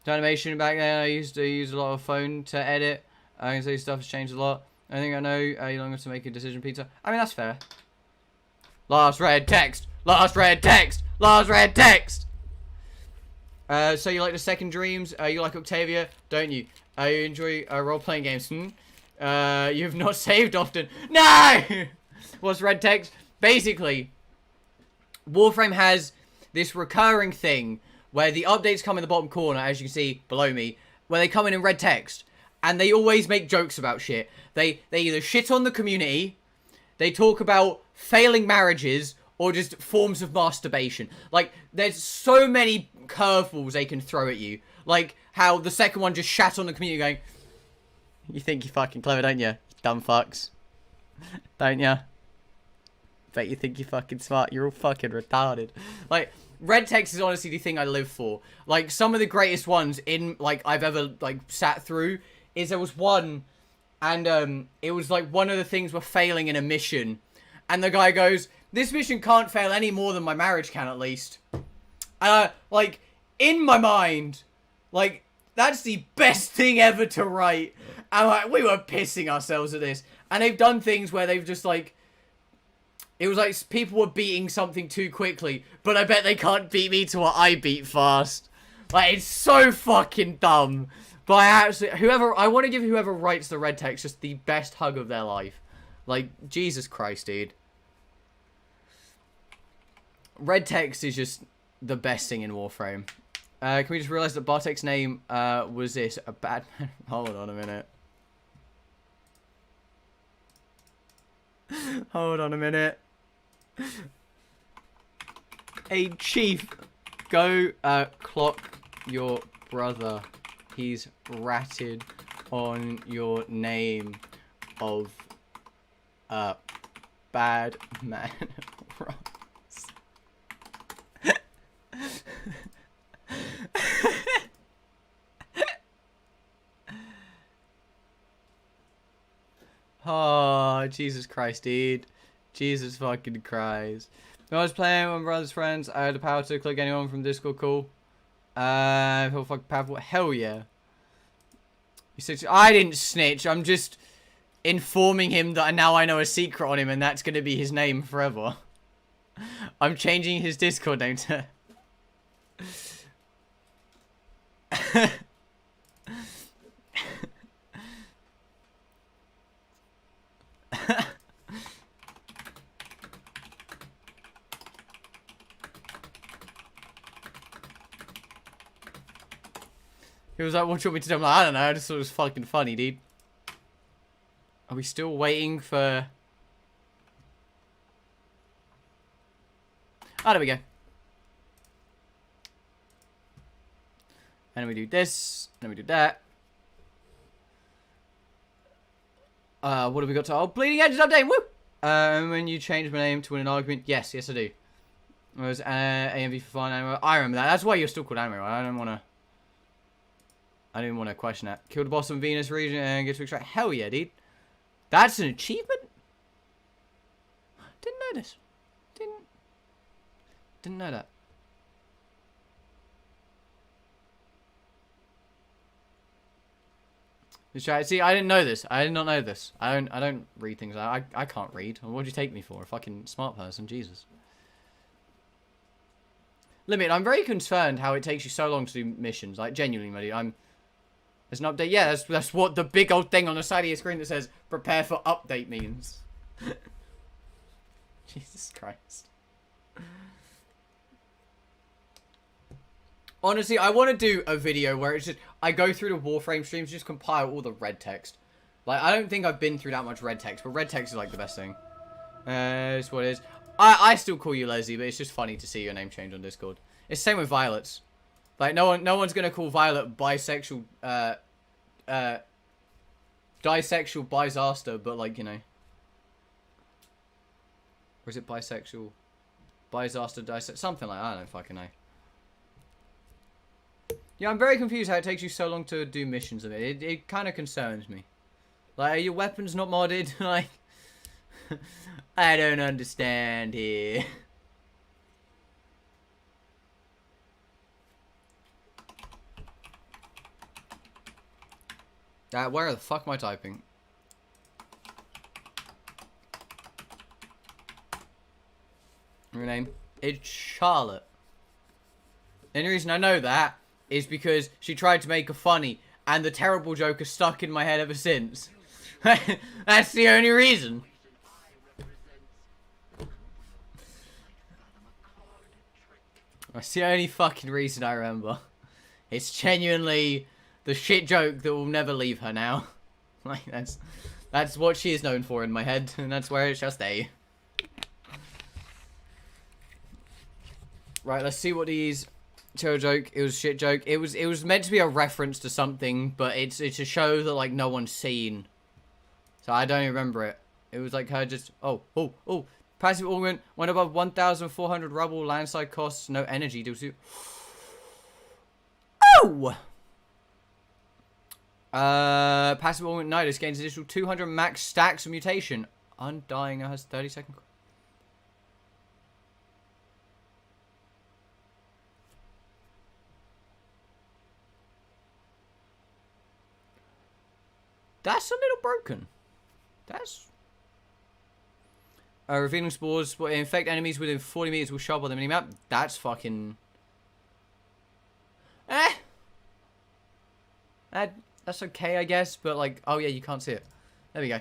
[SPEAKER 1] Animation back then, I used to use a lot of phone to edit. I can say stuff has changed a lot. I think I know you long enough to make a decision, Peter. I mean, that's fair. Last red text. Last red text. Last red text. So you like the second dreams? You like Octavia, don't you? You enjoy role-playing games? You've not saved often. No! What's red text? Basically, Warframe has this recurring thing where the updates come in the bottom corner, as you can see below me, where they come in red text, and they always make jokes about shit. They either shit on the community, they talk about failing marriages, or just forms of masturbation. Like, there's so many curveballs they can throw at you. Like, how the second one just shat on the community going, you think you're fucking clever, don't you? Dumb fucks. Don't ya? Bet you think you're fucking smart. You're all fucking retarded. Like, red text is honestly the thing I live for. Like, some of the greatest ones in, like, I've ever, like, sat through is there was one, and, it was, like, one of the things we're failing in a mission. And the guy goes, this mission can't fail any more than my marriage can, at least. Like, in my mind, like, that's the best thing ever to write. And like, we were pissing ourselves at this. And they've done things where they've just like, it was like people were beating something too quickly, but I bet they can't beat me to what I beat fast. Like, it's so fucking dumb. But I want to give whoever writes the red text just the best hug of their life. Like, Jesus Christ, dude. Red text is just the best thing in Warframe. Can we just realize that Bartek's name was this? A bad man? Hold on a minute. Hold on a minute. Hey, Chief. Go clock your brother. He's ratted on your name of bad man. Oh, Jesus Christ, dude. Jesus fucking Christ. When I was playing with my brother's friends, I had the power to click anyone from Discord, cool. Feel fucking powerful. Hell yeah. You said I didn't snitch, I'm just informing him that now I know a secret on him and that's gonna be his name forever. I'm changing his Discord name to... He was like, what do you want me to do? I'm like, I don't know, I just thought it was fucking funny, dude. Are we still waiting for... Oh, there we go. And then we do this, and then we do that. What have we got to... Oh, Bleeding Edge is updating, woo! When you change my name to win an argument, yes, I do. It was AMV for fun, anime. I remember that. That's why you're still called anime, right? I didn't want to question that. Kill the boss on Venus region and get to extract. Hell yeah, dude. That's an achievement? Didn't know this. Didn't know that. See, I didn't know this. I did not know this. I don't read things. I can't read. What do you take me for? A fucking smart person? Jesus. Limit, I'm very concerned how it takes you so long to do missions. Like, genuinely, buddy, there's an update. Yeah, that's what the big old thing on the side of your screen that says prepare for update means. Jesus Christ. Honestly, I want to do a video where it's just I go through the Warframe streams, just compile all the red text. Like, I don't think I've been through that much red text, but red text is like the best thing. It's what it is. I still call you Leslie, but it's just funny to see your name change on Discord. It's the same with Violet's. Like, no one's gonna call Violet bisexual, disexual bisaster, but like, you know. Or is it bisexual, bisaster, disex, something like that, I don't fucking know. Yeah, I'm very confused how it takes you so long to do missions of it. It kind of concerns me. Like, are your weapons not modded? Like, I don't understand here. Where the fuck am I typing? Her name? It's Charlotte. The only reason I know that is because she tried to make a funny, and the terrible joke has stuck in my head ever since. That's the only reason. That's the only fucking reason I remember. It's genuinely the shit joke that will never leave her now. Like, that's what she is known for in my head, and that's where it shall stay. Right, let's see what these... Chill joke, it was a shit joke. It was meant to be a reference to something, but it's a show that like no one's seen. So I don't even remember it. It was like her just oh. Passive augment went above 1,400 rubble, landslide costs, no energy. Oh! Passive augment Nidus gains additional 200 max stacks of mutation. Undying has 30-second. That's a little broken. That's... revealing spores will infect enemies within 40 meters will show up on the minimap. That's fucking... That's okay, I guess, but like... Oh yeah, you can't see it. There we go.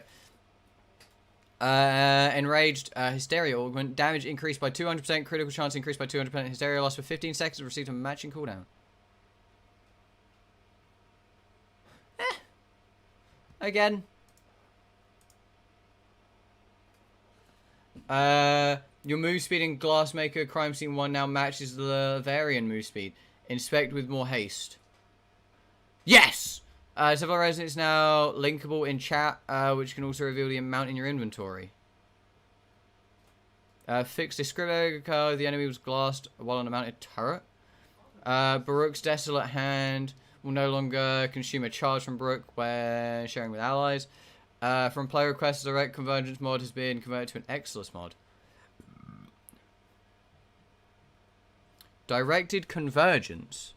[SPEAKER 1] Enraged, Hysteria augment. Damage increased by 200%. Critical chance increased by 200%. Hysteria lost for 15 seconds. Received a matching cooldown. Again. Your move speed in Glassmaker Crime Scene 1 now matches the Varian move speed. Inspect with more haste. Yes! Several resonance now linkable in chat, which can also reveal the amount in your inventory. Fix discrimination card. The enemy was glassed while on a mounted turret. Baruch's Desolate Hand will no longer consume a charge from Baruch when sharing with allies. From player requests, the direct convergence mod has been converted to an Exilus mod. Directed convergence.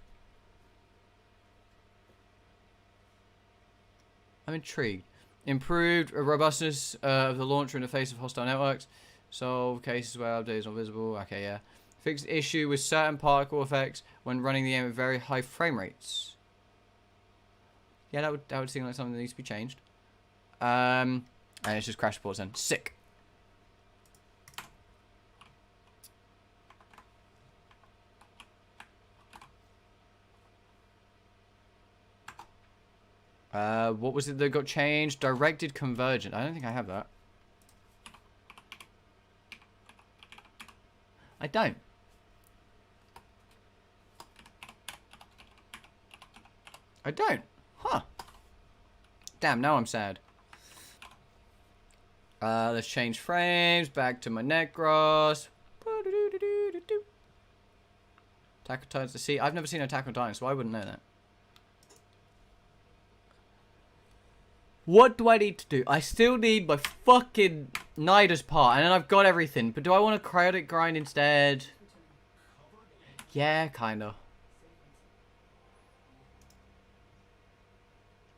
[SPEAKER 1] I'm intrigued. Improved robustness of the launcher in the face of hostile networks. Solve cases where update is not visible. Okay, yeah. Fixed issue with certain particle effects when running the game at very high frame rates. Yeah, that would seem like something that needs to be changed. And it's just crash reports then. Sick. What was it that got changed? Directed convergence. I don't think I have that. I don't. I don't. Huh. Damn, now I'm sad. Let's change frames. Back to my Necros. Attack on Titans to see. I've never seen Attack on Titans, so I wouldn't know that. What do I need to do? I still need my fucking Nidus part, and then I've got everything. But do I want a cryotic grind instead? Yeah, kinda.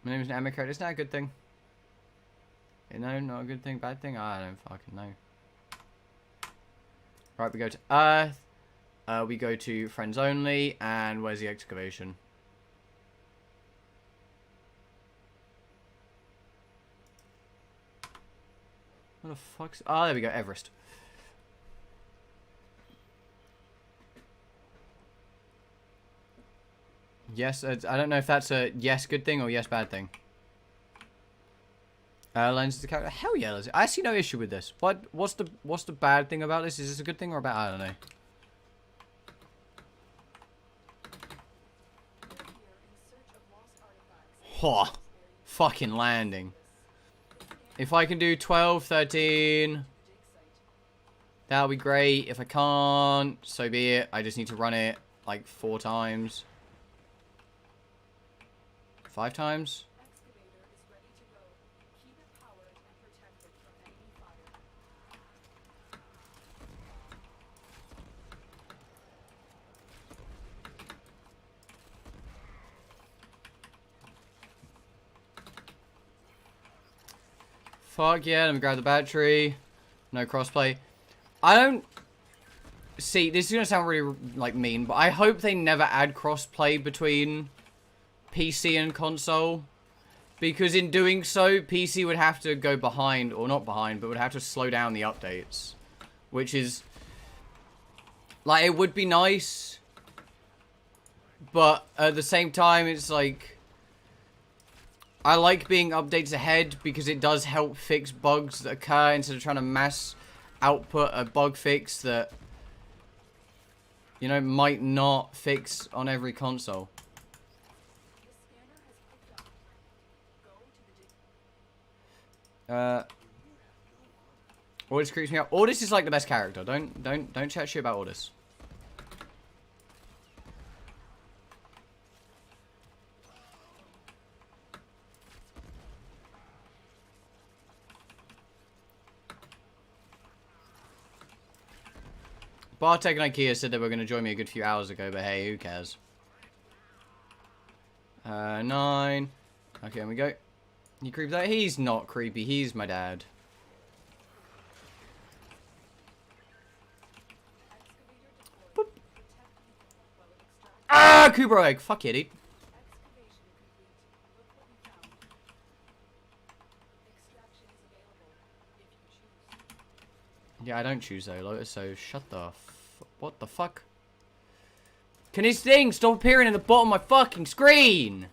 [SPEAKER 1] My name is an anime character. Isn't that a good thing? No, not a good thing, bad thing? I don't fucking know. Right, we go to Earth. We go to Friends Only, and where's the excavation? What the fuck's... Oh, there we go, Everest. Yes, I don't know if that's a yes good thing or yes bad thing. Lenses the character. Hell yeah, I see no issue with this. What's the bad thing about this? Is this a good thing or a bad? I don't know. Huh. Fucking landing. If I can do 12, 13, that'll be great. If I can't, so be it. I just need to run it like 4 times. 5 times? Fuck yeah, let me grab the battery. No crossplay. I don't... See, this is going to sound really, like, mean, but I hope they never add crossplay between PC and console. Because in doing so, PC would have to go behind, or not behind, but would have to slow down the updates. Which is... Like, it would be nice. But at the same time, it's like... I like being updates ahead because it does help fix bugs that occur instead of trying to mass output a bug fix that, you know, might not fix on every console. Ordis creeps me out. Ordis is like the best character. Don't chat shit about Ordis. Bartek and Ikea said they were going to join me a good few hours ago, but hey, who cares? 9. Okay, here we go. You creepy that? He's not creepy. He's my dad. Boop. Ah, Kubro egg. Fuck you, dude. Yeah, I don't choose though, Lotus, so shut the what the fuck? Can his thing stop appearing in the bottom of my fucking screen?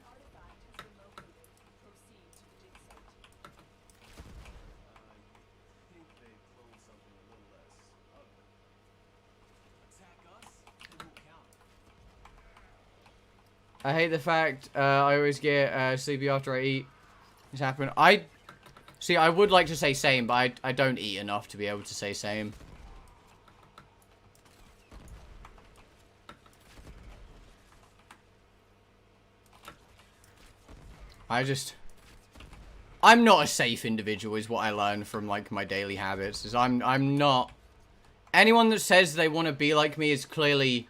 [SPEAKER 1] I hate the fact I always get sleepy after I eat. It's happened. See, I would like to say same, but I don't eat enough to be able to say same. I'm not a safe individual is what I learned from, like, my daily habits. Is I'm not... Anyone that says they want to be like me is clearly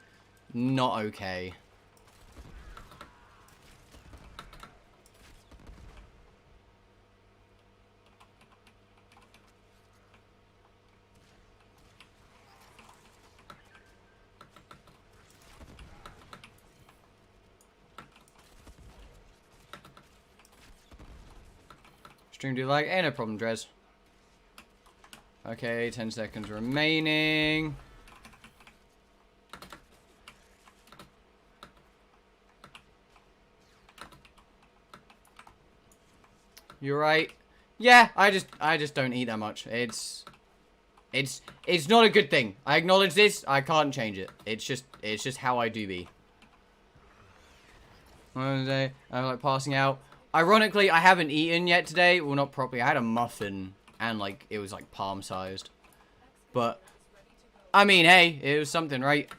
[SPEAKER 1] not okay. Stream do like, no problem, Drez. Okay, 10 seconds remaining. You're right. Yeah, I just don't eat that much. It's not a good thing. I acknowledge this. I can't change it. It's just how I do be. Wednesday, I'm like passing out. Ironically, I haven't eaten yet today. Well, not properly. I had a muffin, and, like, it was, like, palm-sized. But, I mean, hey, it was something, right?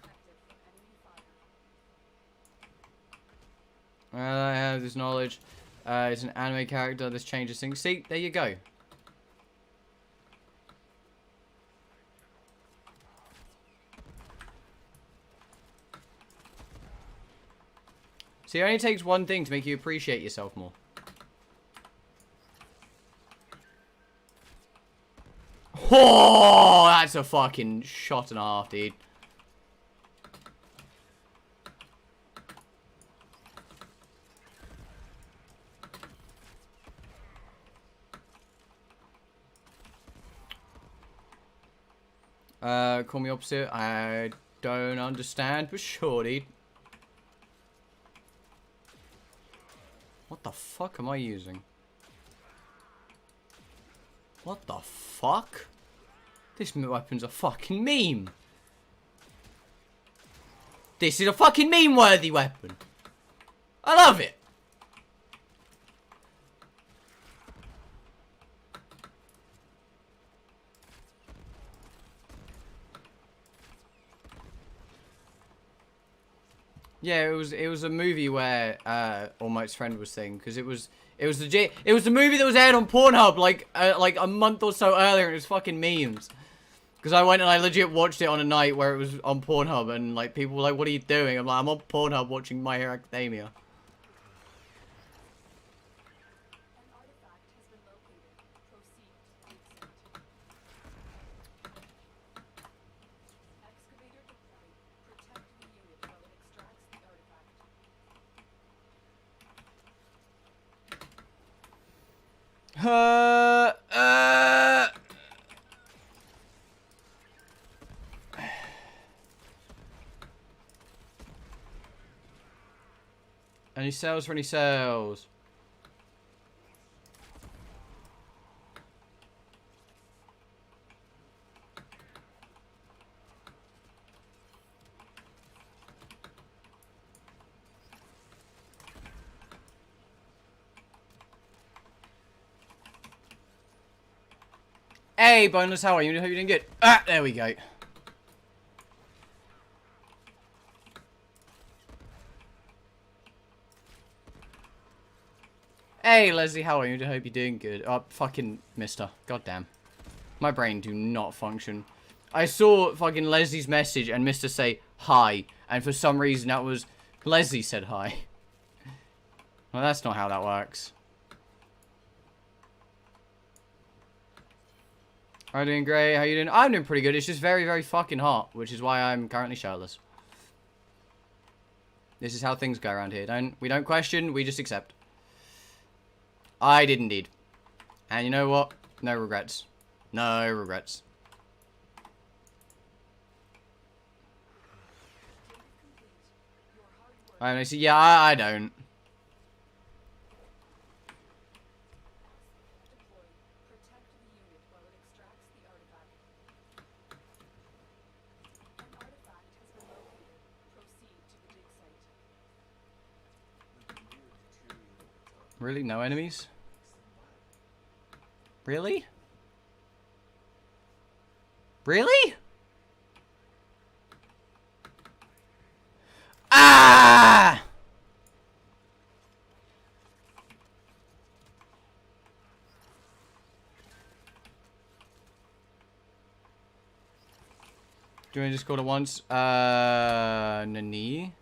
[SPEAKER 1] I have this knowledge. It's an anime character. This changes things. See, there you go. See, it only takes one thing to make you appreciate yourself more. Oh, that's a fucking shot and a half, dude. Call me opposite. I don't understand, but sure, dude. What the fuck am I using? What the fuck? This weapon's a fucking meme. This is a fucking meme-worthy weapon. I love it. Yeah, it was a movie where Almight's friend was saying, because it was legit. It was the movie that was aired on Pornhub like a month or so earlier, and it was fucking memes. Because I went and I legit watched it on a night where it was on Pornhub, and like people were like, "What are you doing?" I'm like, "I'm on Pornhub watching My Hero Academia." Any sales for any sales? Hey, Boneless, how are you? Hope you're doing good. Ah, there we go. Hey, Leslie, how are you? I hope you're doing good. Oh, fucking mister. Goddamn. My brain do not function. I saw fucking Leslie's message and Mister say hi. And for some reason that was... Leslie said hi. Well, that's not how that works. I'm doing great. How you doing? I'm doing pretty good. It's just very, very fucking hot, which is why I'm currently shirtless. This is how things go around here. We don't question, we just accept. I did indeed. And you know what? No regrets. No regrets. I see. Yeah, I don't. Really? No enemies? Really? Really? Ah! Do you want to just call it once? Nani?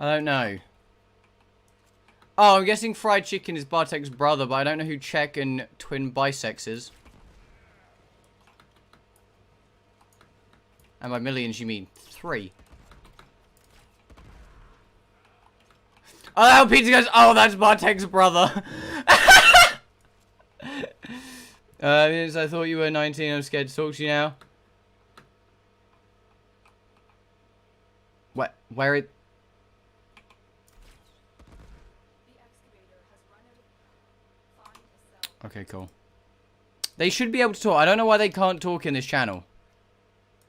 [SPEAKER 1] I don't know. Oh, I'm guessing fried chicken is Bartek's brother, but I don't know who Czech and twin bisex is. And by millions, you mean 3. Oh, Pizza goes, oh, that's Bartek's brother. Yes, I thought you were 19. I'm scared to talk to you now. Where it? Okay, cool. They should be able to talk. I don't know why they can't talk in this channel.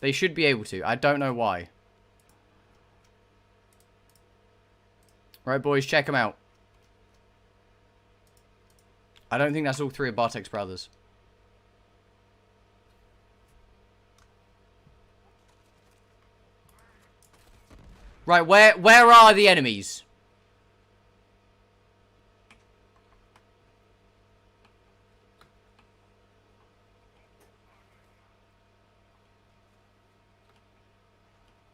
[SPEAKER 1] They should be able to. I don't know why. Right, boys, check them out. I don't think that's all 3 of Bartek's brothers. Right, where are the enemies?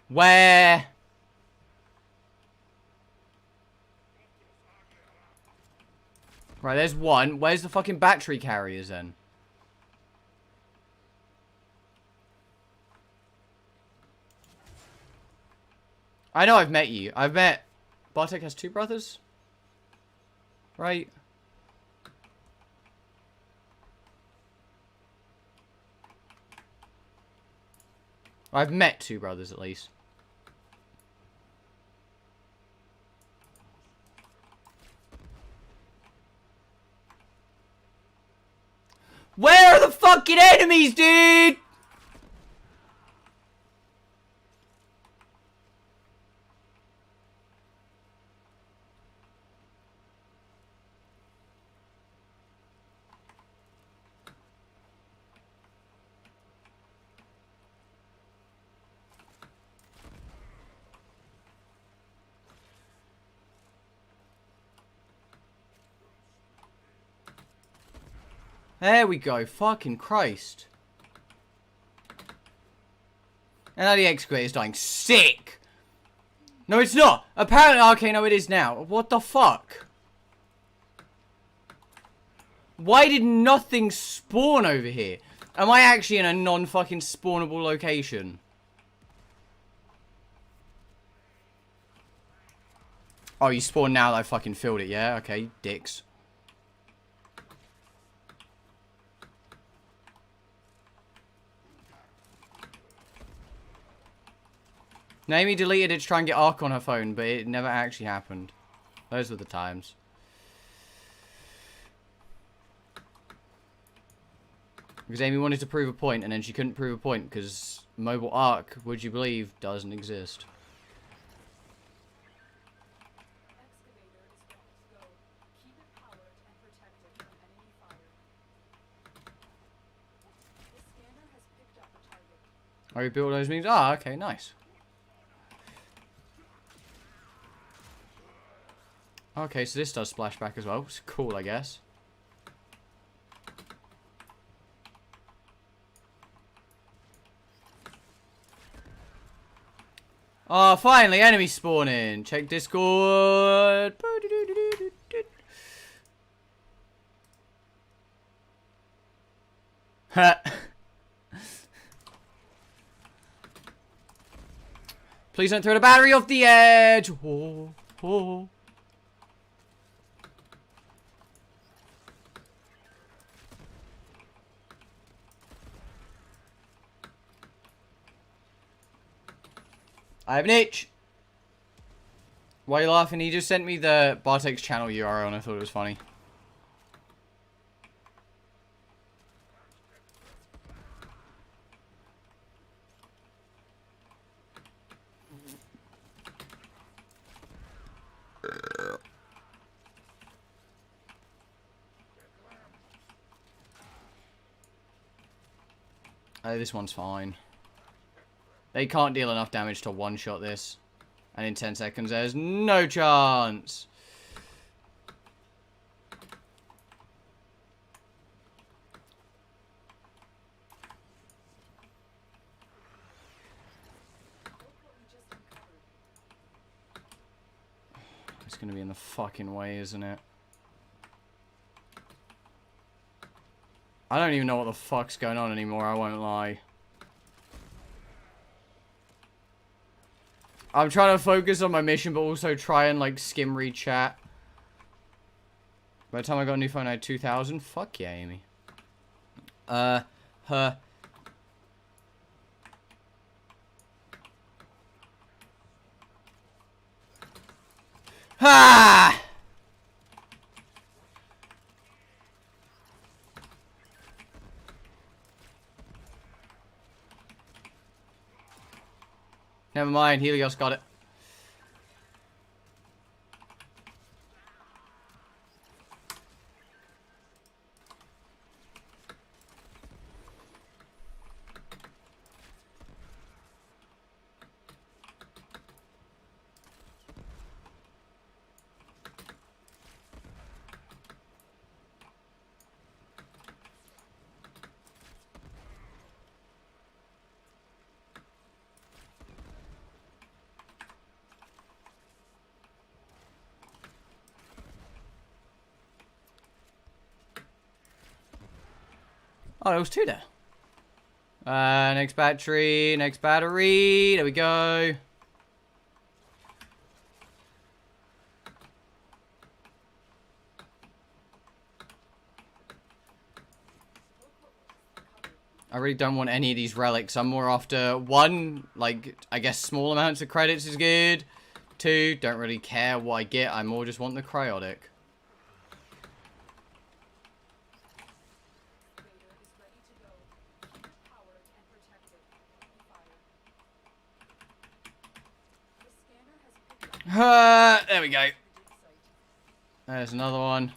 [SPEAKER 1] Where? Right, there's one. Where's the fucking battery carriers then? I know I've met you. I've met... Bartek has 2 brothers? Right. I've met 2 brothers at least. Where are the fucking enemies, dude? There we go. Fucking Christ. And now the excavator is dying. Sick! No, it's not. Apparently, okay, no, it is now. What the fuck? Why did nothing spawn over here? Am I actually in a non-fucking spawnable location? Oh, you spawned now that I fucking filled it, yeah? Okay, dicks. Naomi deleted it to try and get Ark on her phone, but it never actually happened. Those were the times. Because Amy wanted to prove a point, and then she couldn't prove a point, because mobile Ark, would you believe, doesn't exist. Oh, you built those means? Ah, okay, nice. Okay, so this does splashback as well. It's cool, I guess. Oh, finally, enemy spawning. Check Discord. Please don't throw the battery off the edge. Oh, oh. I have an itch. Why are you laughing? He just sent me the Bartek's channel URL and I thought it was funny. Oh, this one's fine. They can't deal enough damage to one-shot this. And in 10 seconds, there's no chance. It's gonna be in the fucking way, isn't it? I don't even know what the fuck's going on anymore, I won't lie. I'm trying to focus on my mission, but also try and, like, skim read chat. By the time I got a new phone, I had 2,000. Fuck yeah, Amy. Ha! Never mind, Helios got it. Oh, there was two there. Next battery, next battery. There we go. I really don't want any of these relics. I'm more after one, like, I guess small amounts of credits is good. Two, don't really care what I get. I more just want the cryotic. There we go. There's another one.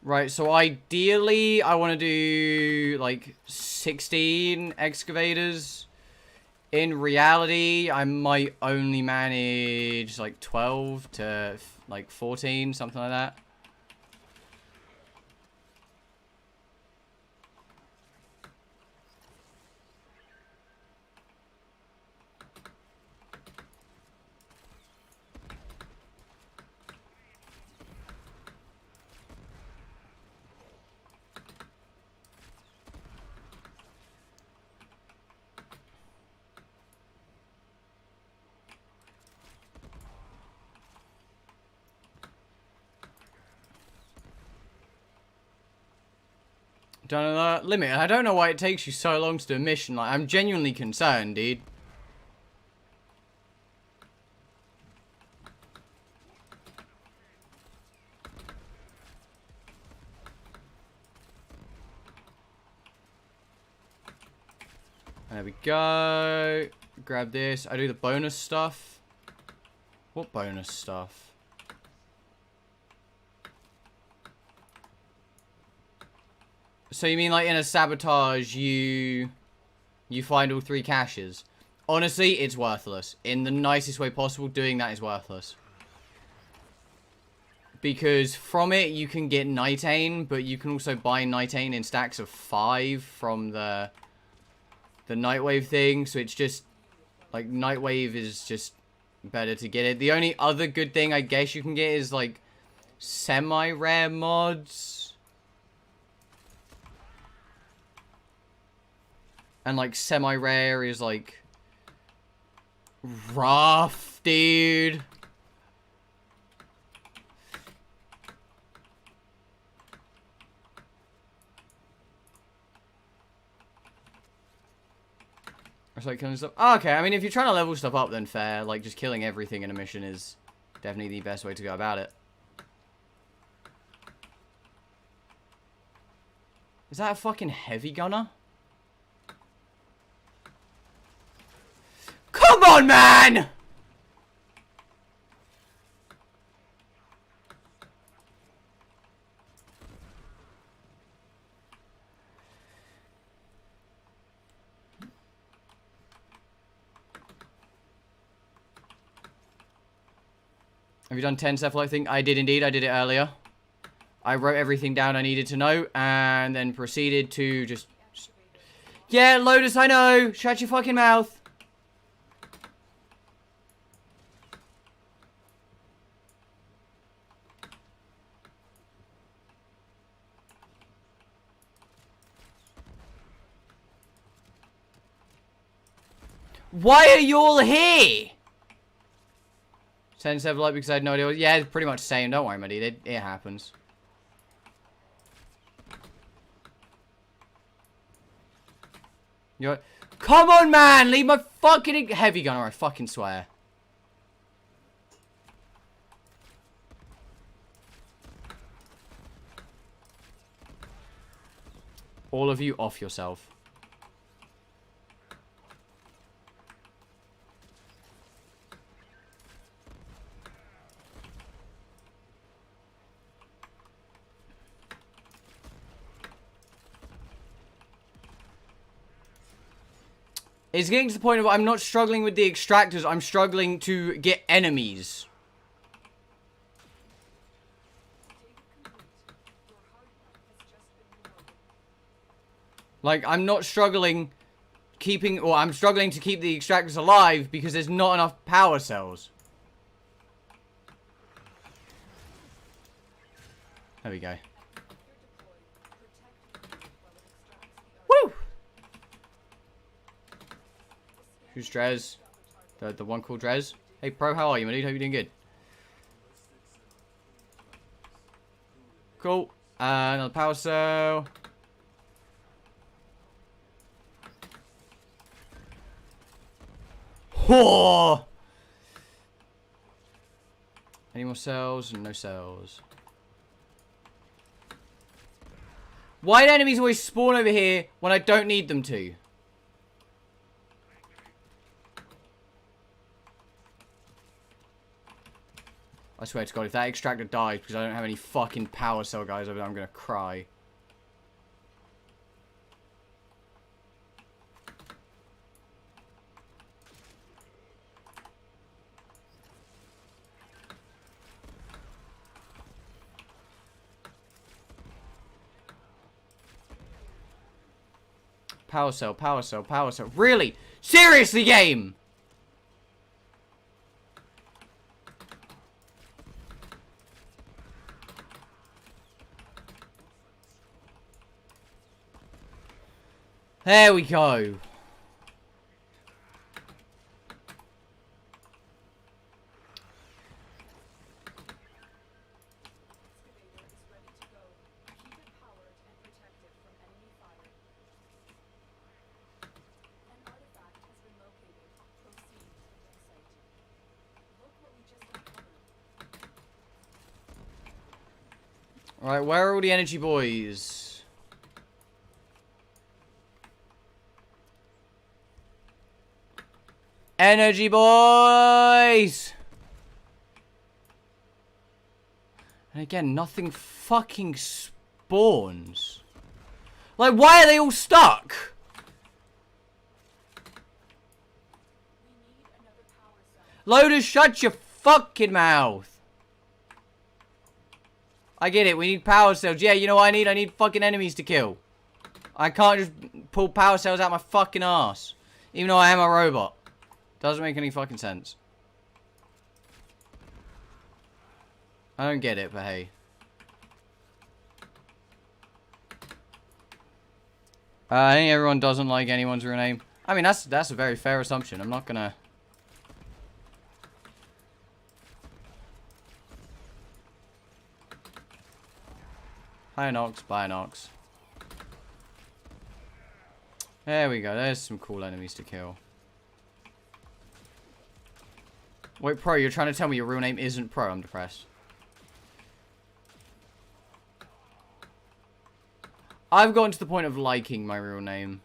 [SPEAKER 1] Right, so ideally, I want to do, like, 16 excavators. In reality, I might only manage, like, 12 to, like, 14, something like that. Done that limit. I don't know why it takes you so long to do a mission. Like, I'm genuinely concerned, dude. There we go. Grab this. I do the bonus stuff. What bonus stuff? So you mean like in a sabotage you find all 3 caches? Honestly, it's worthless. In the nicest way possible, doing that is worthless. Because from it you can get nitane, but you can also buy nitane in stacks of 5 from the Nightwave thing, so it's just like Nightwave is just better to get it. The only other good thing I guess you can get is like semi-rare mods. And, like, semi-rare is, like, rough, dude. It's like killing stuff. Oh, okay, I mean, if you're trying to level stuff up, then fair. Like, just killing everything in a mission is definitely the best way to go about it. Is that a fucking heavy gunner? Come on, man! Have you done 10 Cephalite thing? I did indeed. I did it earlier. I wrote everything down I needed to know and then proceeded to just... Yeah, Lotus, I know. Shut your fucking mouth. Why are you all here? 10 Cephalite because I had no idea. Yeah, it's pretty much the same. Don't worry, my dude. It happens. You're... Come on, man! Leave my fucking heavy gun, or I fucking swear. All of you off yourself. It's getting to the point of I'm not struggling with the extractors, I'm struggling to get enemies. Like, I'm not struggling keeping, or I'm struggling to keep the extractors alive because there's not enough power cells. There we go. Woo! Who's Drez? The one called Drez? Hey, Pro, how are you, my dude? Hope you're doing good. Cool. Another power cell. Whoa! Any more cells? No cells. Why do enemies always spawn over here when I don't need them to? I swear to God, if that extractor dies because I don't have any fucking power cell guys over there, I'm gonna cry. Power cell, power cell, power cell. Really? Seriously, game? There we go. Alright, where are all the energy boys? Energy boys! And again, nothing fucking spawns. Like, why are they all stuck? Lotus, shut your fucking mouth. I get it, we need power cells. Yeah, you know what I need? I need fucking enemies to kill. I can't just pull power cells out my fucking ass. Even though I am a robot. Doesn't make any fucking sense. I don't get it, but hey. I think everyone doesn't like anyone's real name. I mean, that's a very fair assumption. I'm not gonna... Hi, Nox. Bye, Nox. There we go. There's some cool enemies to kill. Wait, Pro, you're trying to tell me your real name isn't Pro? I'm depressed. I've gotten to the point of liking my real name.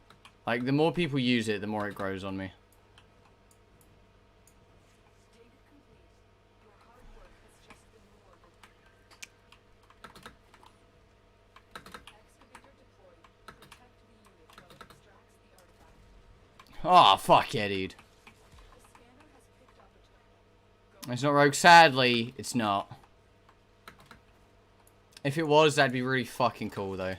[SPEAKER 1] Like, the more people use it, the more it grows on me.
[SPEAKER 4] Dig complete. Your hard work has just been rewarded. Excavator deployed. Protect the unit while it extracts the artifact.
[SPEAKER 1] Oh, fuck yeah, dude.
[SPEAKER 4] The scanner has picked up a terminal.
[SPEAKER 1] It's not Rogue. Sadly, it's not. If it was, that'd be really fucking cool, though.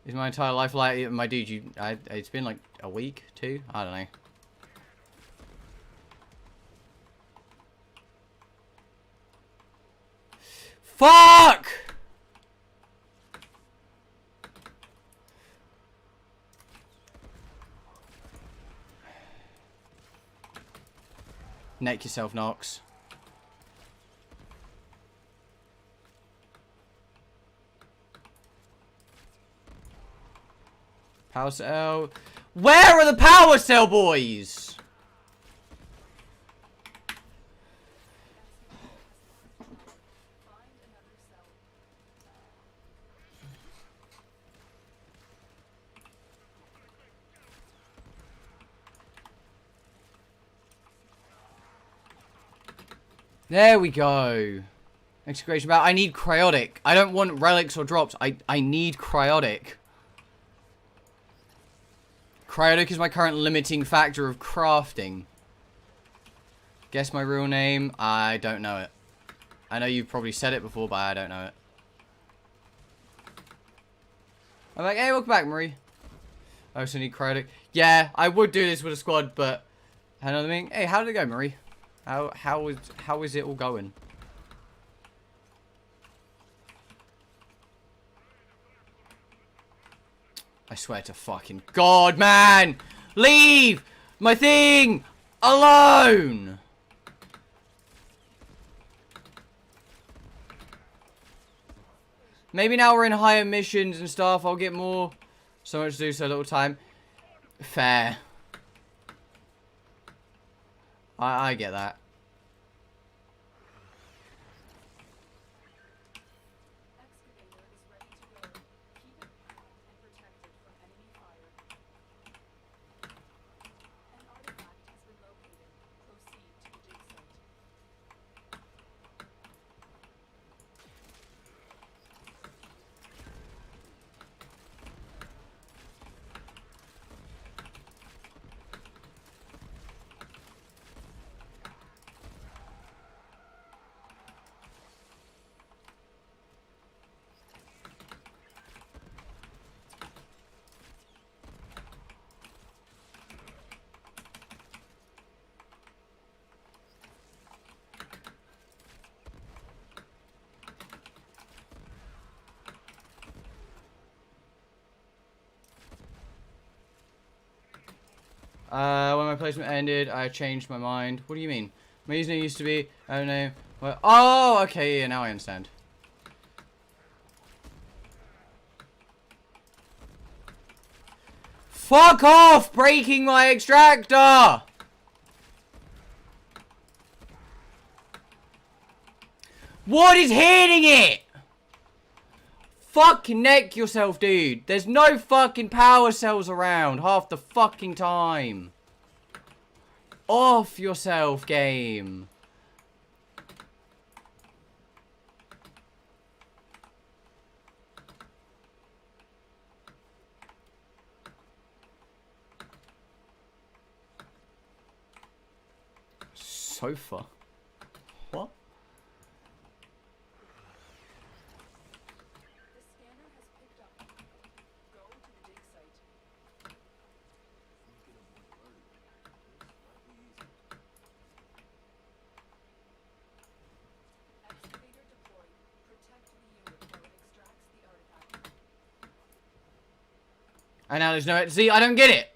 [SPEAKER 1] Is my entire life like... My dude, it's been like a week, 2? I don't know. Fuck! Neck yourself, Nox. Power cell. Where are the power cell boys?
[SPEAKER 4] Find another cell.
[SPEAKER 1] There we go. Excavation about. I need cryotic. I don't want relics or drops. I need cryotic. Cryotic is my current limiting factor of crafting. Guess my real name? I don't know it. I know you've probably said it before, but I don't know it. I'm like, hey, welcome back, Marie. I also need cryotic. Yeah, I would do this with a squad, but... You know what I mean? Hey, how did it go, Marie? How is it all going? I swear to fucking God, man! Leave my thing alone! Maybe now we're in higher missions and stuff, I'll get more. So much to do, so little time. Fair. I get that.
[SPEAKER 4] Excavator is ready to go. Keep it armed and protected from enemy fire. An artifact has been located. Proceed to the dig site.
[SPEAKER 1] When my placement ended, I changed my mind. What do you mean? My username used to be... I don't know. Well, oh, okay, yeah, now I understand. Fuck off breaking my extractor! What is hitting it? Fucking neck yourself, dude. There's no fucking power cells around half the fucking time. Off yourself, game. Sofa? What?
[SPEAKER 4] The scanner has picked up. Go to the dig site. Excavator deployed. Protect the unit while it extracts the artifact.
[SPEAKER 1] And now there's no... See, I don't get it.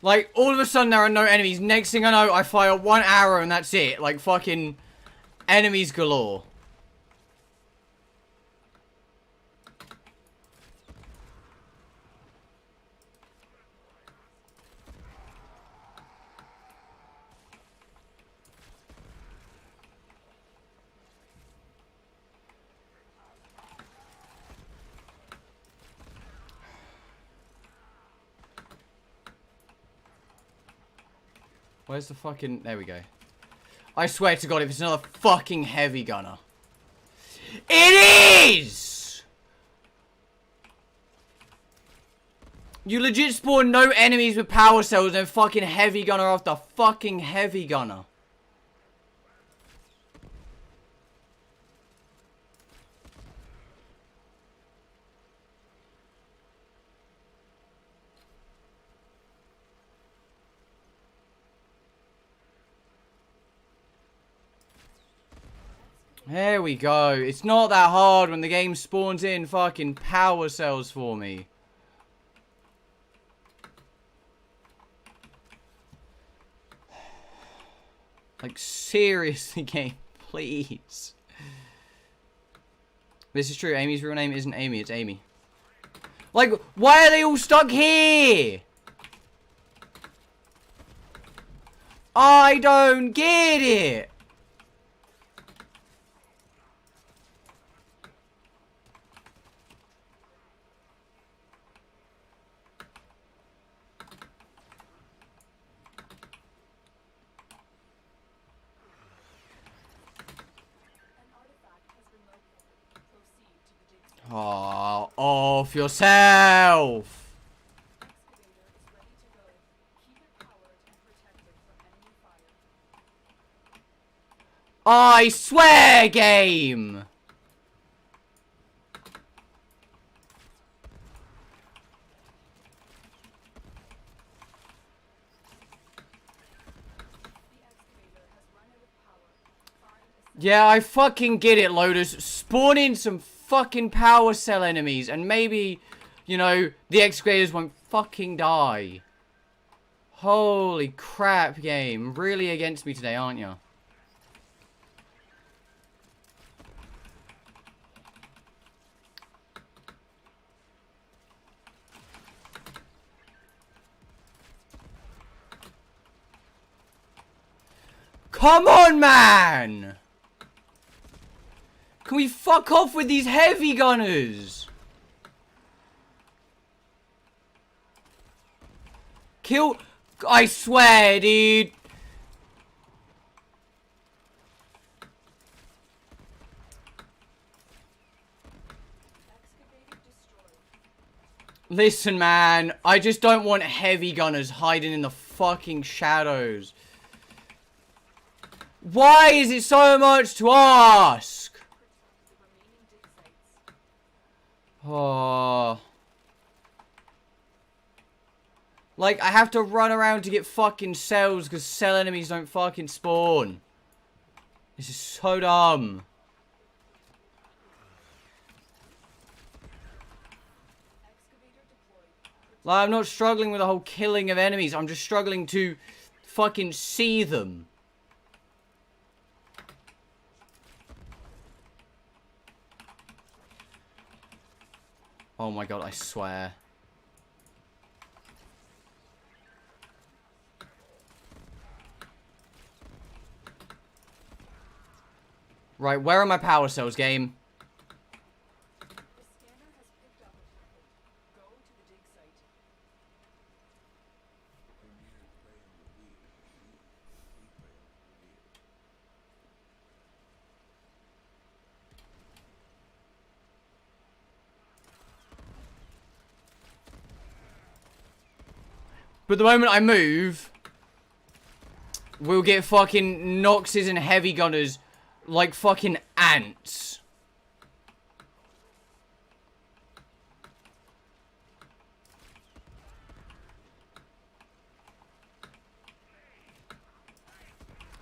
[SPEAKER 1] Like, all of a sudden there are no enemies. Next thing I know, I fire one arrow and that's it. Like, fucking enemies galore. Where's the fucking... There we go. I swear to God, if it's another fucking heavy gunner. It is! You legit spawn no enemies with power cells and fucking heavy gunner after fucking heavy gunner. There we go. It's not that hard when the game spawns in fucking power cells for me. Like, seriously, game, please. This is true. Amy's real name isn't Amy, it's Amy. Like, why are they all stuck here? I don't get it. Oh, off yourself! I swear, game! Yeah, I fucking get it, Lotus. Spawn in some fucking power cell enemies and maybe, you know, the excavators won't fucking die. Holy crap, game. Really against me today, aren't you? Come on, man! Can we fuck off with these heavy gunners? Kill... I swear, dude. Listen, man. I just don't want heavy gunners hiding in the fucking shadows. Why is it so much to ask? Oh. Like, I have to run around to get fucking cells because cell enemies don't fucking spawn. This is so dumb. Like, I'm not struggling with the whole killing of enemies. I'm just struggling to fucking see them. Oh my god, I swear. Right, where are my power cells, game?
[SPEAKER 4] The scanner has picked up a packet. Go to the dig site.
[SPEAKER 1] But the moment I move, we'll get fucking Noxes and heavy gunners like fucking ants.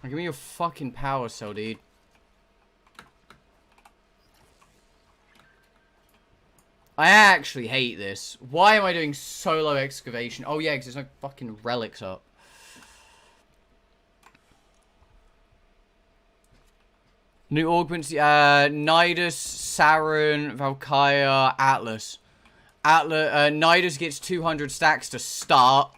[SPEAKER 1] Give me your fucking power cell, dude. I actually hate this. Why am I doing solo excavation? Oh yeah, because there's no fucking relics up. New augments, Nidus, Saren, Valkyria, Atlas. Nidus gets 200 stacks to start.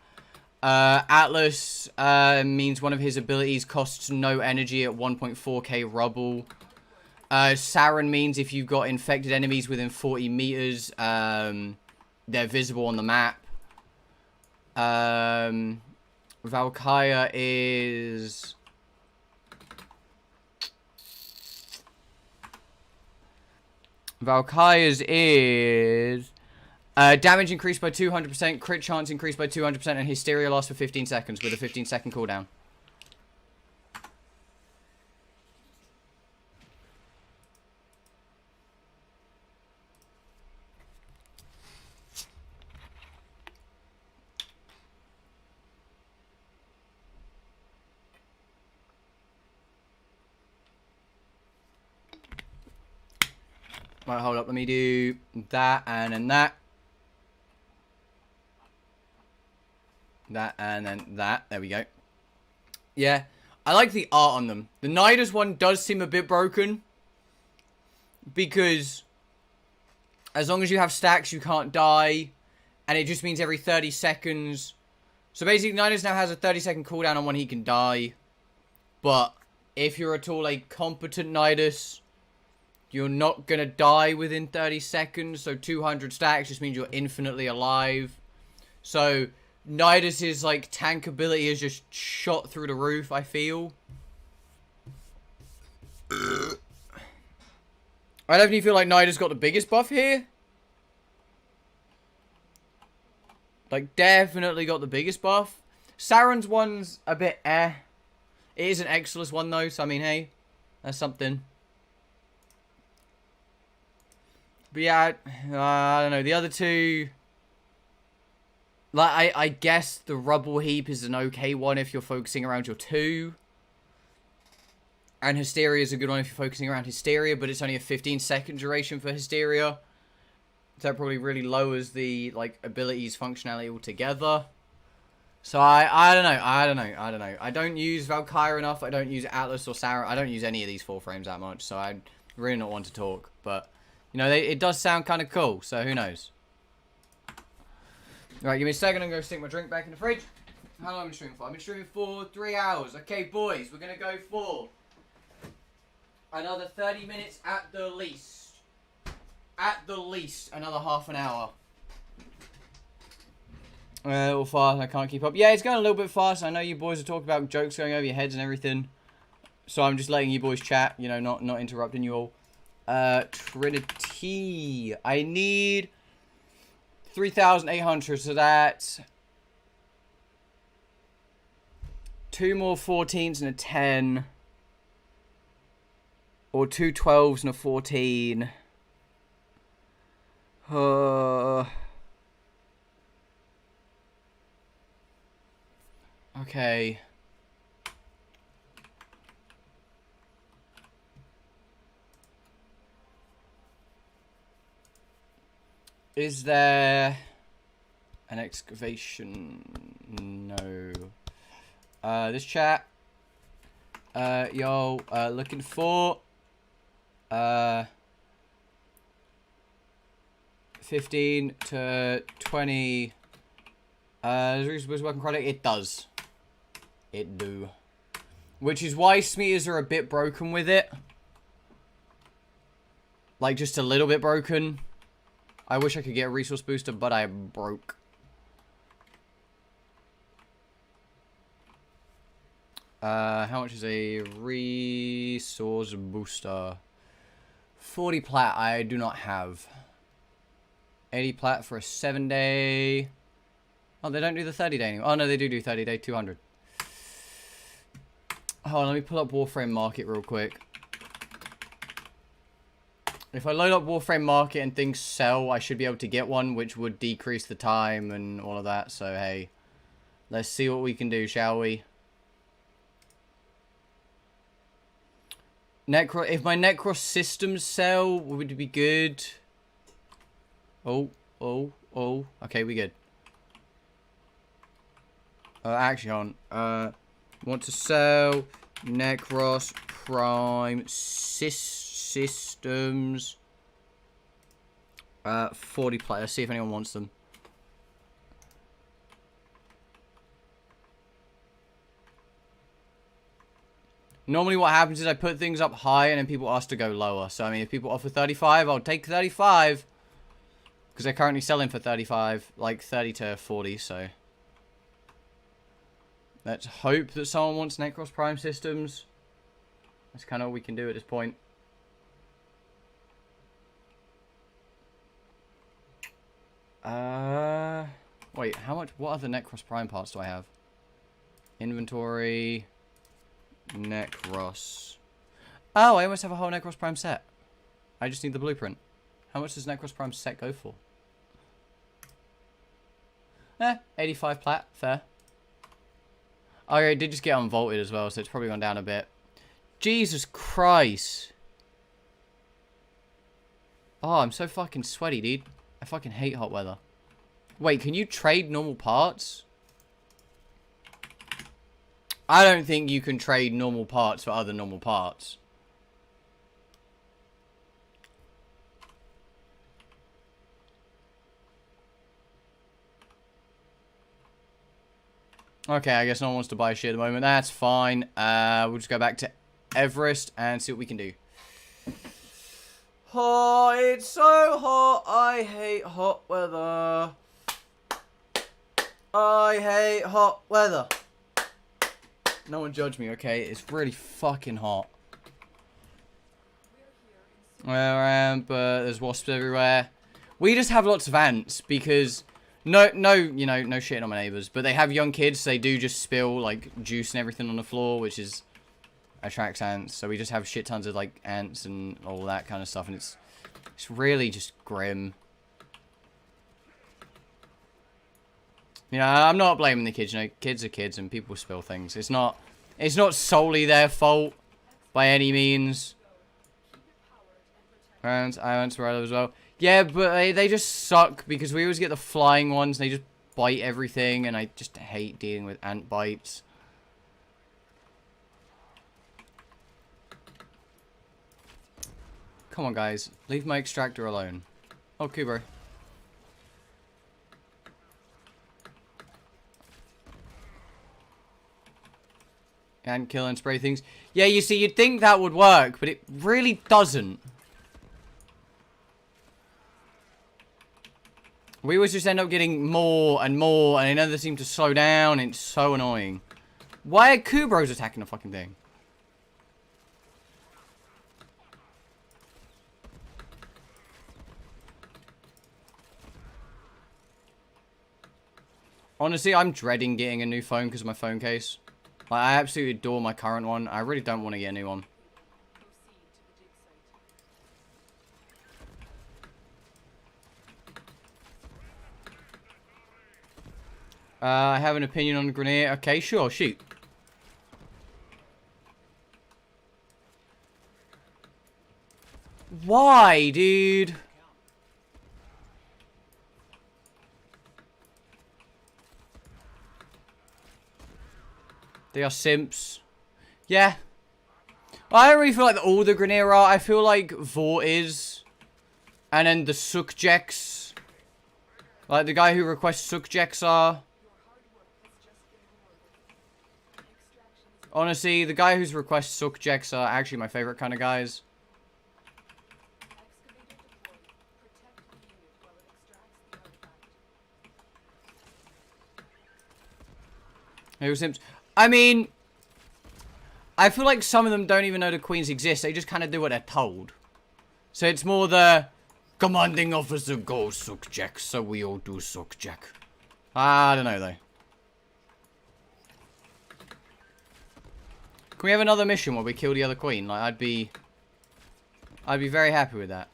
[SPEAKER 1] Atlas means one of his abilities costs no energy at 1.4k rubble. Saren means if you've got infected enemies within 40 meters, they're visible on the map. Valkyria is... Valkyria's is... damage increased by 200%, crit chance increased by 200%, and Hysteria lasts for 15 seconds with a 15-second cooldown. Right, hold up. Let me do that and then that. That and then that. There we go. Yeah. I like the art on them. The Nidus one does seem a bit broken. Because as long as you have stacks, you can't die. And it just means every 30 seconds. So basically, Nidus now has a 30-second cooldown on when he can die. But if you're at all a competent Nidus, you're not going to die within 30 seconds. So 200 stacks just means you're infinitely alive. So Nidus's like tank ability is just shot through the roof, I feel. I definitely feel like Nidus got the biggest buff here. Like, definitely got the biggest buff. Saren's one's a bit eh. It is an Exilus one though, so I mean, hey, that's something. But yeah, I don't know. The other two, like, I guess the Rubble Heap is an okay one if you're focusing around your 2. And Hysteria is a good one if you're focusing around Hysteria, but it's only a 15-second duration for Hysteria. So that probably really lowers the, like, abilities functionality altogether. So I don't know. I don't use Valkyria enough. I don't use Atlas or Sarah. I don't use any of these 4 frames that much, so I'm really not one to talk. But, you know, it does sound kind of cool, so who knows. Alright, give me a second. I'm going to stick my drink back in the fridge. How long have I been streaming for? I've been streaming for 3 hours. Okay, boys, we're going to go for another 30 minutes at the least. At the least, another half an hour. A little fast, I can't keep up. Yeah, it's going a little bit fast. I know you boys are talking about jokes going over your heads and everything. So I'm just letting you boys chat, you know, not interrupting you all. Trinity. I need 3,800, so that's 2 more 14s and a 10. Or 2 12s and a 14. Okay. Is there an excavation? No. This chat. Yo, looking for 15 to 20. Is working credit? It does. It do. Which is why Smears are a bit broken with it. Like, just a little bit broken. I wish I could get a resource booster, but I broke. How much is a resource booster? 40 plat I do not have. 80 plat for a 7-day. Oh, they don't do the 30-day anymore. Oh, no, they do 30-day, 200. Hold on, let me pull up Warframe Market real quick. If I load up Warframe Market and things sell, I should be able to get one, which would decrease the time and all of that. So, hey, let's see what we can do, shall we? If my Necros systems sell, would it be good? Oh. Okay, we good. Actually, hold on. Want to sell Necros Prime systems. 40 players. Let's see if anyone wants them. Normally what happens is I put things up high and then people ask to go lower. So, I mean, if people offer 35, I'll take 35. Because they're currently selling for 35. Like, 30 to 40, so. Let's hope that someone wants Necros Prime systems. That's kind of all we can do at this point. Wait, how much? What other Necros Prime parts do I have? Inventory. Necros. Oh, I almost have a whole Necros Prime set. I just need the blueprint. How much does Necros Prime set go for? 85 plat. Fair. Oh, yeah, it did just get unvaulted as well, so it's probably gone down a bit. Jesus Christ. Oh, I'm so fucking sweaty, dude. I fucking hate hot weather. Wait, can you trade normal parts? I don't think you can trade normal parts for other normal parts. Okay, I guess no one wants to buy shit at the moment. That's fine. We'll just go back to Everest and see what we can do. Oh, it's so hot. I hate hot weather. I hate hot weather. No one judge me, okay? It's really fucking hot. But there's wasps everywhere. We just have lots of ants because no shitting on my neighbors, but they have young kids. So they do just spill like juice and everything on the floor, which is attracts ants. So we just have shit tons of like ants and all that kind of stuff, and it's really just grim. You know, I'm not blaming the kids. You know, kids are kids, and people spill things. It's not solely their fault by any means. And I went to Rilo as well. Yeah, but they just suck because we always get the flying ones. And they just bite everything, and I just hate dealing with ant bites. Come on, guys. Leave my extractor alone. Oh, Kubo. And kill and spray things. Yeah, you see, you'd think that would work, but it really doesn't. We always just end up getting more and more, and they never seem to slow down. It's so annoying. Why are Kubros attacking the fucking thing? Honestly, I'm dreading getting a new phone because of my phone case. Like, I absolutely adore my current one. I really don't want to get a new one. I have an opinion on Grenadier. Okay, sure, shoot. Why, dude? They are simps. Yeah. I don't really feel like all the Grenadier are. I feel like Vort is. And then the Sukjeks. Like the guy who requests Sukjeks are. Honestly, the guy who's requests Sukjeks are actually my favorite kind of guys. Who simps? I mean, I feel like some of them don't even know the queens exist. They just kind of do what they're told. So it's more the commanding officer go Sukjek, so we all do Sukjek. I don't know though. Can we have another mission where we kill the other queen? Like I'd be very happy with that.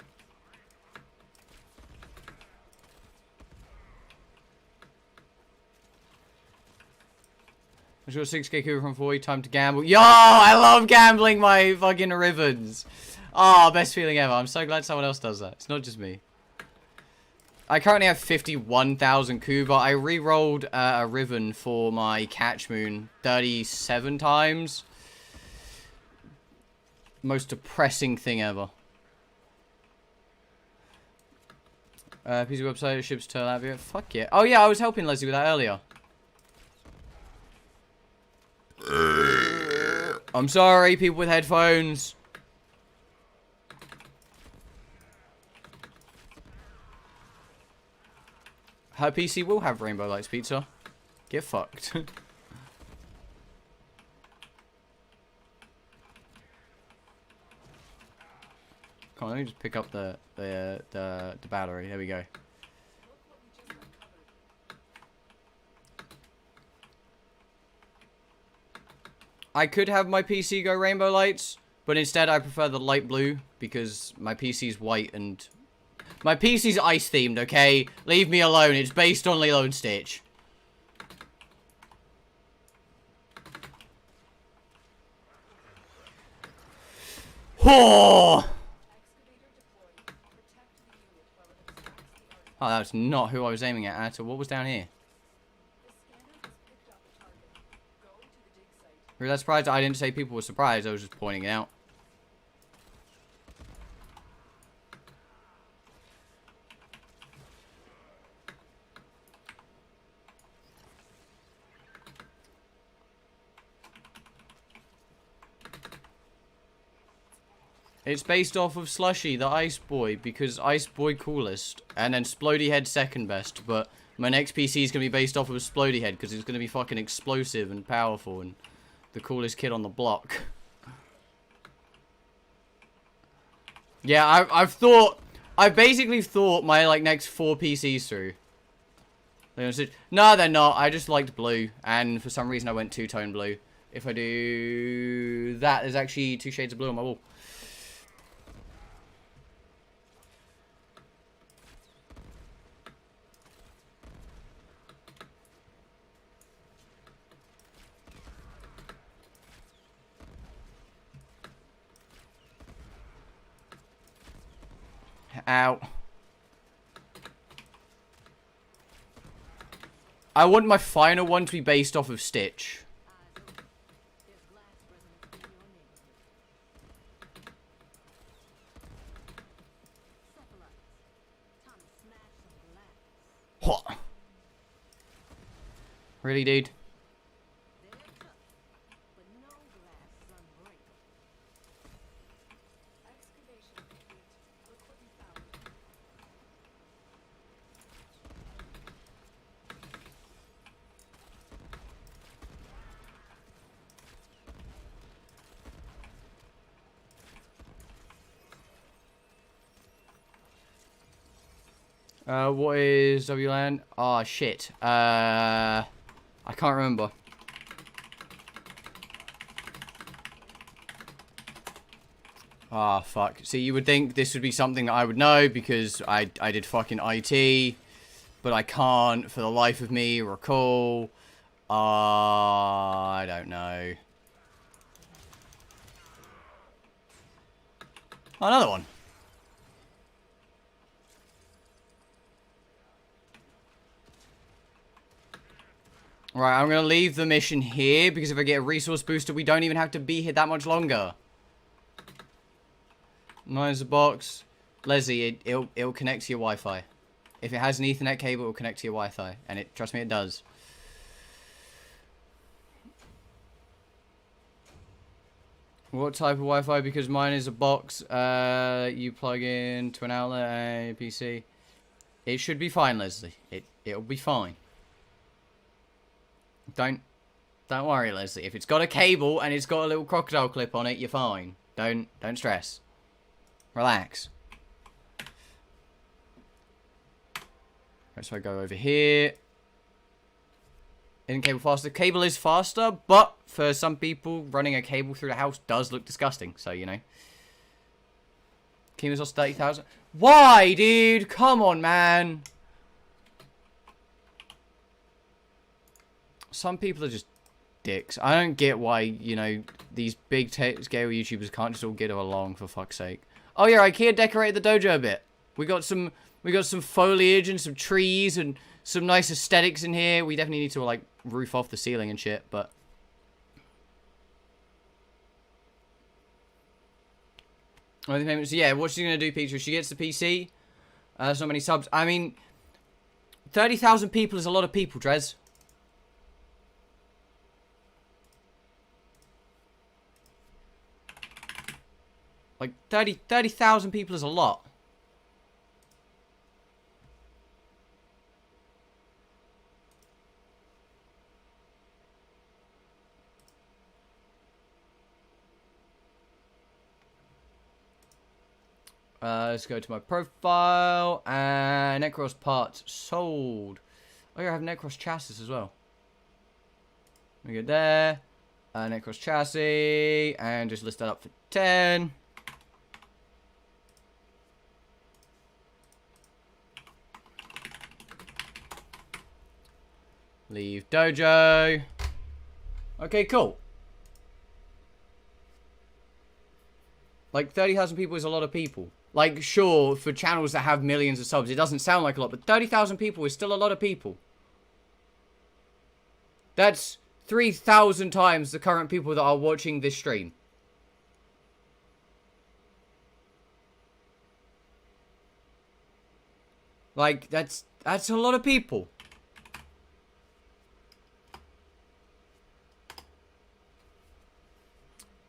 [SPEAKER 1] I got 6k Cooper from 40. Time to gamble. Yo, I love gambling my fucking ribbons. Ah, best feeling ever. I'm so glad someone else does that. It's not just me. I currently have 51,000 Kuba. I re-rolled a ribbon for my catch moon 37 times. Most depressing thing ever. PC website ships to Latvia. Fuck yeah. Oh yeah, I was helping Leslie with that earlier. I'm sorry, people with headphones. Her PC will have Rainbow Lights pizza. Get fucked. Come on, let me just pick up the battery. There we go. I could have my PC go Rainbow Lights, but instead I prefer the light blue because my PC's white and my PC's ice themed, okay? Leave me alone. It's based on Lilo and Stitch. Oh! Oh, that's not who I was aiming at all. What was down here? Were you surprised? I didn't say people were surprised. I was just pointing it out. It's based off of Slushy, the Ice Boy, because Ice Boy coolest, and then Splody Head second best, but my next PC is going to be based off of Splody Head, because it's going to be fucking explosive and powerful, and the coolest kid on the block. Yeah, I've basically thought my, like, next 4 PCs through. No, they're not, I just liked blue, and for some reason I went two-tone blue. If I do that, there's actually 2 shades of blue on my wall. Ow. I want my final one to be based off of Stitch. What? Really, dude? What is WLAN? Oh, shit. I can't remember. Ah, fuck. See, you would think this would be something that I would know because I did fucking IT, but I can't for the life of me recall. I don't know. Oh, another one. Right, I'm going to leave the mission here, because if I get a resource booster, we don't even have to be here that much longer. Mine's a box. Leslie, it'll connect to your Wi-Fi. If it has an Ethernet cable, it'll connect to your Wi-Fi. And trust me, it does. What type of Wi-Fi? Because mine is a box. You plug in to an outlet, a PC. It should be fine, Leslie. It'll be fine. Don't worry, Leslie. If it's got a cable and it's got a little crocodile clip on it, you're fine. Don't stress. Relax. Right, so I go over here. Isn't cable faster? Cable is faster, but for some people, running a cable through the house does look disgusting. So, you know. Kima's lost 30,000. Why, dude? Come on, man. Some people are just dicks. I don't get why, you know, these big scale YouTubers can't just all get along, for fuck's sake. Oh yeah, IKEA decorated the dojo a bit. We got some foliage and some trees and some nice aesthetics in here. We definitely need to like roof off the ceiling and shit, but yeah, what's she gonna do, Peter? If she gets the PC, there's not many subs. I mean, 30,000 people is a lot of people, Drez. Like 30,000 people is a lot. Let's go to my profile and Necros parts sold. Oh yeah, I have Necros chassis as well. We go there, Necros chassis, and just list that up for 10. Leave dojo. Okay, cool. Like 30,000 people is a lot of people. Like, sure, for channels that have millions of subs, it doesn't sound like a lot, but 30,000 people is still a lot of people. That's 3,000 times the current people that are watching this stream. Like, that's a lot of people.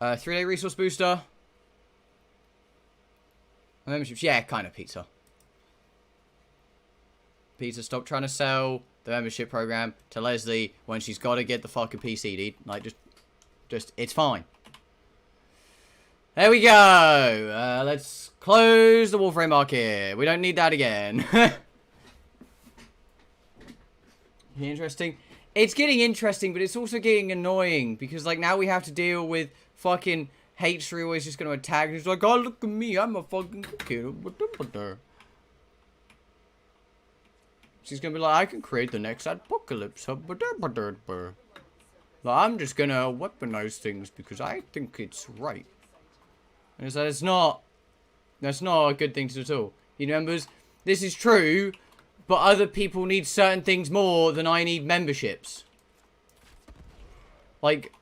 [SPEAKER 1] Three-day resource booster. Memberships, yeah, kind of, Pizza. Pizza, stop trying to sell the membership program to Leslie when she's got to get the fucking PC, dude. Like, just, it's fine. There we go. Let's close the Warframe market. We don't need that again. Interesting. It's getting interesting, but it's also getting annoying because, like, now we have to deal with fucking H3 always just going to attack. He's like, oh, look at me. I'm a fucking kid. She's going to be like, I can create the next apocalypse. Like, I'm just going to weaponize things because I think it's right. And it's like, that's not a good thing to do at all. You know, members, this is true, but other people need certain things more than I need memberships. Like,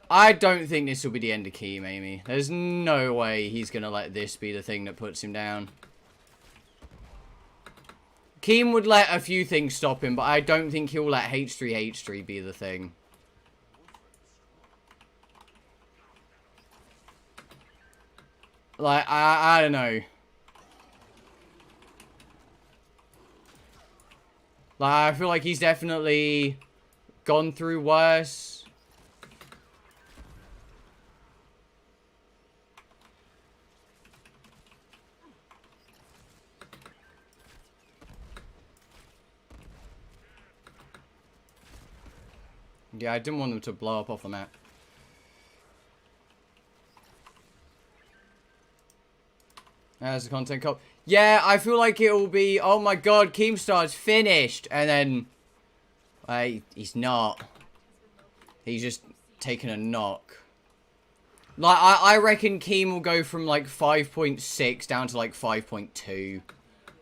[SPEAKER 1] I don't think this will be the end of Keem, Amy. There's no way he's going to let this be the thing that puts him down. Keem would let a few things stop him, but I don't think he'll let H3 be the thing. Like, I don't know. Like, I feel like he's definitely gone through worse. Yeah, I didn't want them to blow up off the map. As the content cop. Yeah, I feel like it will be, oh my god, Keemstar's finished. And then, he's not. He's just taken a knock. Like, I reckon Keem will go from like 5.6 down to like 5.2.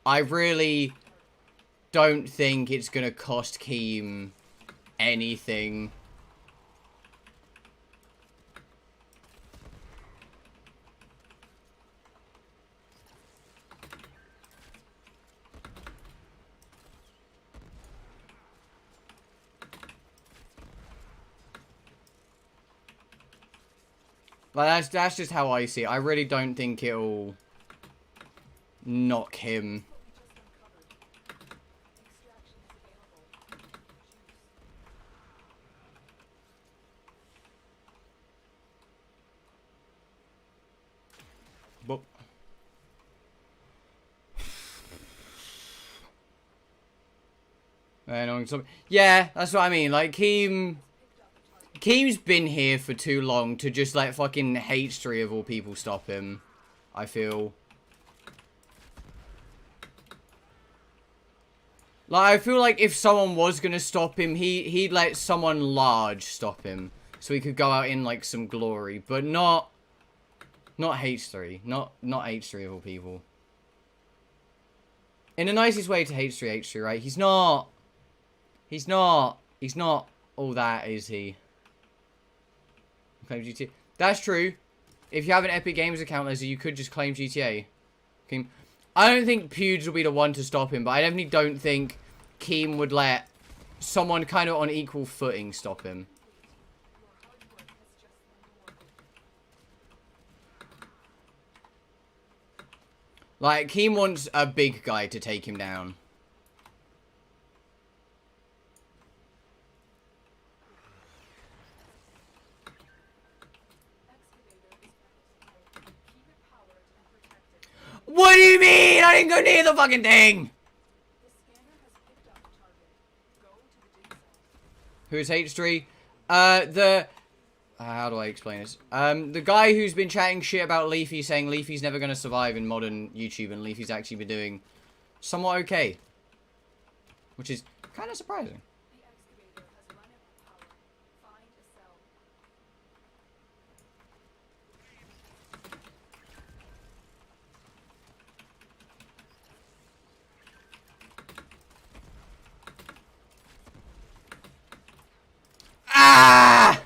[SPEAKER 1] I really don't think it's going to cost Keem anything. Like, that's just how I see it. I really don't think it'll knock him. But yeah, that's what I mean. Like, Keem Keem's been here for too long to just let fucking H3 of all people stop him. I feel. Like, I feel like if someone was gonna stop him, he'd let someone large stop him. So he could go out in, like, some glory. But not H3. Not H3 of all people. In the nicest way to H3, right? He's not all that, is he? Claim GTA. That's true. If you have an Epic Games account, Leslie, you could just claim GTA. Okay. I don't think Pewds will be the one to stop him, but I definitely don't think Keem would let someone kind of on equal footing stop him. Like, Keem wants a big guy to take him down. What do you mean? I didn't go near the fucking thing! Who's H3? How do I explain this? The guy who's been chatting shit about Leafy, saying Leafy's never going to survive in modern YouTube, and Leafy's actually been doing somewhat okay. Which is kind of surprising. Ah!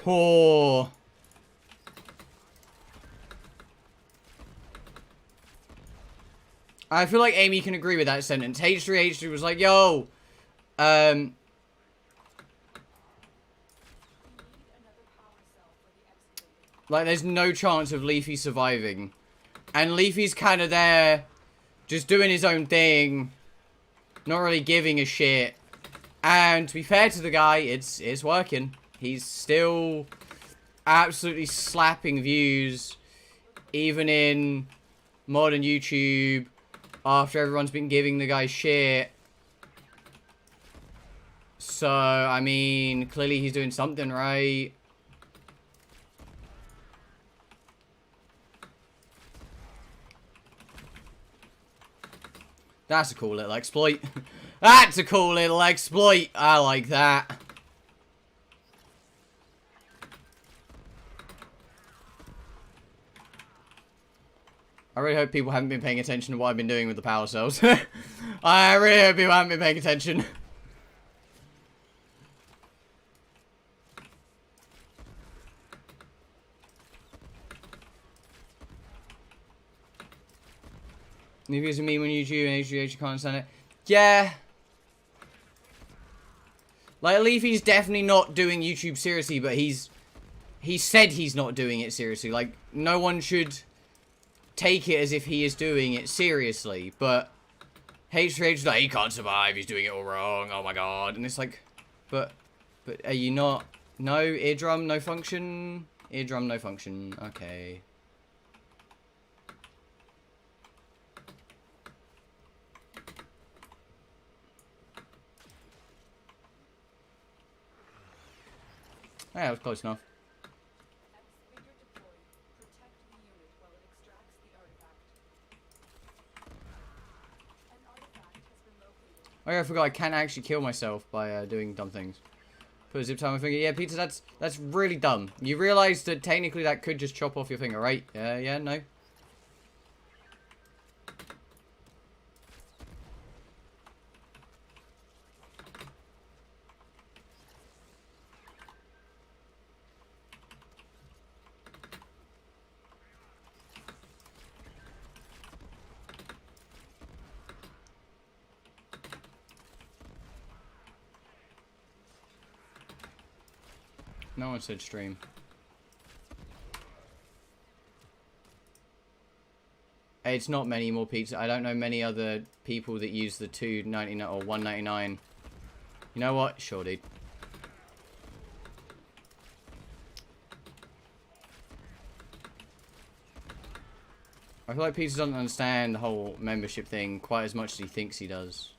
[SPEAKER 1] Oh. I feel like Amy can agree with that sentence. H3 was like, yo, like, there's no chance of Leafy surviving. And Leafy's kind of there, just doing his own thing, not really giving a shit. And to be fair to the guy, it's working. He's still absolutely slapping views, even in modern YouTube, after everyone's been giving the guy shit. So, I mean, clearly he's doing something right. That's a cool little exploit. That's a cool little exploit. I like that. I really hope people haven't been paying attention to what I've been doing with the power cells. I really hope people haven't been paying attention. Leafy's a meme on YouTube and HGH can't stand it. Yeah. Like, Leafy's definitely not doing YouTube seriously, but he said he's not doing it seriously. Like, no one should take it as if he is doing it seriously, but H3H's like, he can't survive, he's doing it all wrong, oh my god. And it's like, but are you not? No, eardrum, no function? Eardrum, no function, okay. Yeah, that was close enough. Oh yeah, I forgot I can actually kill myself by doing dumb things. Put a zip tie on my finger. Yeah, Peter, that's really dumb. You realise that technically that could just chop off your finger, right? Yeah, no. No one said stream. It's not many more pizza. I don't know many other people that use the $2.99 or $1.99. You know what? Sure, dude. I feel like Peter doesn't understand the whole membership thing quite as much as he thinks he does.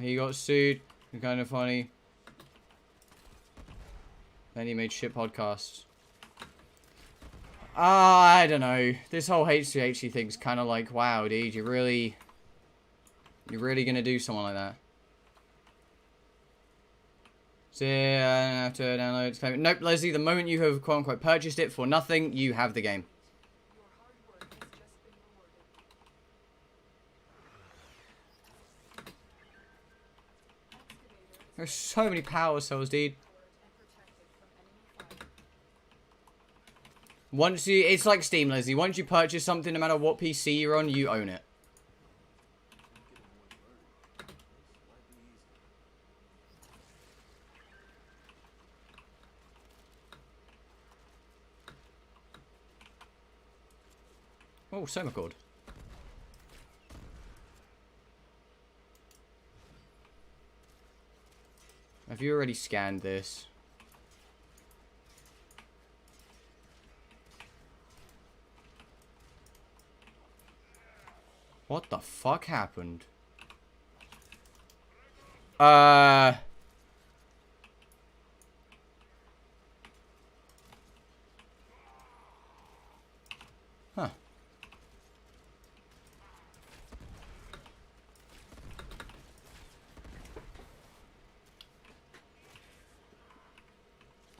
[SPEAKER 1] He got sued. It's kind of funny. Then he made shit podcasts. I don't know. This whole H3H thing's kind of like, wow, dude, you're really gonna do someone like that? So yeah, I don't have to download it. Nope, Leslie, the moment you have quote unquote purchased it for nothing, you have the game.
[SPEAKER 4] Your hard work has just been rewarded. Excavator is
[SPEAKER 1] There's so many power cells, dude.
[SPEAKER 4] powered and protected from enemy fire.
[SPEAKER 1] Once you, it's like Steam, Leslie. Once you purchase something, no matter what PC you're on, you own it. Oh, semicord. Have you already scanned this? What the fuck happened? Huh.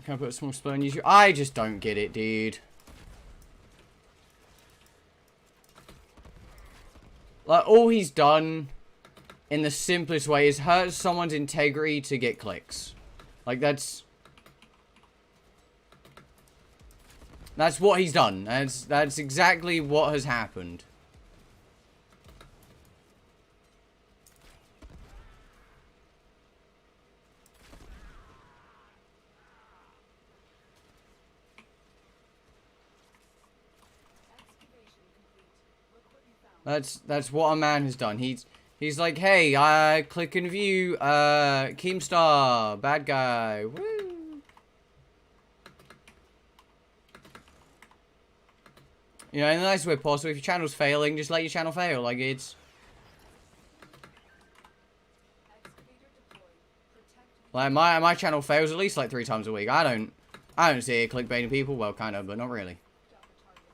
[SPEAKER 1] Can I put a small spell on YouTube? I just don't get it, dude. Like, all he's done, in the simplest way, is hurt someone's integrity to get clicks. Like, that's what he's done. That's exactly what has happened.
[SPEAKER 4] Excavation complete. Look what you found.
[SPEAKER 1] That's what a man has done. He's like, hey, I click and view, Keemstar, bad guy, woo. You know, in the nicest way possible. If your channel's failing, just let your channel fail. Like, it's
[SPEAKER 4] Excavator deployed. Protect the
[SPEAKER 1] like my channel fails at least like 3 times a week. I don't see it clickbaiting people. Well, kind of, but not really.
[SPEAKER 4] down the target.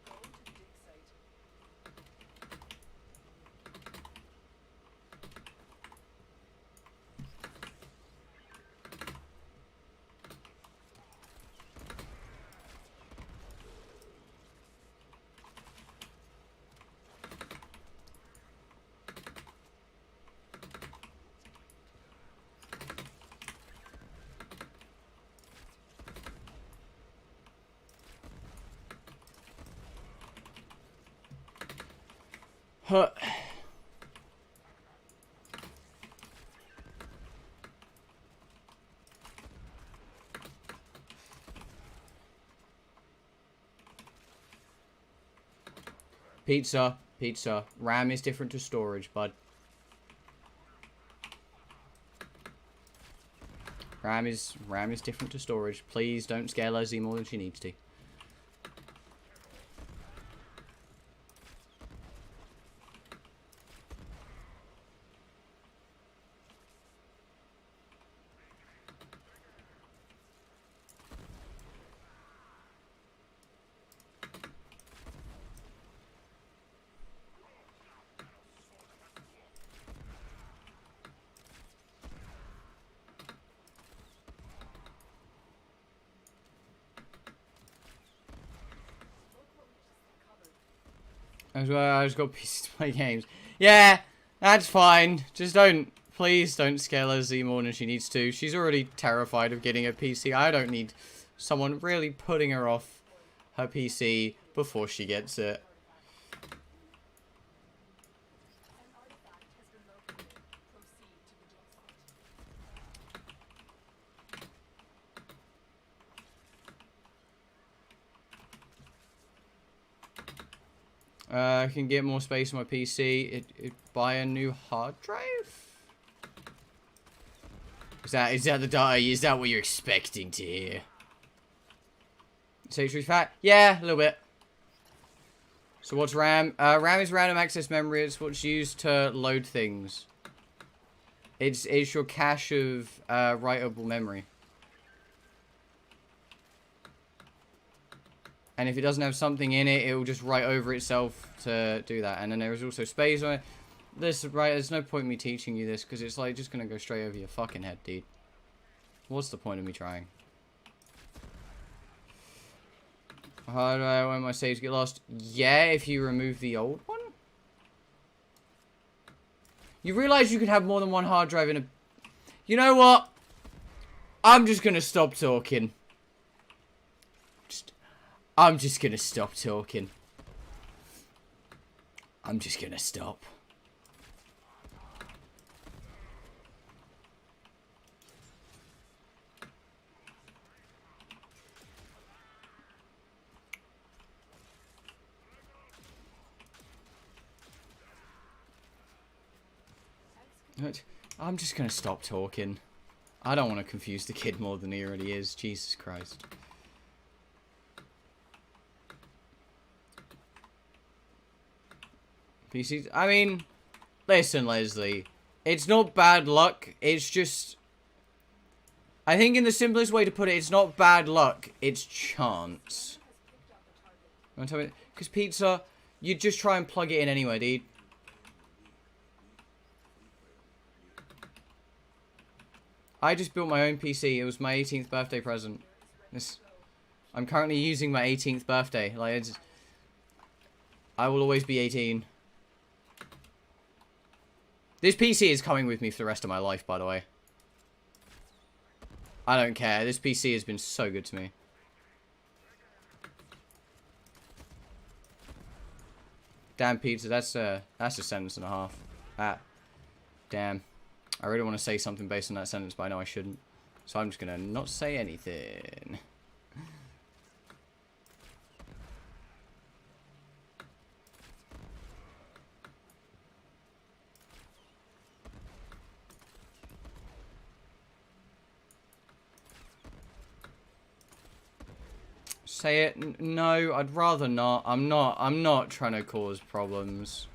[SPEAKER 4] Go to the dig site.
[SPEAKER 1] Huh. Pizza. RAM is different to storage, bud. RAM is different to storage. Please don't scare Leslie more than she needs to. I just got PCs to play games. Yeah, that's fine. Just please don't scare Leslie more than she needs to. She's already terrified of getting a PC. I don't need someone really putting her off her PC before she gets it.
[SPEAKER 4] An artifact has been located. Proceed to the dig site.
[SPEAKER 1] I can get more space on my PC. Buy a new hard drive? Is that the data? Is that what you're expecting to hear? Stage 3 fat? Yeah, a little bit. So what's RAM? RAM is random access memory. It's what's used to load things. It's your cache of writable memory. And if it doesn't have something in it, it will just write over itself to do that. And then there is also space on it. There's no point in me teaching you this, because it's like just going to go straight over your fucking head, dude. What's the point of me trying? How do I want my saves get lost? Yeah, if you remove the old one. You realize you can have more than one hard drive in a... You know what? I'm just going to stop talking. I'm just going to stop talking. I'm just going to stop. I'm just going to stop talking. I don't want to confuse the kid more than he already is. Jesus Christ. PCs. I mean, listen, Leslie. It's not bad luck. It's just... I think in the simplest way to put it, it's not bad luck. It's chance. You want to tell me? Because pizza, you just try and plug it in anyway, dude. I just built my own PC. It was my 18th birthday present. I'm currently using my 18th birthday. Like, I will always be 18. This PC is coming with me for the rest of my life, by the way. I don't care. This PC has been so good to me. Damn pizza, that's a sentence and a half. Damn. I really want to say something based on that sentence, but I know I shouldn't. So I'm just gonna not say anything. Say it. No, I'd rather not. I'm not trying to cause problems.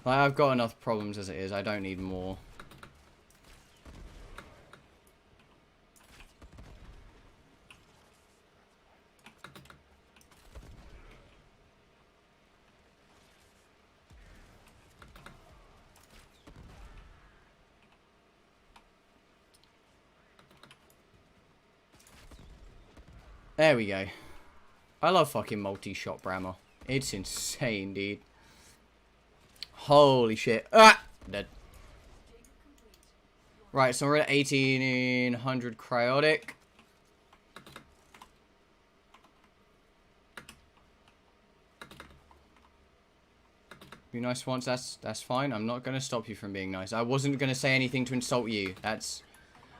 [SPEAKER 1] Like, I've got enough problems as it is. I don't need more. There we go. I love fucking multi-shot Brammer. It's insane, dude. Holy shit. Ah! Dead. Right, so we're at 1800 cryotic. Be nice once, that's fine. I'm not going to stop you from being nice. I wasn't going to say anything to insult you.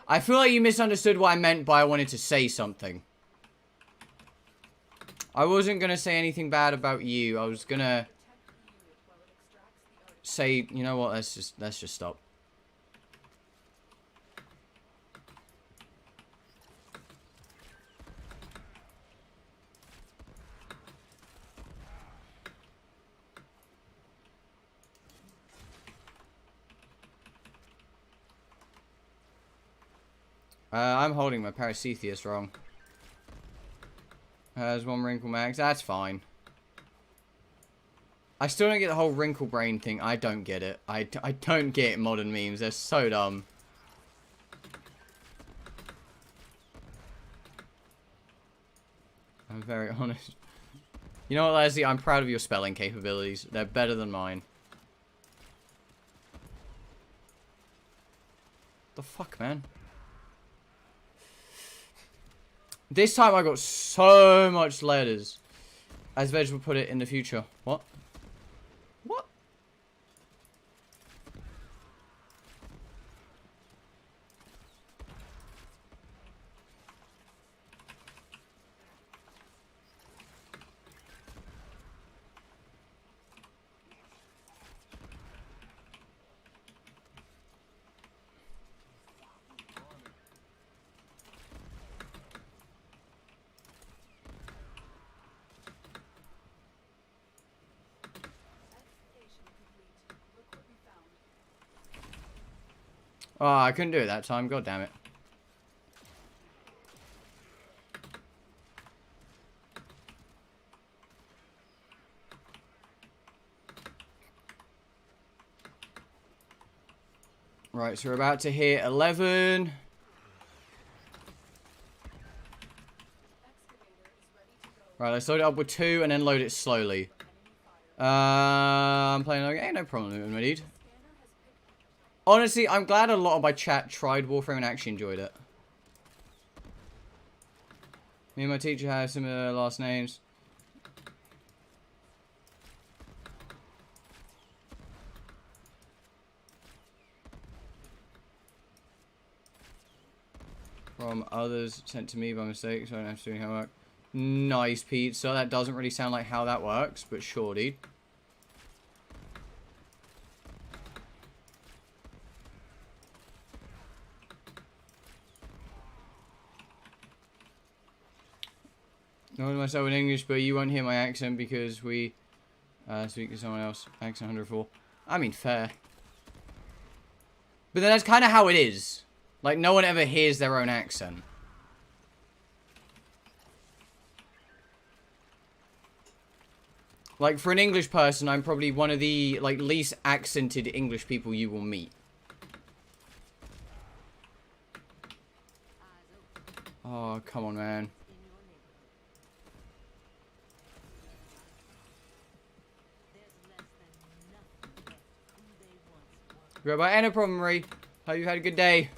[SPEAKER 1] I feel like you misunderstood what I meant by I wanted to say something. I wasn't going to say anything bad about you. I was going to say, you know what, let's just stop. I'm holding my Paracetheus wrong. There's one wrinkle max. That's fine. I still don't get the whole wrinkle brain thing. I don't get it. I don't get modern memes. They're so dumb. I'm very honest. You know what, Leslie? I'm proud of your spelling capabilities. They're better than mine. The fuck, man? This time I got so much letters. As Veg will put it, in the future. What? What? Oh, I couldn't do it that time. God damn it. Right, so we're about to hit 11. Right, let's load it up with 2 and then load it slowly. I'm playing okay, no problem, my dude. Honestly, I'm glad a lot of my chat tried Warframe and actually enjoyed it. Me and my teacher have similar last names. From others sent to me by mistake, so I don't have to do any homework. Nice, Pete. So that doesn't really sound like how that works, but sure, dude. Knowing myself in English, but you won't hear my accent because we speak to someone else. Accent 104. I mean, fair. But then that's kind of how it is. Like, no one ever hears their own accent. Like, for an English person, I'm probably one of the, like, least accented English people you will meet. Oh, come on, man. Right, bye. And no problem, Marie. Hope you had a good day.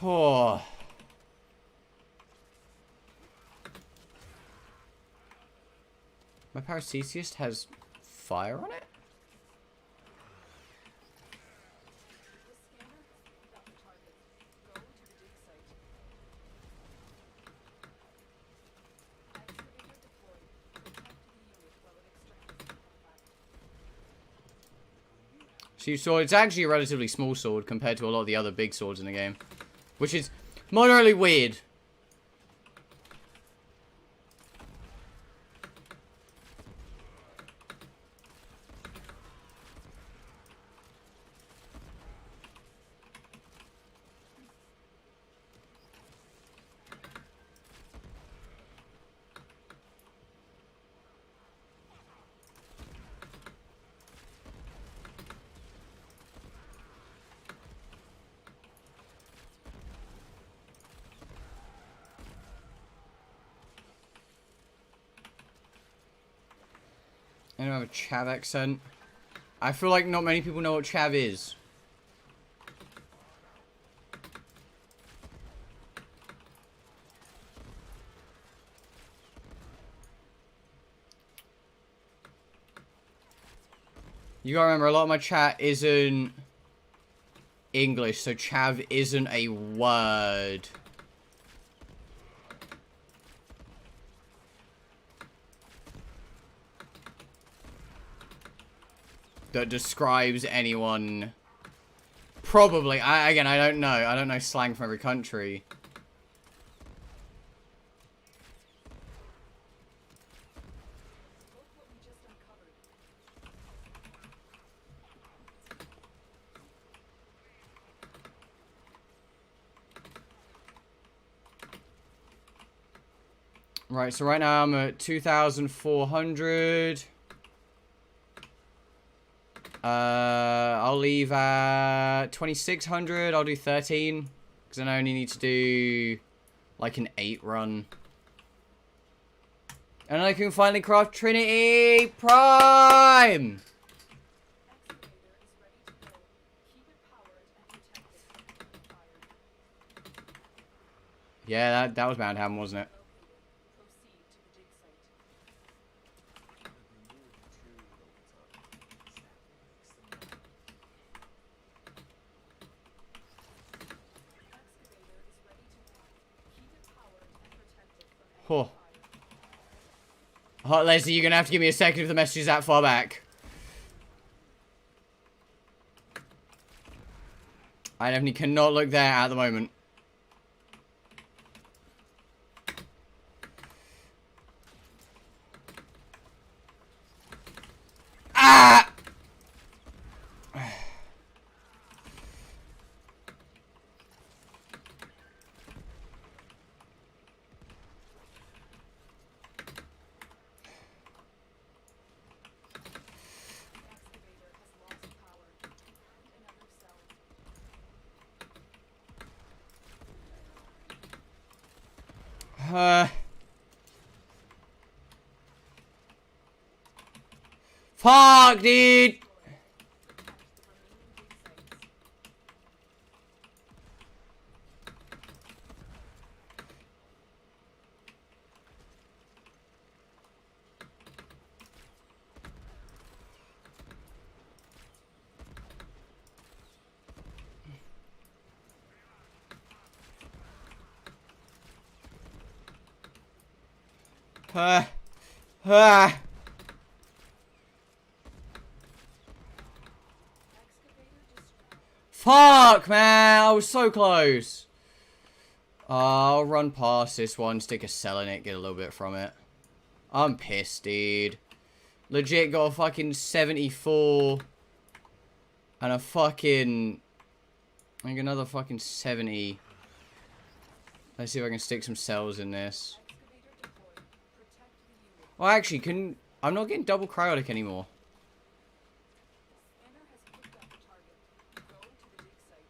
[SPEAKER 1] Oh. My Paracetius has fire on it? See, sword, it's actually a relatively small sword compared to a lot of the other big swords in the game. Which is moderately weird. I don't have a chav accent. I feel like not many people know what chav is. You gotta remember, a lot of my chat isn't English, so chav isn't a word. That describes anyone. Probably. Again, I don't know. I don't know slang from every country. Right, so right now I'm at 2,400. I'll leave at 2,600. I'll do 13. Because then I only need to do like an 8 run. And I can finally craft Trinity Prime! Yeah, that was bound to happen, wasn't it? Oh. Hot Leslie, you're gonna have to give me a second if the message is that far back. I definitely cannot look there at the moment. Ah!
[SPEAKER 4] Excavator has lost power. And another cell.
[SPEAKER 1] Fuck, dude!
[SPEAKER 4] Protect the remaining dig sites.
[SPEAKER 1] Ah. Ah.
[SPEAKER 4] Excavator destroyed.
[SPEAKER 1] Fuck, man! I was so close. I'll run past this one, stick a cell in it, get a little bit from it. I'm pissed, dude. Legit got a fucking 74. And a fucking... like another fucking 70. Let's see if I can stick some cells in this.
[SPEAKER 4] Excavator deployed. Protect the unit.
[SPEAKER 1] Well, actually, I'm not getting double cryotic anymore.
[SPEAKER 4] Scanner has picked up the target. Go to the dig site.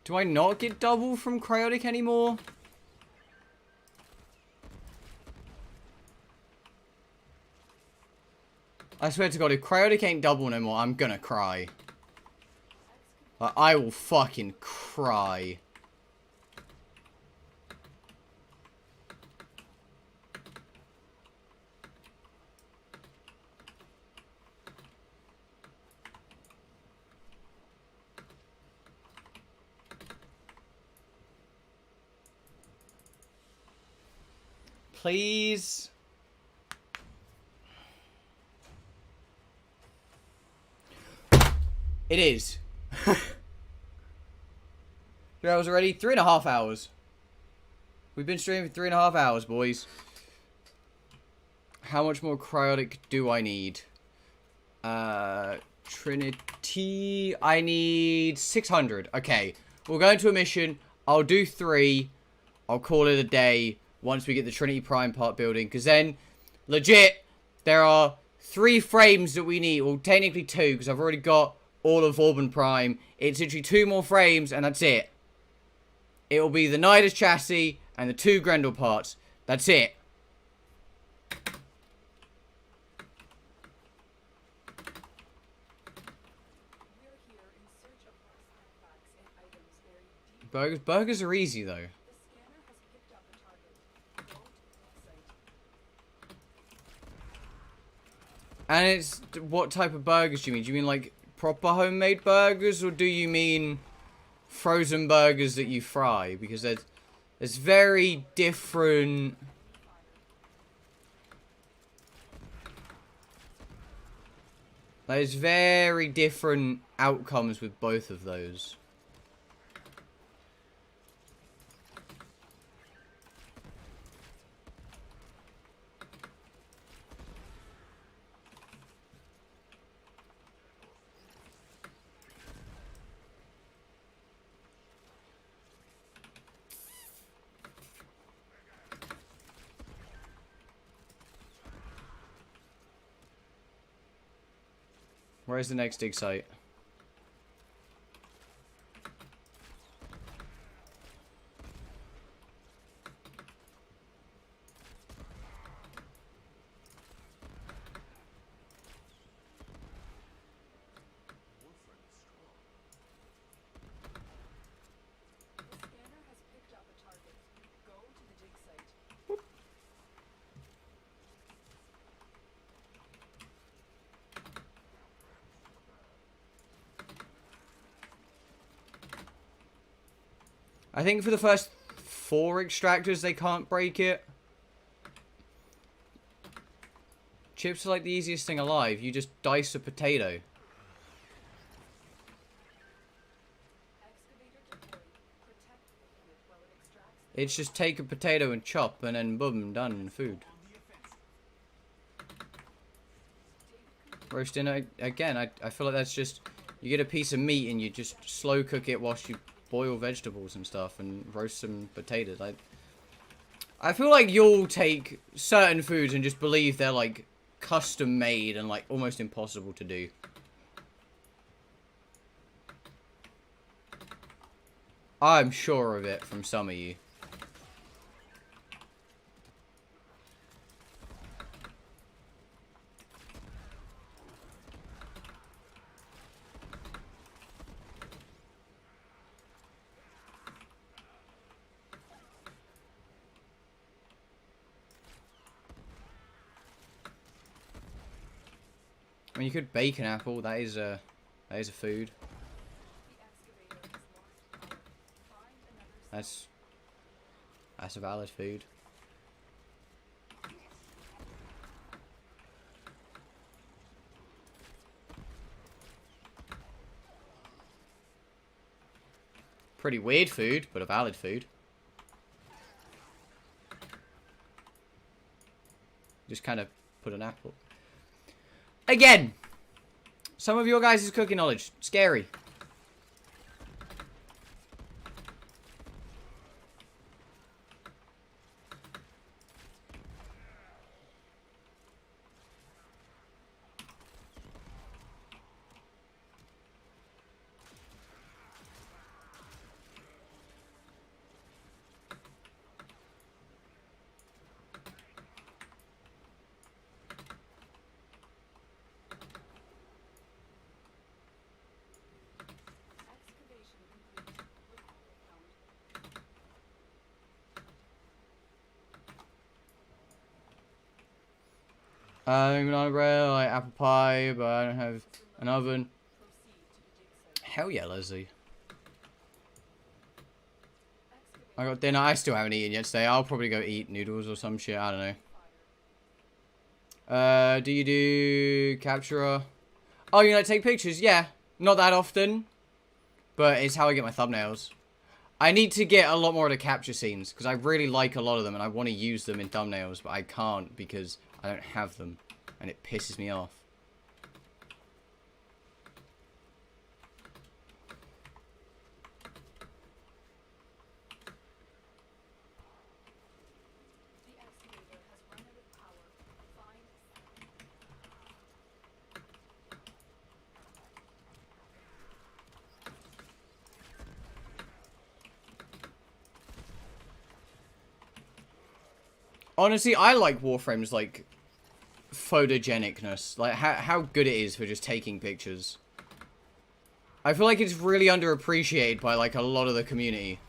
[SPEAKER 1] Do I not get double from cryotic anymore? I swear to God, if cryotic ain't double no more, I'm gonna cry. I will fucking cry. Please. It is. 3 hours already? 3.5 hours. We've been streaming for 3.5 hours, boys. How much more cryotic do I need? Trinity. I need 600. Okay. We'll go into a mission. I'll do 3. I'll call it a day once we get the Trinity Prime part building. Because then, legit, there are 3 frames that we need. Well, technically 2, because I've already got all of Auburn Prime. It's literally 2 more frames, and that's it. It will be the Nidus chassis and the 2 Grendel parts. That's it.
[SPEAKER 4] We're here in search of lost artifacts and items buried deep.
[SPEAKER 1] Burgers are easy, though.
[SPEAKER 4] The scanner has picked up the target. Go to the dig site.
[SPEAKER 1] And it's... what type of burgers do you mean? Do you mean, like, proper homemade burgers? Or do you mean frozen burgers that you fry? Because there's very different... There's very different outcomes with both of those. Where's the next dig site?
[SPEAKER 4] The scanner has picked up a target. Go to the dig site.
[SPEAKER 1] I think for the first 4 extractors, they can't break it. Chips are like the easiest thing alive. You just dice a potato.
[SPEAKER 4] Excavator deployed. Protect the unit while it extracts.
[SPEAKER 1] It's just take a potato and chop, and then boom, done, food. Roast dinner, again, I feel like that's just, you get a piece of meat and you just slow cook it whilst you boil vegetables and stuff and roast some potatoes. I feel like you'll take certain foods and just believe they're like custom made and like almost impossible to do. I'm sure of it from some of you. I mean, you could bake an apple. That is a food.
[SPEAKER 4] The excavator has lost power. Find another site.
[SPEAKER 1] That's a valid food. Pretty weird food, but a valid food. Just kind of put an apple. Again, some of your guys' cooking knowledge, scary.
[SPEAKER 4] Excavation complete. Report found.
[SPEAKER 1] Banana bread, like apple pie, but I don't have an oven.
[SPEAKER 4] Proceed to the dig site.
[SPEAKER 1] Hell yeah, Leslie.
[SPEAKER 4] Excavator
[SPEAKER 1] I got dinner. I still haven't eaten yet today. I'll probably go eat noodles or some shit. I don't know.
[SPEAKER 4] fire.
[SPEAKER 1] Do you do capturer? Oh, you like take pictures? Yeah. Not that often. But it's how I get my thumbnails. I need to get a lot more of the capture scenes. Because I really like a lot of them. And I want to use them in thumbnails. But I can't because I don't have them. And it pisses me off.
[SPEAKER 4] The excavator has run out of power. Find
[SPEAKER 1] Honestly, I like Warframe's, like, photogenicness. Like, how good it is for just taking pictures. I feel like it's really underappreciated by, like, a lot of the community.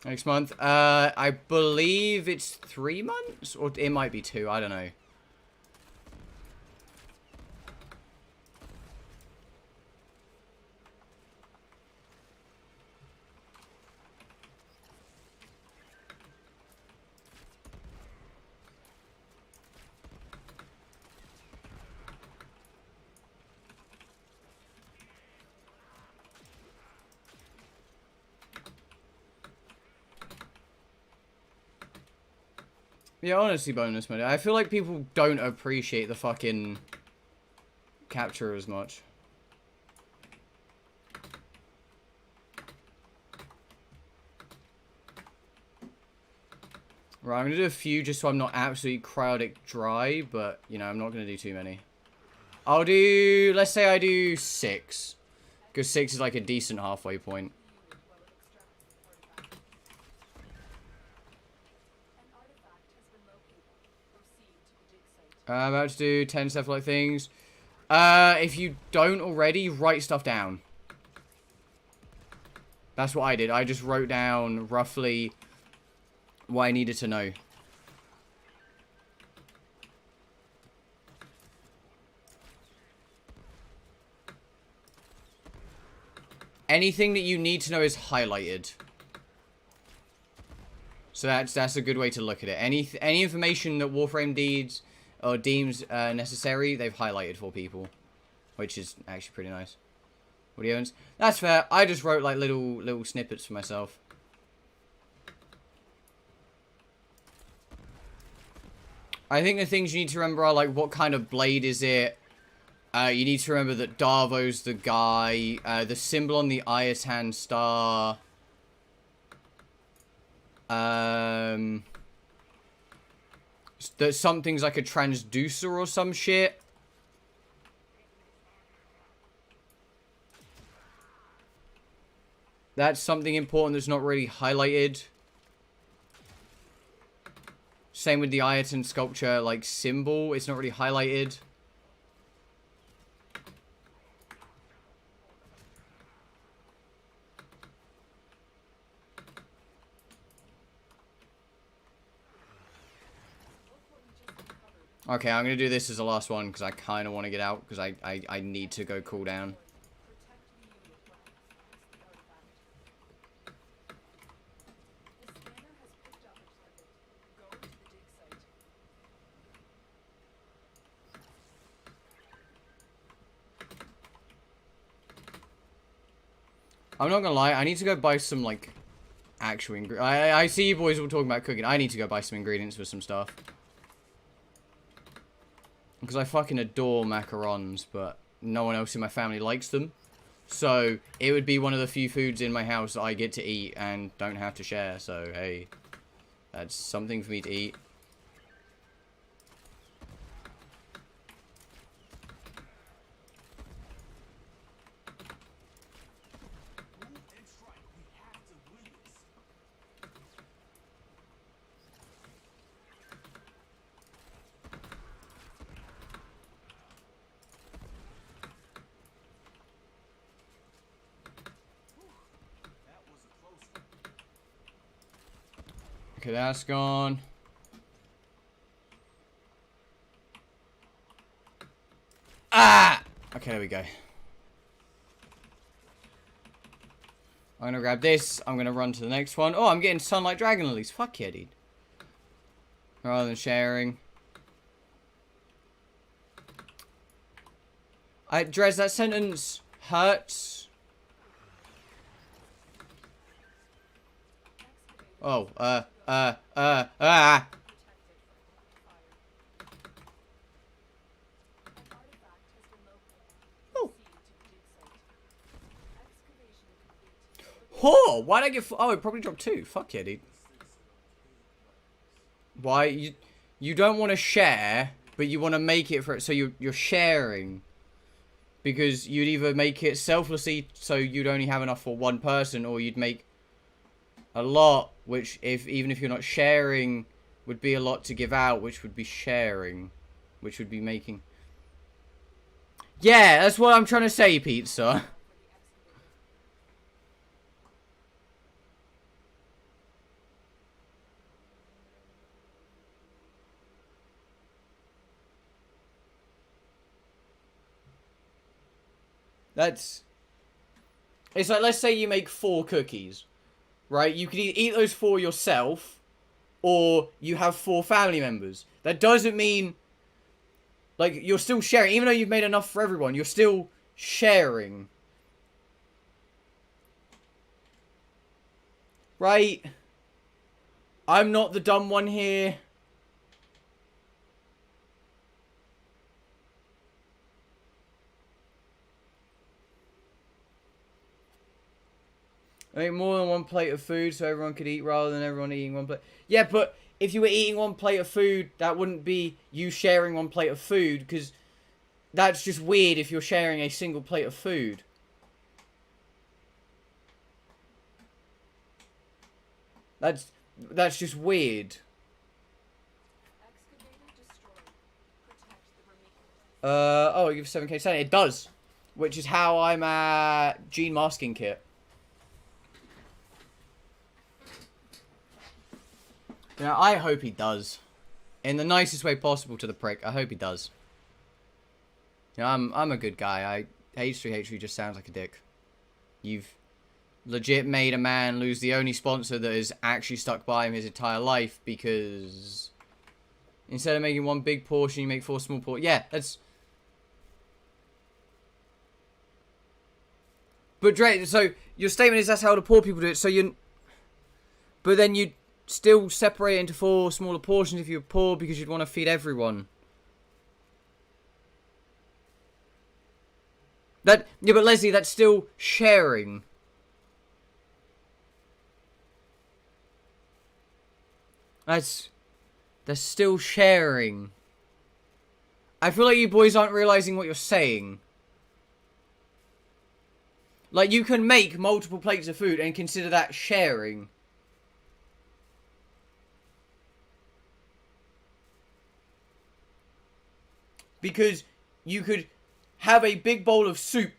[SPEAKER 1] Next month? I believe it's 3 months? Or it might be 2, I don't know. Yeah, honestly, bonus mode. I feel like people don't appreciate the fucking capture as much. Right, I'm gonna do a few just so I'm not absolutely crowdic dry, but, you know, I'm not gonna do too many. I'll do, let's say I do 6. Because 6 is like a decent halfway point. I'm about to do 10 stuff-like things. If you don't already, write stuff down. That's what I did. I just wrote down roughly what I needed to know. Anything that you need to know is highlighted. So that's a good way to look at it. Any information that Warframe deems necessary, they've highlighted for people, which is actually pretty nice. What he owns. That's fair. I just wrote like little snippets for myself. I think the things you need to remember are like what kind of blade is it. You need to remember that Darvo's the guy. The symbol on the Ayatan star. That something's like a transducer or some shit. That's something important that's not really highlighted. Same with the Ayatan sculpture, like, symbol. It's not really highlighted. Okay, I'm going to do this as the last one because I kind of want to get out because I need to go cool down. I'm not gonna lie, I need to go buy some, like, actual ingredients. I see you boys all talking about cooking. I need to go buy some ingredients for some stuff. Because I fucking adore macarons, but no one else in my family likes them. So, it would be one of the few foods in my house that I get to eat and don't have to share. So, hey, that's something for me to eat. Okay, that's gone. Ah! Okay, there we go. I'm gonna grab this. I'm gonna run to the next one. Oh, I'm getting Sunlight Dragon Lilies. Fuck yeah, dude. Rather than sharing. Drez, that sentence hurts. Oh, Oh. Oh, why'd I get... Oh, it probably dropped 2. Fuck yeah, dude. Why? You don't want to share, but you want to make it for it, so you're sharing. Because you'd either make it selflessly, so you'd only have enough for one person, or you'd make a lot, which even if you're not sharing, would be a lot to give out, which would be sharing, which would be making. Yeah, that's what I'm trying to say, pizza. It's like, let's say you make 4 cookies, right? You could either eat those 4 yourself, or you have 4 family members. That doesn't mean, like, you're still sharing. Even though you've made enough for everyone, you're still sharing. Right? I'm not the dumb one here. I mean, more than one plate of food so everyone could eat rather than everyone eating one plate. Yeah, but if you were eating one plate of food, that wouldn't be you sharing one plate of food, because that's just weird if you're sharing a single plate of food. That's just weird.
[SPEAKER 4] Excavated, destroyed. Protect the remainder.
[SPEAKER 1] Oh, it gives 7k sanity. It does. Which is how I'm at Gene Masking Kit. Yeah, I hope he does. In the nicest way possible to the prick. I hope he does. Yeah, I'm a good guy. H3 just sounds like a dick. You've legit made a man lose the only sponsor that has actually stuck by him his entire life, because instead of making one big portion, you make 4 small portions. Yeah, that's... But Dre, so your statement is that's how the poor people do it, so you... But then you'd still separate it into 4 smaller portions if you're poor, because you'd want to feed everyone. Yeah, but Leslie, that's still sharing. That's still sharing. I feel like you boys aren't realizing what you're saying. Like, you can make multiple plates of food and consider that sharing. Because you could have a big bowl of soup.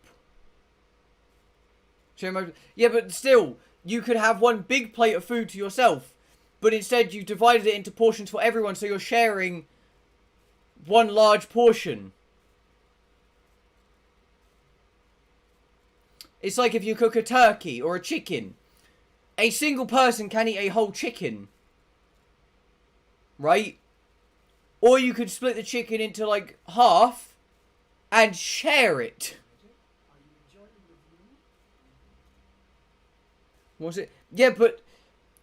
[SPEAKER 1] Yeah, but still, you could have one big plate of food to yourself. But instead, you divided it into portions for everyone, so you're sharing one large portion. It's like if you cook a turkey or a chicken. A single person can eat a whole chicken. Right? Or you could split the chicken into, like, half and share it. Was it? Yeah, but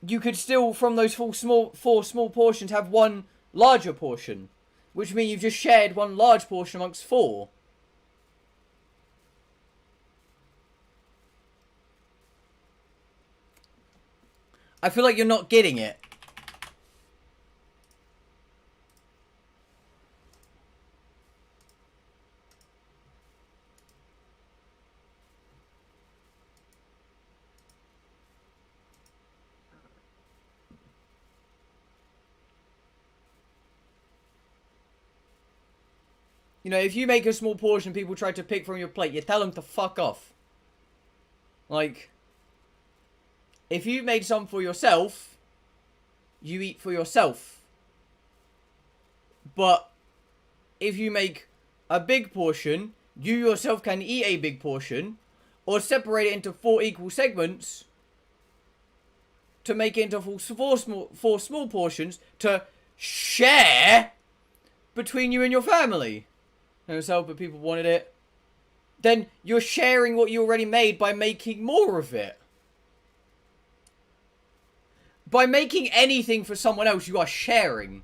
[SPEAKER 1] you could still, from those 4 small portions, have one larger portion. Which means you've just shared one large portion amongst 4. I feel like you're not getting it. You know, if you make a small portion, people try to pick from your plate, you tell them to fuck off. Like, if you made some for yourself, you eat for yourself. But if you make a big portion, you yourself can eat a big portion, or separate it into 4 equal segments to make it into 4 small portions to share between you and your family. And so, but people wanted it. Then you're sharing what you already made by making more of it. By making anything for someone else, you are sharing.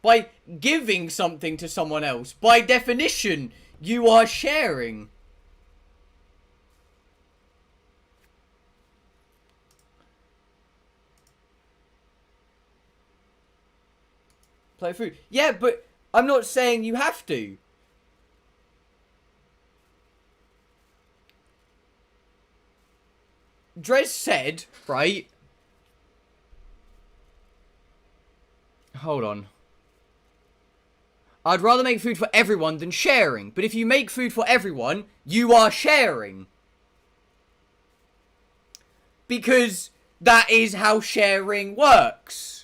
[SPEAKER 1] By giving something to someone else, by definition, you are sharing. Play food. Yeah, but I'm not saying you have to. Drez said, right? Hold on. I'd rather make food for everyone than sharing. But if you make food for everyone, you are sharing. Because that is how sharing works.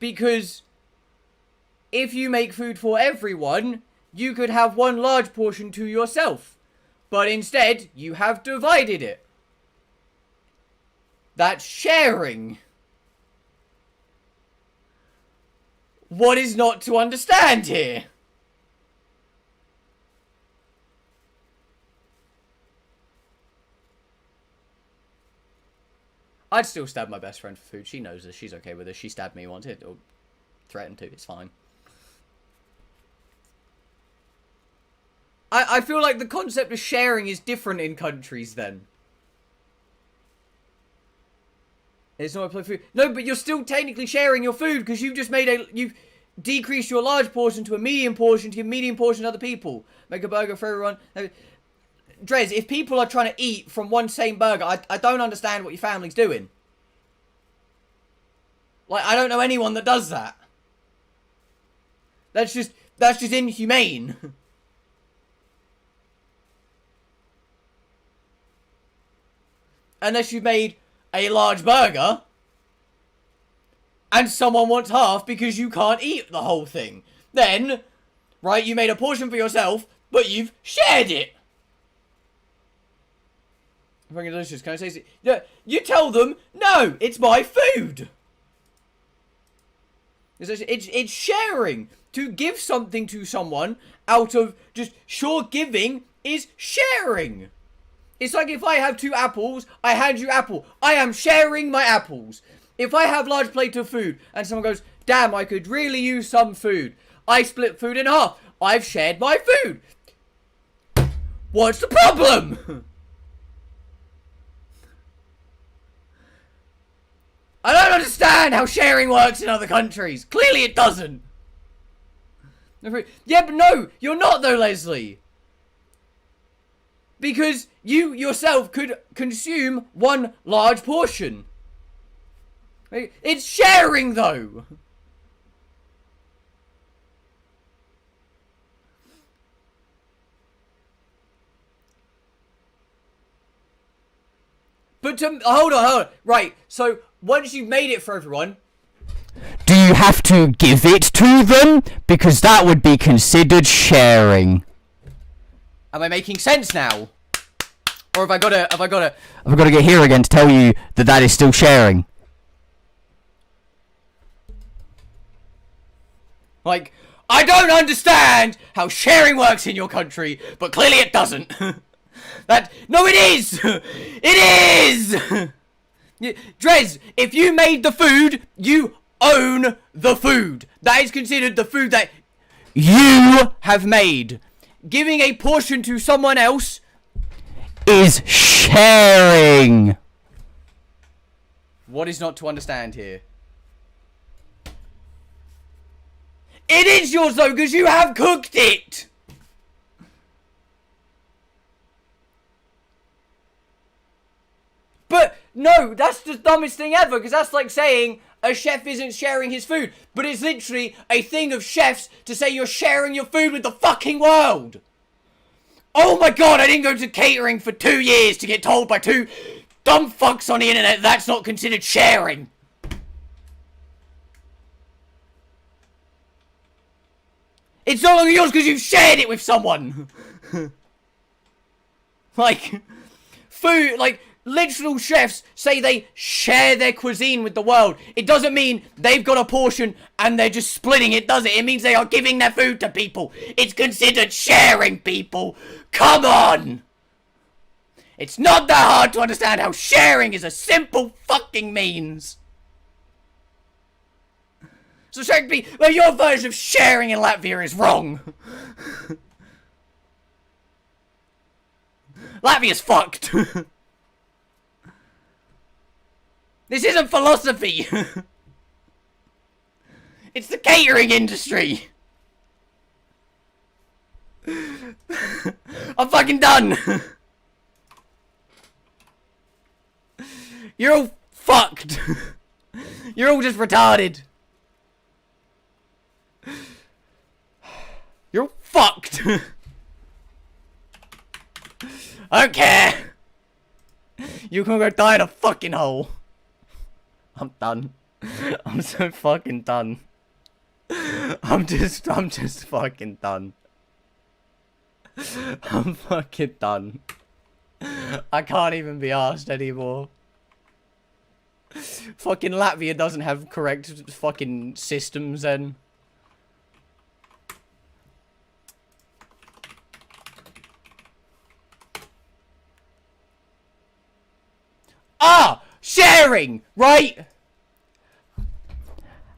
[SPEAKER 1] Because if you make food for everyone, you could have one large portion to yourself. But instead, you have divided it. That's sharing. What is not to understand here? I'd still stab my best friend for food. She knows this. She's okay with this. She stabbed me once. Or threatened to. It's fine. I feel like the concept of sharing is different in countries then. It's not a food. No, but you're still technically sharing your food because you've just you've decreased your large portion to a medium portion to give medium portion to other people. Make a burger for everyone. Drez, if people are trying to eat from one same burger, I don't understand what your family's doing. Like, I don't know anyone that does that. That's just inhumane. Unless you've made a large burger and someone wants half because you can't eat the whole thing. Then, right, you made a portion for yourself, but you've shared it. Fucking delicious. Can I taste it? Yeah, you tell them, no, it's my food. It's sharing. To give something to someone out of just sure giving is sharing. It's like if I have 2 apples, I hand you apple. I am sharing my apples. If I have large plate of food and someone goes, damn, I could really use some food. I split food in half. I've shared my food. What's the problem? I don't understand how sharing works in other countries. Clearly it doesn't. Yeah, but no, you're not though, Leslie. Because you yourself could consume one large portion. It's sharing, though. But hold on. Right, so once you've made it for everyone, do you have to give it to them? Because that would be considered sharing. Am I making sense now? Or have I gotta get here again to tell you that that is still sharing? Like, I don't understand how sharing works in your country, but clearly it doesn't. No, it is! It is! Drez, if you made the food, you own the food. That is considered the food that you have made. Giving a portion to someone else is sharing. What is not to understand here? It is yours though, because you have cooked it. But no, that's the dumbest thing ever, because that's like saying a chef isn't sharing his food. But it's literally a thing of chefs to say you're sharing your food with the fucking world. Oh my god, I didn't go to catering for 2 years to get told by 2 dumb fucks on the internet that's not considered sharing. It's no longer yours because you've shared it with someone. Like, food, like, literal chefs say they share their cuisine with the world. It doesn't mean they've got a portion and they're just splitting it, does it? It means they are giving their food to people. It's considered sharing, people. Come on! It's not that hard to understand how sharing is a simple fucking means. So check me, well, your version of sharing in Latvia is wrong. Latvia's fucked. This isn't philosophy. It's the catering industry. I'm fucking done. You're all fucked. You're all just retarded. You're all fucked. I don't care. You can go die in a fucking hole. I'm done. I'm so fucking done. I'm just fucking done. I'm fucking done. I can't even be asked anymore. Fucking Latvia doesn't have correct fucking systems then. Ah! sharing, right?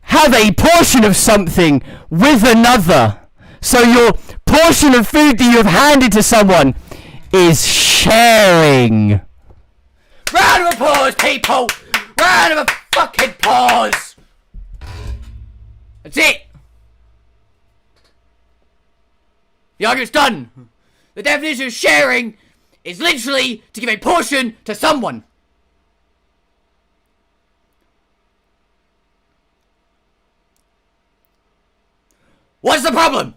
[SPEAKER 1] Have a portion of something with another. So your portion of food that you have handed to someone is sharing. Round of applause, people! Round of a fucking applause! That's it! The argument's done. The definition of sharing is literally to give a portion to someone. What's the problem?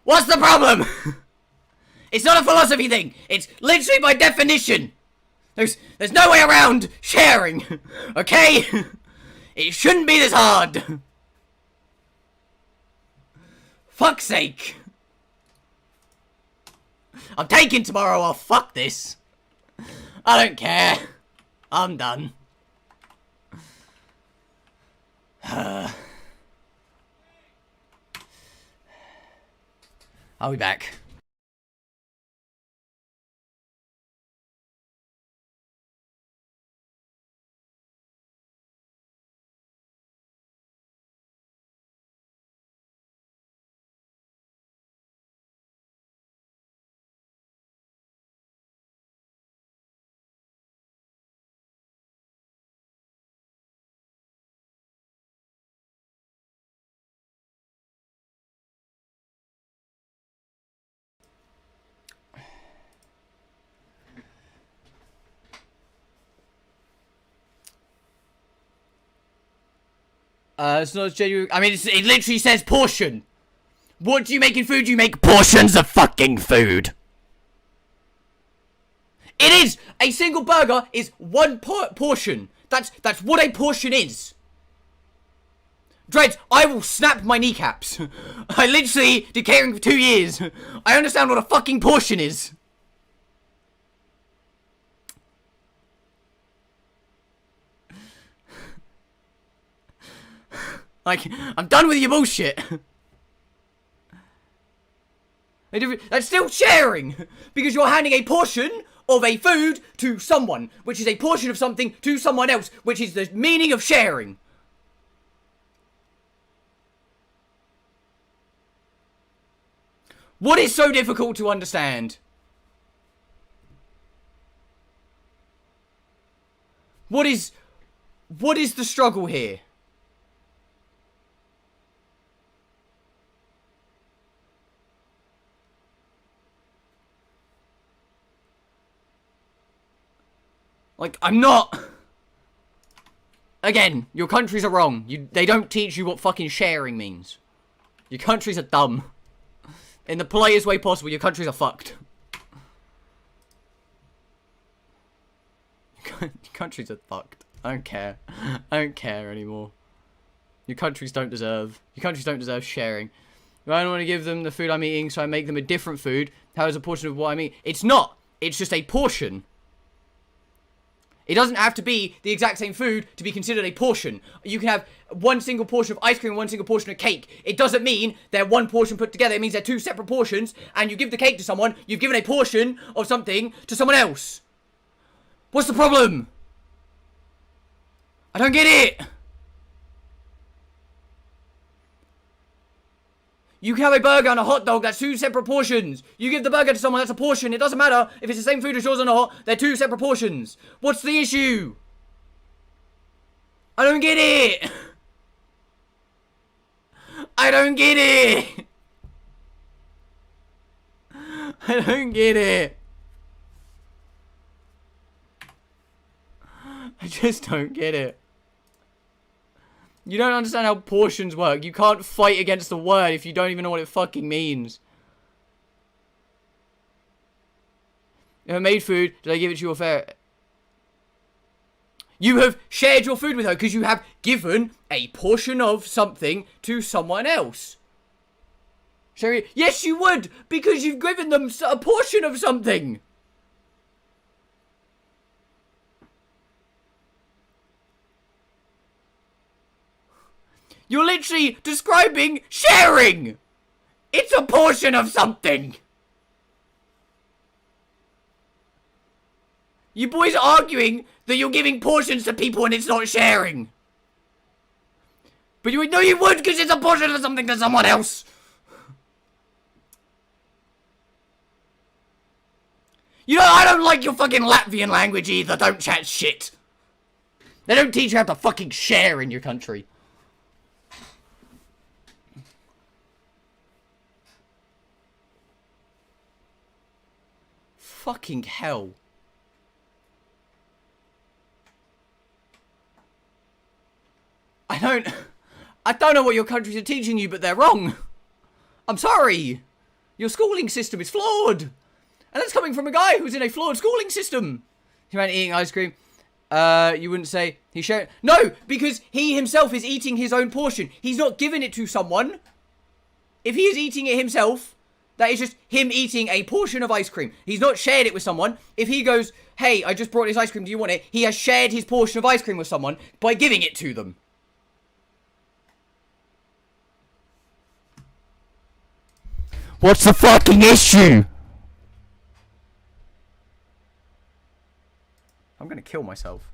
[SPEAKER 1] What's the problem? It's not a philosophy thing. It's literally by definition. There's no way around sharing. Okay? It shouldn't be this hard. Fuck's sake. I'm taking tomorrow off. Fuck this. I don't care. I'm done. I'll be back. It's not genuine. I mean, it literally says portion. What do you make in food? You make portions of fucking food. It is! A single burger is one portion. That's what a portion is. Dreads, I will snap my kneecaps. I literally did catering for 2 years. I understand what a fucking portion is. Like, I'm done with your bullshit. That's still sharing. Because you're handing a portion of a food to someone. Which is a portion of something to someone else. Which is the meaning of sharing. What is so difficult to understand? What is the struggle here? Like, I'm not... Again, your countries are wrong. They don't teach you what fucking sharing means. Your countries are dumb. In the politest way possible, your countries are fucked. Your countries are fucked. I don't care. I don't care anymore. Your countries don't deserve sharing. I don't want to give them the food I'm eating, so I make them a different food. How is a portion of what I'm eating? It's not. It's just a portion. It doesn't have to be the exact same food to be considered a portion. You can have one single portion of ice cream, one single portion of cake. It doesn't mean they're one portion put together. It means they're two separate portions. And you give the cake to someone, you've given a portion of something to someone else. What's the problem? I don't get it. You can have a burger and a hot dog, that's two separate portions. You give the burger to someone, that's a portion. It doesn't matter if it's the same food as yours or not. They're two separate portions. What's the issue? I don't get it. I don't get it. I don't get it. I just don't get it. You don't understand how portions work. You can't fight against the word if you don't even know what it fucking means. If I made food, did I give it to you or fair? You have shared your food with her because you have given a portion of something to someone else. Sherry, yes you would, because you've given them a portion of something. You're literally describing sharing. It's a portion of something. You boys are arguing that you're giving portions to people and it's not sharing. But you would know you would because it's a portion of something to someone else. You know, I don't like your fucking Latvian language either. Don't chat shit. They don't teach you how to fucking share in your country. Fucking hell. I don't know what your countries are teaching you, but they're wrong. I'm sorry. Your schooling system is flawed. And that's coming from a guy who's in a flawed schooling system. He went eating ice cream. You wouldn't say he shared. No, because he himself is eating his own portion. He's not giving it to someone. If he is eating it himself, that is just him eating a portion of ice cream. He's not shared it with someone. If he goes, hey, I just brought this ice cream, do you want it? He has shared his portion of ice cream with someone by giving it to them. What's the fucking issue? I'm gonna kill myself.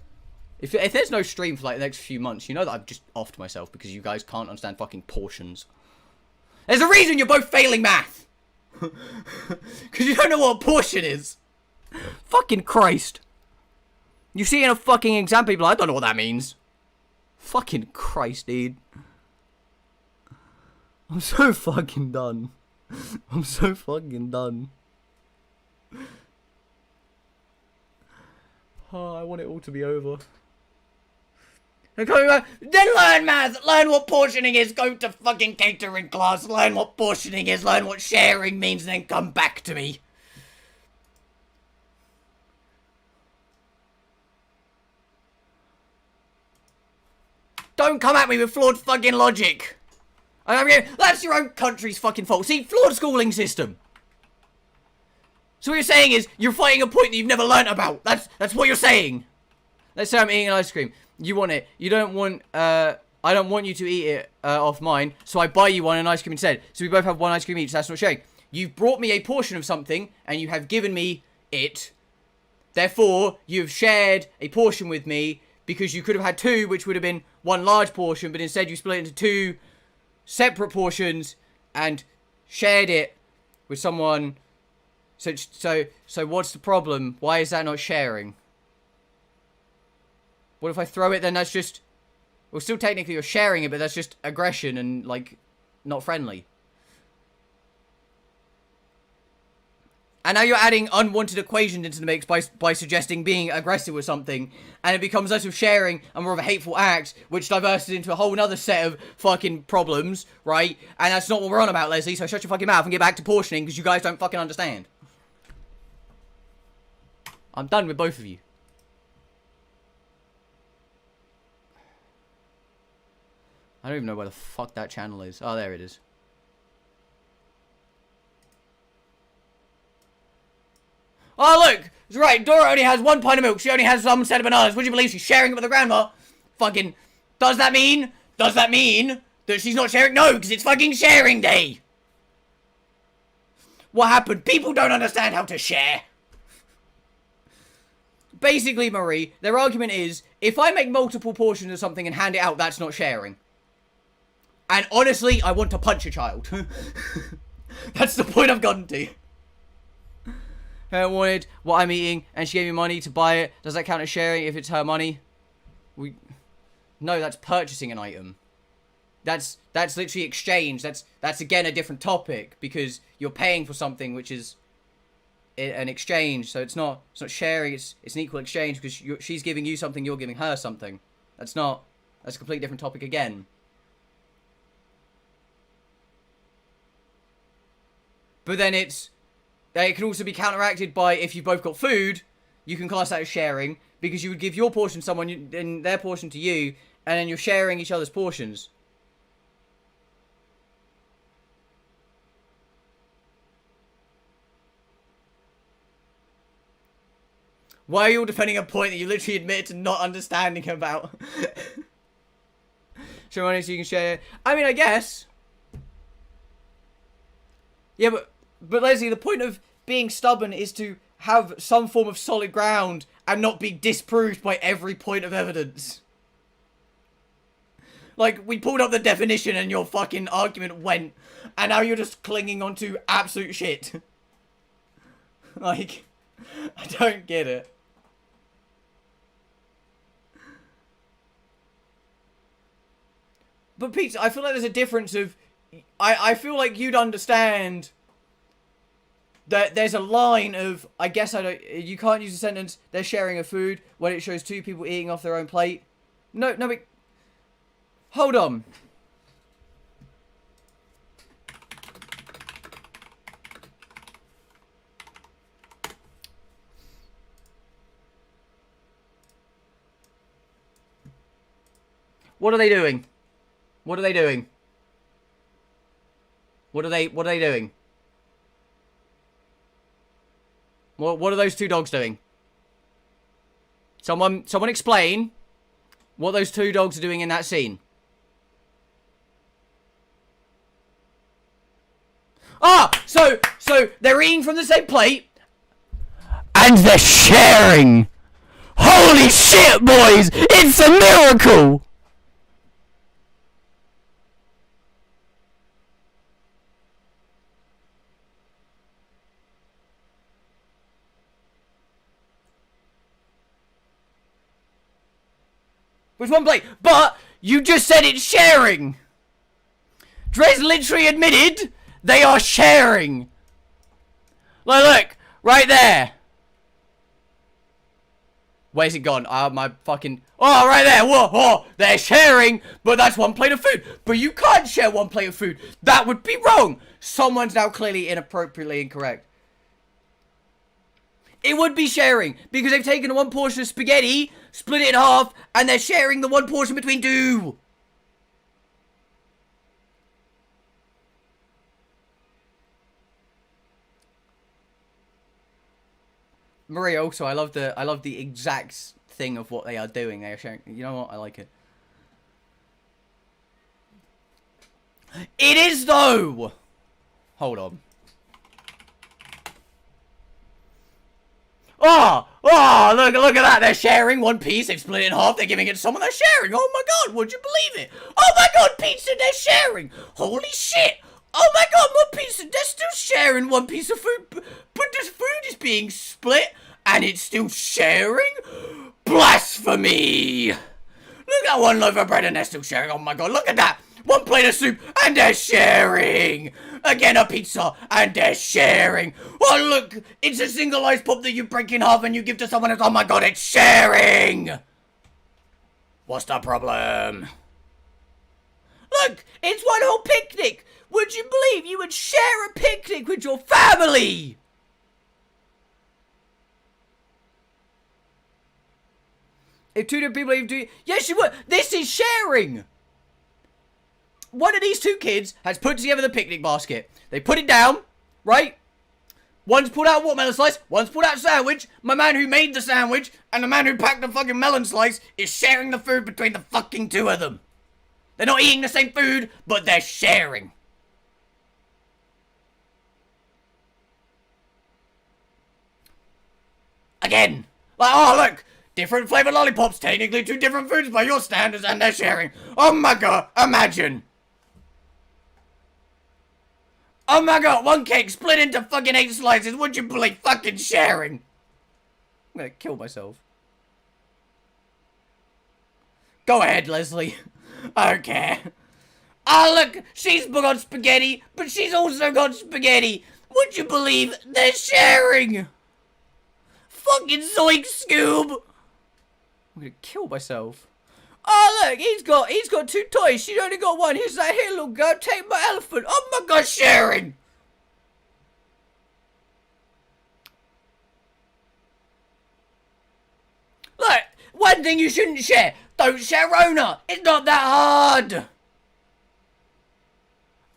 [SPEAKER 1] If there's no stream for like the next few months, you know that I've just offed myself because you guys can't understand fucking portions. There's a reason you're both failing math! Because you don't know what a portion is. Fucking Christ. You see in a fucking exam, people, I don't know what that means. Fucking Christ, dude. I'm so fucking done. I'm so fucking done. Oh, I want it all to be over. Then learn math! Learn what portioning is! Go to fucking catering class! Learn what portioning is! Learn what sharing means! And then come back to me! Don't come at me with flawed fucking logic! I mean, that's your own country's fucking fault. See, flawed schooling system. So what you're saying is, you're fighting a point that you've never learnt about. That's what you're saying. Let's say I'm eating an ice cream. You want it. You don't want, I don't want you to eat it off mine, so I buy you one an ice cream instead. So we both have one ice cream each, that's not sharing. You've brought me a portion of something, and you have given me it. Therefore, you've shared a portion with me, because you could have had two, which would have been one large portion, but instead you split it into two separate portions, and shared it with someone. So what's the problem? Why is that not sharing? What if I throw it, then that's just... Well, still technically you're sharing it, but that's just aggression and, like, not friendly. And now you're adding unwanted equations into the mix by suggesting being aggressive with something. And it becomes less of sharing and more of a hateful act, which diverses into a whole other set of fucking problems, right? And that's not what we're on about, Leslie, so shut your fucking mouth and get back to portioning, because you guys don't fucking understand. I'm done with both of you. I don't even know where the fuck that channel is. Oh, there it is. Oh, look! It's right, Dora only has 1 pint of milk. She only has some set of bananas. Would you believe she's sharing it with her grandma? Fucking... Does that mean that she's not sharing? No, because it's fucking sharing day! What happened? People don't understand how to share. Basically, Marie, their argument is, if I make multiple portions of something and hand it out, that's not sharing. And honestly, I want to punch a child. That's the point I've gotten to. Her wanted what I'm eating, and she gave me money to buy it. Does that count as sharing if it's her money? No, that's purchasing an item. That's literally exchange. That's again a different topic, because you're paying for something which is an exchange. So it's not sharing. It's an equal exchange, because she's giving you something, you're giving her something. That's a completely different topic again. But then it can also be counteracted by, if you've both got food, you can class that as sharing, because you would give your portion to someone and their portion to you, and then you're sharing each other's portions. Why are you all defending a point that you literally admitted to not understanding about? Show money so you can share it. I mean, I guess. Yeah, but Leslie, the point of being stubborn is to have some form of solid ground and not be disproved by every point of evidence. Like, we pulled up the definition and your fucking argument went, and now you're just clinging onto absolute shit. Like, I don't get it. But Pete, I feel like there's a difference of... I feel like you'd understand that there's a line of... I guess you can't use the sentence, they're sharing a food, when it shows two people eating off their own plate. No, but... Hold on. What are they doing? What are they doing? What are they doing? What are those two dogs doing? Someone explain what those two dogs are doing in that scene. Ah! So they're eating from the same plate. And they're sharing! Holy shit, boys! It's a miracle! With one plate. But you just said it's sharing. Drez literally admitted they are sharing. Like, look. Right there. Where's it gone? My fucking... Oh, right there. Whoa, oh, they're sharing. But that's one plate of food. But you can't share one plate of food. That would be wrong. Someone's now clearly inappropriately incorrect. It would be sharing, because they've taken one portion of spaghetti, split it in half, and they're sharing the one portion between two. Maria, also, I love the exact thing of what they are doing. They are sharing. You know what? I like it. It is though. Hold on. Oh, look at that. They're sharing one piece. They've split it in half. They're giving it to someone. They're sharing. Oh my god, would you believe it? Oh my god, pizza, they're sharing. Holy shit. Oh my god, more pizza. They're still sharing one piece of food. But this food is being split and it's still sharing? Blasphemy. Look at one loaf of bread and they're still sharing. Oh my god, look at that. One plate of soup and they're sharing. Again, a pizza and they're sharing. Oh, look, it's a single ice pop that you break in half and you give to someone else. Oh my god, it's sharing. What's the problem? Look, it's one whole picnic. Would you believe you would share a picnic with your family? If two different people even do... Yes, you would. This is sharing. One of these two kids has put together the picnic basket. They put it down, right? One's pulled out a watermelon slice, one's pulled out a sandwich. My man who made the sandwich and the man who packed the fucking melon slice is sharing the food between the fucking two of them. They're not eating the same food, but they're sharing. Again. Like, oh, look. Different flavored lollipops, technically two different foods by your standards, and they're sharing. Oh my god, imagine. Oh my god, one cake split into fucking 8 slices. Would you believe fucking sharing? I'm gonna kill myself. Go ahead, Leslie. I don't care. Oh, look, she's got spaghetti, but she's also got spaghetti. Would you believe they're sharing? Fucking zoink, Scoob. I'm gonna kill myself. Oh, look, he's got 2 toys. She's only got 1. Here's that. Here, little girl, take my elephant. Oh my god, sharing. Look, one thing you shouldn't share. Don't share Rona. It's not that hard.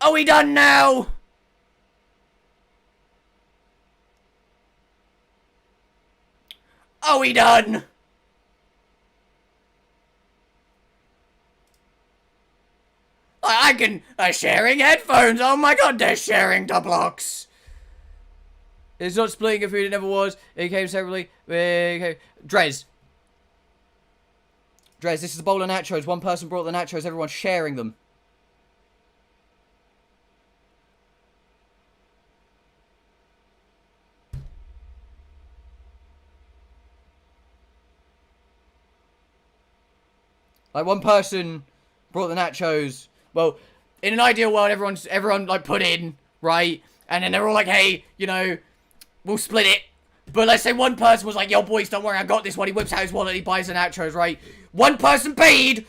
[SPEAKER 1] Are we done now? Are we done? I can... sharing headphones. Oh my god, they're sharing the blocks. It's not splitting a food, it never was. It came separately. Okay. Drez, this is a bowl of nachos. One person brought the nachos, everyone's sharing them. Like, one person brought the nachos. Well, in an ideal world, everyone like put in, right? And then they're all like, hey, you know, we'll split it. But let's say one person was like, yo, boys, don't worry, I got this one. He whips out his wallet, he buys the nachos, right? One person paid,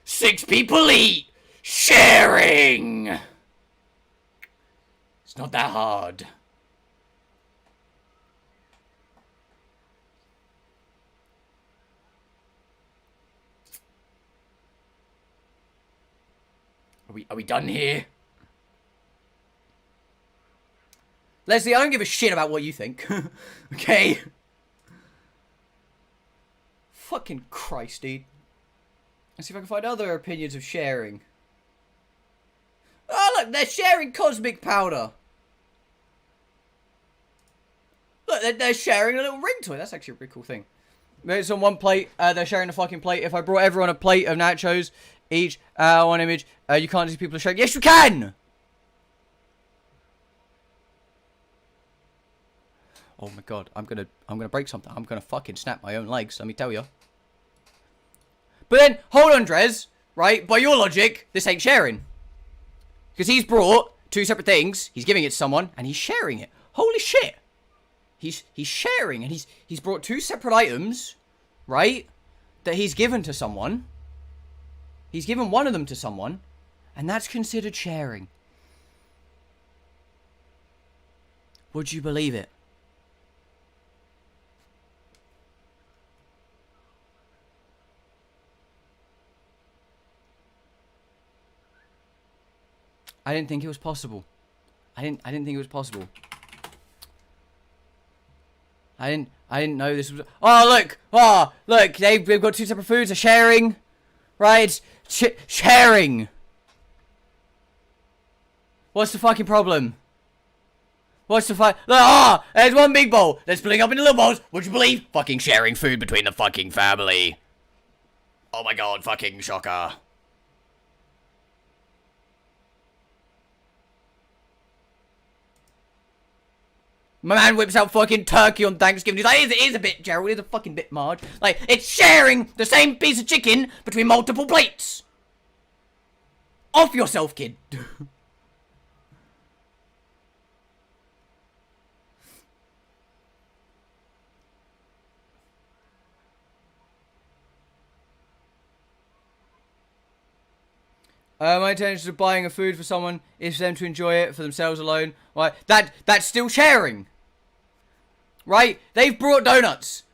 [SPEAKER 1] 6 people eat. Sharing. It's not that hard. Are we done here? Leslie, I don't give a shit about what you think. Okay? Fucking Christ, dude. Let's see if I can find other opinions of sharing. Oh, look, they're sharing cosmic powder. Look, they're sharing a little ring toy. That's actually a pretty cool thing. It's on one plate. They're sharing a fucking plate. If I brought everyone a plate of nachos, each, one image, you can't see people sharing. Yes, you can! Oh my god, I'm gonna break something. I'm gonna fucking snap my own legs, let me tell you. But then, hold on, Drez, right? By your logic, this ain't sharing. Because he's brought 2 separate things, he's giving it to someone, and he's sharing it. Holy shit! He's sharing, and he's brought 2 separate items, right? That he's given to someone. He's given one of them to someone, and that's considered sharing. Would you believe it? I didn't think it was possible. I didn't think it was possible. I didn't know this was. Oh look! Oh look! They've got 2 separate foods. They're sharing, right? Sharing. What's the fucking problem? What's the fuck? Ah! There's one big bowl. They're splitting up into little bowls. Would you believe? Fucking sharing food between the fucking family. Oh my god! Fucking shocker. My man whips out fucking turkey on Thanksgiving. He's like, it is a bit, Gerald. It is a fucking bit, Marge. Like, it's sharing the same piece of chicken between multiple plates. Off yourself, kid. My intention of buying a food for someone is for them to enjoy it for themselves alone. Right? That's still sharing. Right? They've brought donuts.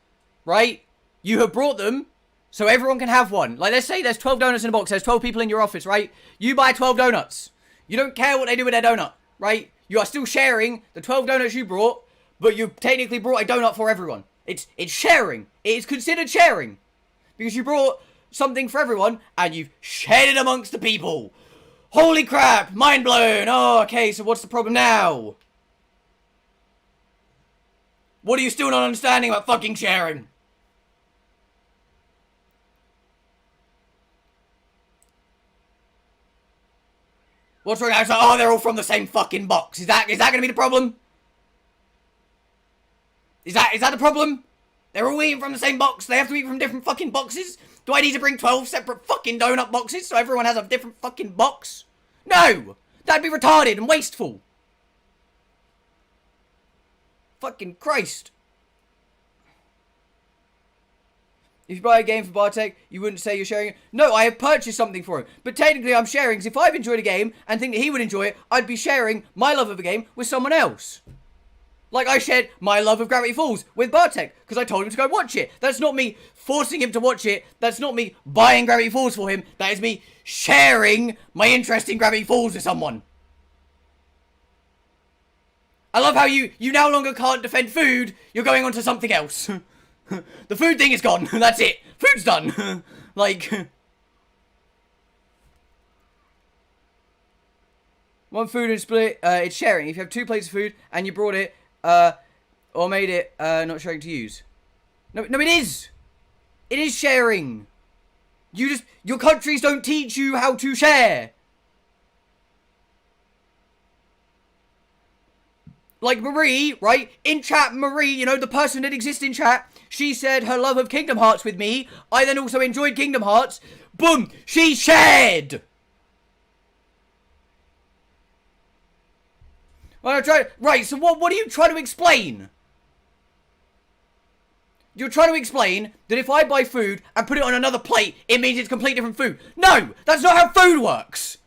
[SPEAKER 1] Right? You have brought them so everyone can have one. Like, let's say there's 12 donuts in a box. There's 12 people in your office, right? You buy 12 donuts. You don't care what they do with their donut, right? You are still sharing the 12 donuts you brought, but you technically brought a donut for everyone. It's sharing. It is considered sharing. Because you brought something for everyone, and you've shared it amongst the people. Holy crap! Mind blown! Oh, okay, so what's the problem now? What are you still not understanding about fucking sharing? What's wrong? It's like, oh, they're all from the same fucking box. Is that gonna be the problem? Is that the problem? They're all eating from the same box. They have to eat from different fucking boxes. Do I need to bring 12 separate fucking donut boxes so everyone has a different fucking box? No! That'd be retarded and wasteful. Fucking Christ. If you buy a game for Bartek, you wouldn't say you're sharing it. No, I have purchased something for him. But technically I'm sharing, because if I've enjoyed a game and think that he would enjoy it, I'd be sharing my love of a game with someone else. Like, I shared my love of Gravity Falls with Bartek, because I told him to go watch it. That's not me forcing him to watch it. That's not me buying Gravity Falls for him. That is me sharing my interest in Gravity Falls with someone. I love how you no longer can't defend food. You're going on to something else. The food thing is gone. That's it. Food's done. Like... One food and split, it's sharing. If you have 2 plates of food and you brought it, Or made it not sharing to use. No, it is. It is sharing. Your countries don't teach you how to share. Like Marie, right? In chat, Marie, you know, the person that exists in chat, she said her love of Kingdom Hearts with me. I then also enjoyed Kingdom Hearts. Boom! She shared! Right, so what are you trying to explain? You're trying to explain that if I buy food and put it on another plate, it means it's completely different food. No! That's not how food works!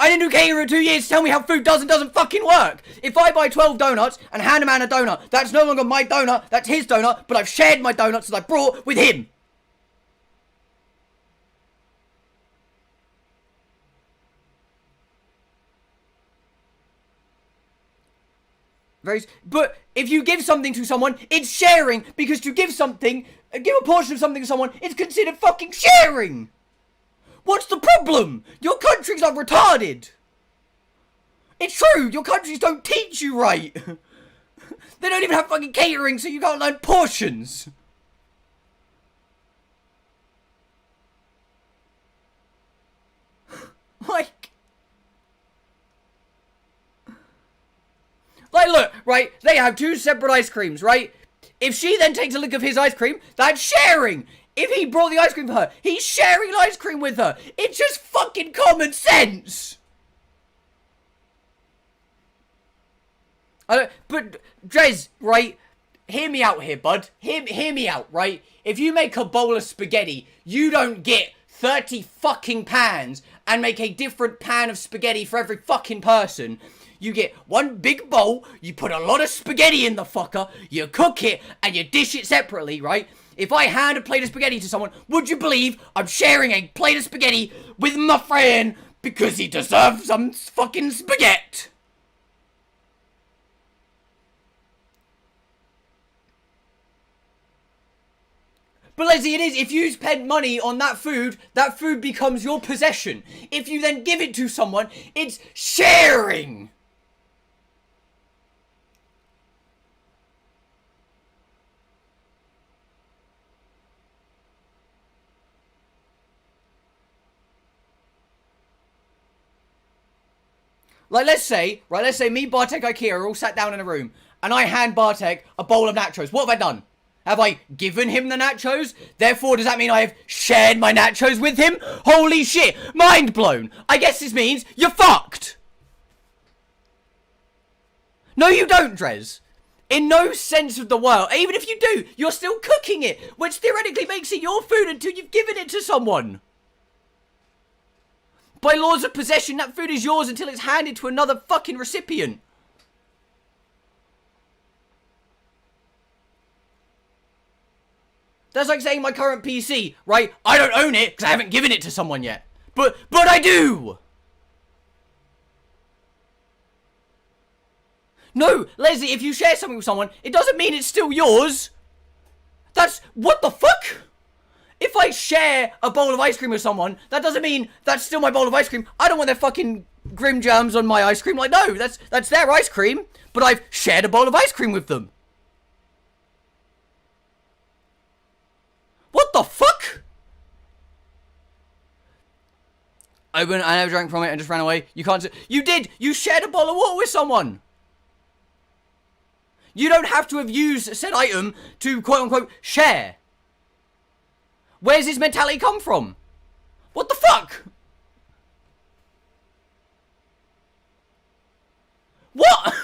[SPEAKER 1] I didn't do catering for 2 years to tell me how food does and doesn't fucking work. If I buy 12 donuts and hand a man a donut, that's no longer my donut, that's his donut, but I've shared my donuts that I brought with him. But if you give something to someone, it's sharing, because to give a portion of something to someone, it's considered fucking sharing. What's the problem? Your countries are retarded. It's true, your countries don't teach you right. They don't even have fucking catering, so you can't learn portions. Like, look, right, they have 2 separate ice creams, right? If she then takes a lick of his ice cream, that's sharing. If he brought the ice cream for her, he's sharing the ice cream with her. It's just fucking common sense. But, Drez, right, hear me out here, bud. Hear me out, right? If you make a bowl of spaghetti, you don't get 30 fucking pans and make a different pan of spaghetti for every fucking person. You get one big bowl, you put a lot of spaghetti in the fucker, you cook it, and you dish it separately, right? If I hand a plate of spaghetti to someone, would you believe I'm sharing a plate of spaghetti with my friend because he deserves some fucking spaghetti? But Leslie, it is, if you spend money on that food becomes your possession. If you then give it to someone, it's sharing. Like, let's say me, Bartek, Ikea are all sat down in a room, and I hand Bartek a bowl of nachos. What have I done? Have I given him the nachos? Therefore, does that mean I have shared my nachos with him? Holy shit! Mind blown! I guess this means you're fucked! No, you don't, Drez. In no sense of the world. Even if you do, you're still cooking it, which theoretically makes it your food until you've given it to someone. By laws of possession, that food is yours until it's handed to another fucking recipient. That's like saying my current PC, right? I don't own it because I haven't given it to someone yet. But I do! No, Leslie, if you share something with someone, it doesn't mean it's still yours. That's... what the fuck? If I share a bowl of ice cream with someone, that doesn't mean that's still my bowl of ice cream. I don't want their fucking grim germs on my ice cream. Like, no, that's their ice cream, but I've shared a bowl of ice cream with them. What the fuck? I never drank from it and just ran away. You can't... You did! You shared a bowl of water with someone! You don't have to have used said item to quote-unquote share. Where's this mentality come from? What the fuck? What?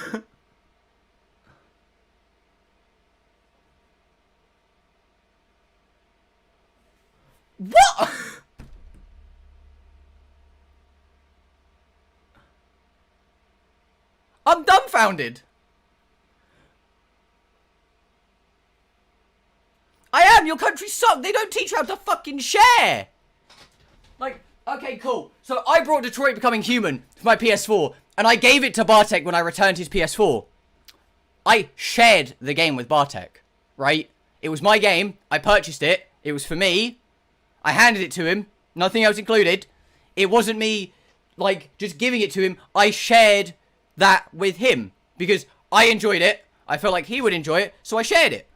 [SPEAKER 1] What? I'm dumbfounded. I am. Your country sucks. They don't teach you how to fucking share. Like, okay, cool. So I brought Detroit Becoming Human for my PS4, and I gave it to Bartek when I returned his PS4. I shared the game with Bartek, right? It was my game. I purchased it. It was for me. I handed it to him. Nothing else included. It wasn't me, like, just giving it to him. I shared that with him because I enjoyed it. I felt like he would enjoy it, so I shared it.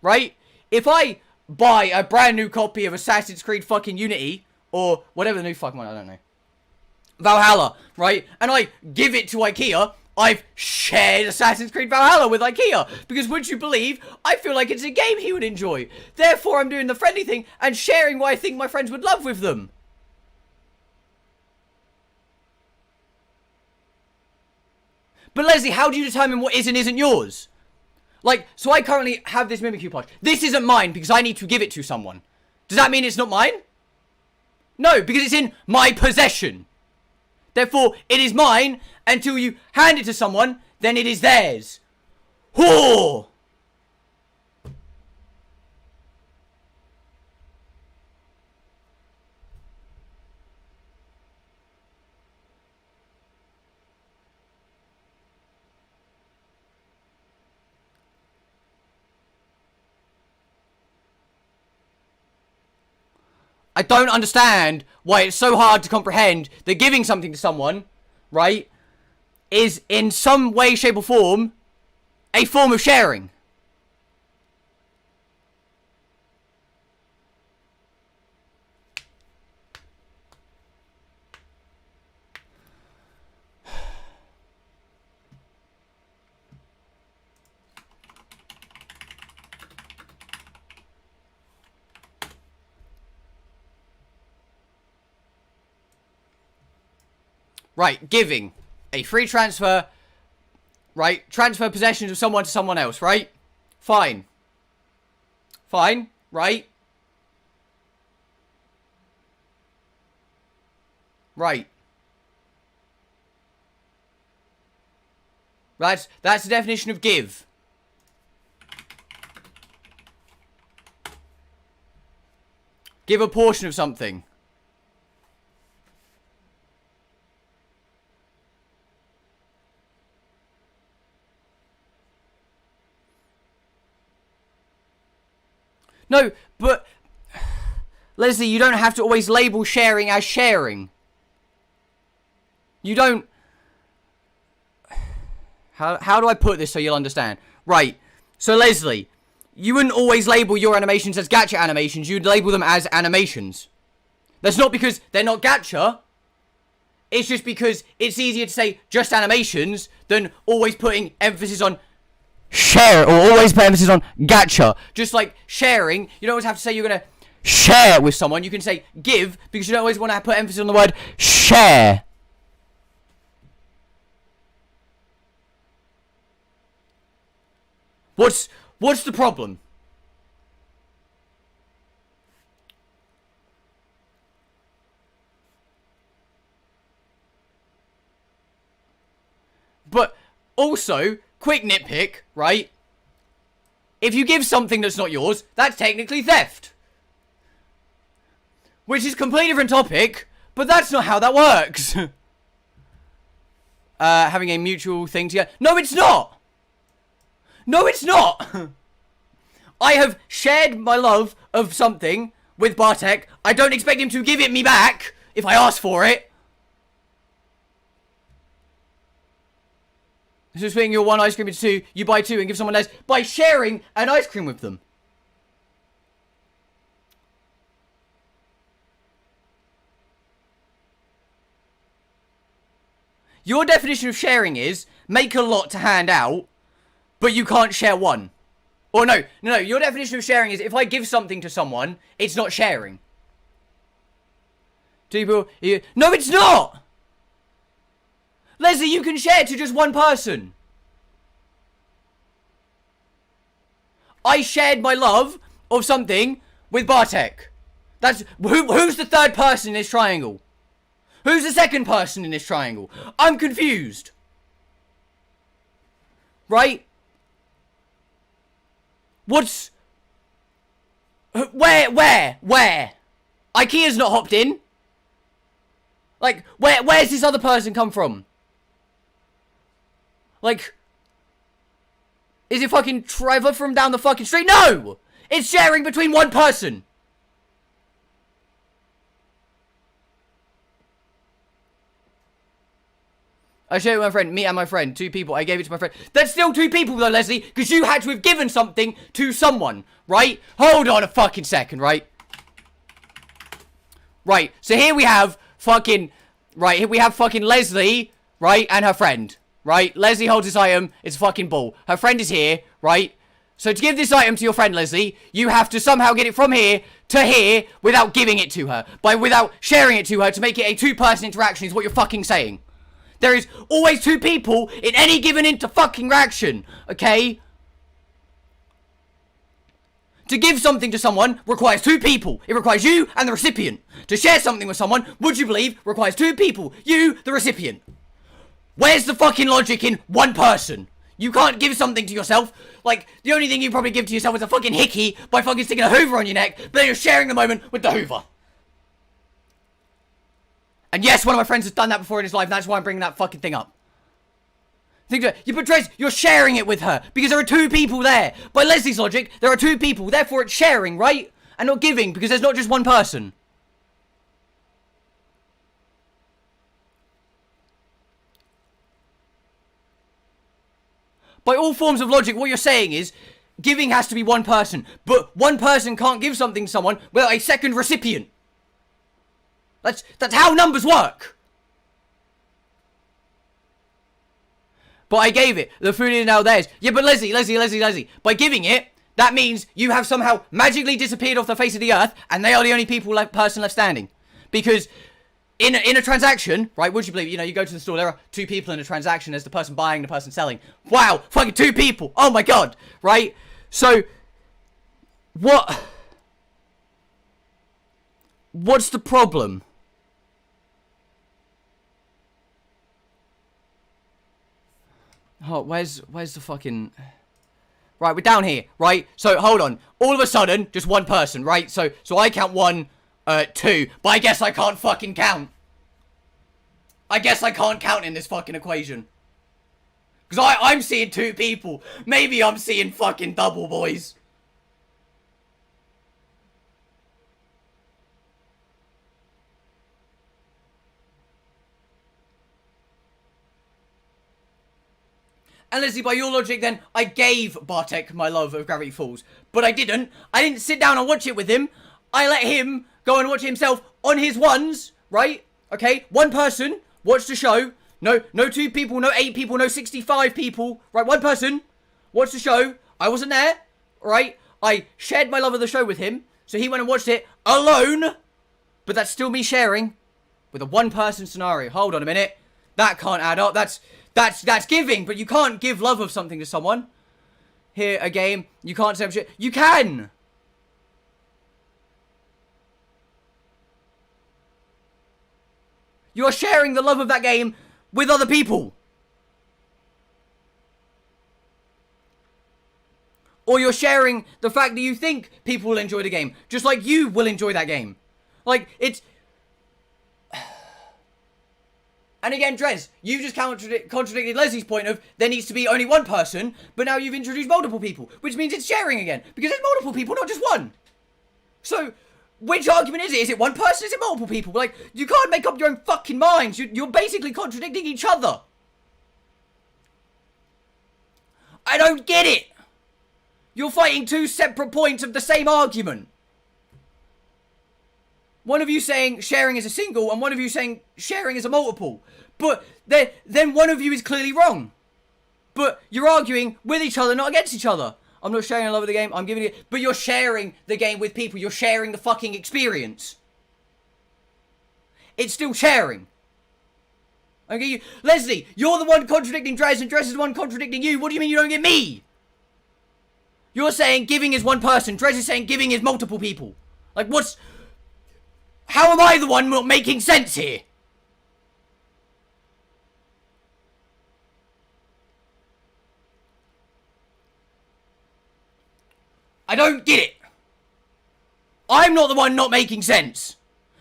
[SPEAKER 1] Right? If I buy a brand new copy of Assassin's Creed fucking Unity, or whatever the new fucking one, I don't know. Valhalla, right? And I give it to IKEA, I've shared Assassin's Creed Valhalla with IKEA. Because would you believe, I feel like it's a game he would enjoy. Therefore, I'm doing the friendly thing and sharing what I think my friends would love with them. But Leslie, how do you determine what is and isn't yours? Like, so I currently have this Mimikyu plush. This isn't mine because I need to give it to someone. Does that mean it's not mine? No, because it's in my possession. Therefore, it is mine until you hand it to someone, then it is theirs. Whore! I don't understand why it's so hard to comprehend that giving something to someone, right, is in some way, shape or form a form of sharing. Right, giving. A free transfer. Right, transfer possessions of someone to someone else, right? Fine. Fine, right? Right. That's the definition of give. Give a portion of something. No, but Leslie, you don't have to always label sharing as sharing. You don't. How do I put this so you'll understand? Right. So Leslie, you wouldn't always label your animations as gacha animations. You'd label them as animations. That's not because they're not gacha. It's just because it's easier to say just animations than always putting emphasis on share, or always put emphasis on gacha. Just like sharing, you don't always have to say you're gonna share with someone. You can say give, because you don't always want to put emphasis on the word share. What's the problem? But also, quick nitpick, right? If you give something that's not yours, that's technically theft. Which is a completely different topic, but that's not how that works. Having a mutual thing together. No, it's not! No, it's not! I have shared my love of something with Bartek. I don't expect him to give it me back if I ask for it. So splitting your one ice cream into two, you buy two and give someone less by sharing an ice cream with them. Your definition of sharing is make a lot to hand out, but you can't share one. Or no, your definition of sharing is if I give something to someone, it's not sharing. Two people, no, it's not! Leslie, you can share to just one person. I shared my love of something with Bartek. That's who's the third person in this triangle? Who's the second person in this triangle? I'm confused. Right? What's... Where? IKEA's not hopped in. Like, where's this other person come from? Like, is it fucking Trevor from down the fucking street? No! It's sharing between one person. I shared it with my friend, me and my friend, 2 people. I gave it to my friend. That's still 2 people though, Leslie, because you had to have given something to someone, right? Hold on a fucking second, right? Right, so here we have fucking, right, here we have fucking Leslie, right, and her friend, right? Leslie holds this item, it's a fucking ball. Her friend is here, right? So to give this item to your friend, Leslie, you have to somehow get it from here to here without giving it to her. Without sharing it to her to make it a 2-person interaction is what you're fucking saying. There is always 2 people in any given fucking reaction, okay? To give something to someone requires 2 people. It requires you and the recipient. To share something with someone, would you believe, requires 2 people. You, the recipient. Where's the fucking logic in 1 person? You can't give something to yourself. Like, the only thing you probably give to yourself is a fucking hickey by fucking sticking a hoover on your neck, but then you're sharing the moment with the hoover. And yes, one of my friends has done that before in his life, and that's why I'm bringing that fucking thing up. Yeah, but Drez, you're sharing it with her because there are 2 people there. By Leslie's logic, there are 2 people, therefore it's sharing, right? And not giving because there's not just 1 person. By all forms of logic, what you're saying is giving has to be 1 person, but 1 person can't give something to someone without a second recipient. That's how numbers work. But I gave it. The food is now theirs. Yeah, but Leslie. By giving it, that means you have somehow magically disappeared off the face of the earth, and they are the only person left standing. Because in a transaction, right, would you believe, you go to the store, there are 2 people in a transaction. There's the person buying and the person selling. Wow, fucking 2 people. Oh my god, right? So, what's the problem? Oh, where's the fucking... Right, we're down here, right? So, hold on. All of a sudden, just 1 person, right? So I count 1, 2. But I guess I can't fucking count. I guess I can't count in this fucking equation. Because I'm seeing 2 people. Maybe I'm seeing fucking double, boys. And Leslie, by your logic then, I gave Bartek my love of Gravity Falls. But I didn't. I didn't sit down and watch it with him. I let him go and watch it himself on his ones, right? Okay, 1 person watched the show. No 2 people, no 8 people, no 65 people. Right, 1 person watched the show. I wasn't there, right? I shared my love of the show with him. So he went and watched it alone. But that's still me sharing with a 1-person scenario. Hold on a minute. That can't add up. That's giving, but you can't give love of something to someone. Here, a game. You can't say shit. You can! You're sharing the love of that game with other people. Or you're sharing the fact that you think people will enjoy the game. Just like you will enjoy that game. Like, it's... And again, Drez, you just contradicted Leslie's point of there needs to be only 1 person, but now you've introduced multiple people, which means it's sharing again, because there's multiple people, not just 1. So, which argument is it? Is it 1 person? Is it multiple people? Like, you can't make up your own fucking minds. You're basically contradicting each other. I don't get it. You're fighting 2 separate points of the same argument. One of you saying sharing is a single, and one of you saying sharing is a multiple. But then one of you is clearly wrong. But you're arguing with each other, not against each other. I'm not sharing a love of the game, I'm giving it... But you're sharing the game with people. You're sharing the fucking experience. It's still sharing. Okay, Leslie, you're the one contradicting Drez, and Drez is the one contradicting you. What do you mean you don't get me? You're saying giving is 1 person. Drez is saying giving is multiple people. Like, what's... How am I the one not making sense here? I don't get it. I'm not the one not making sense.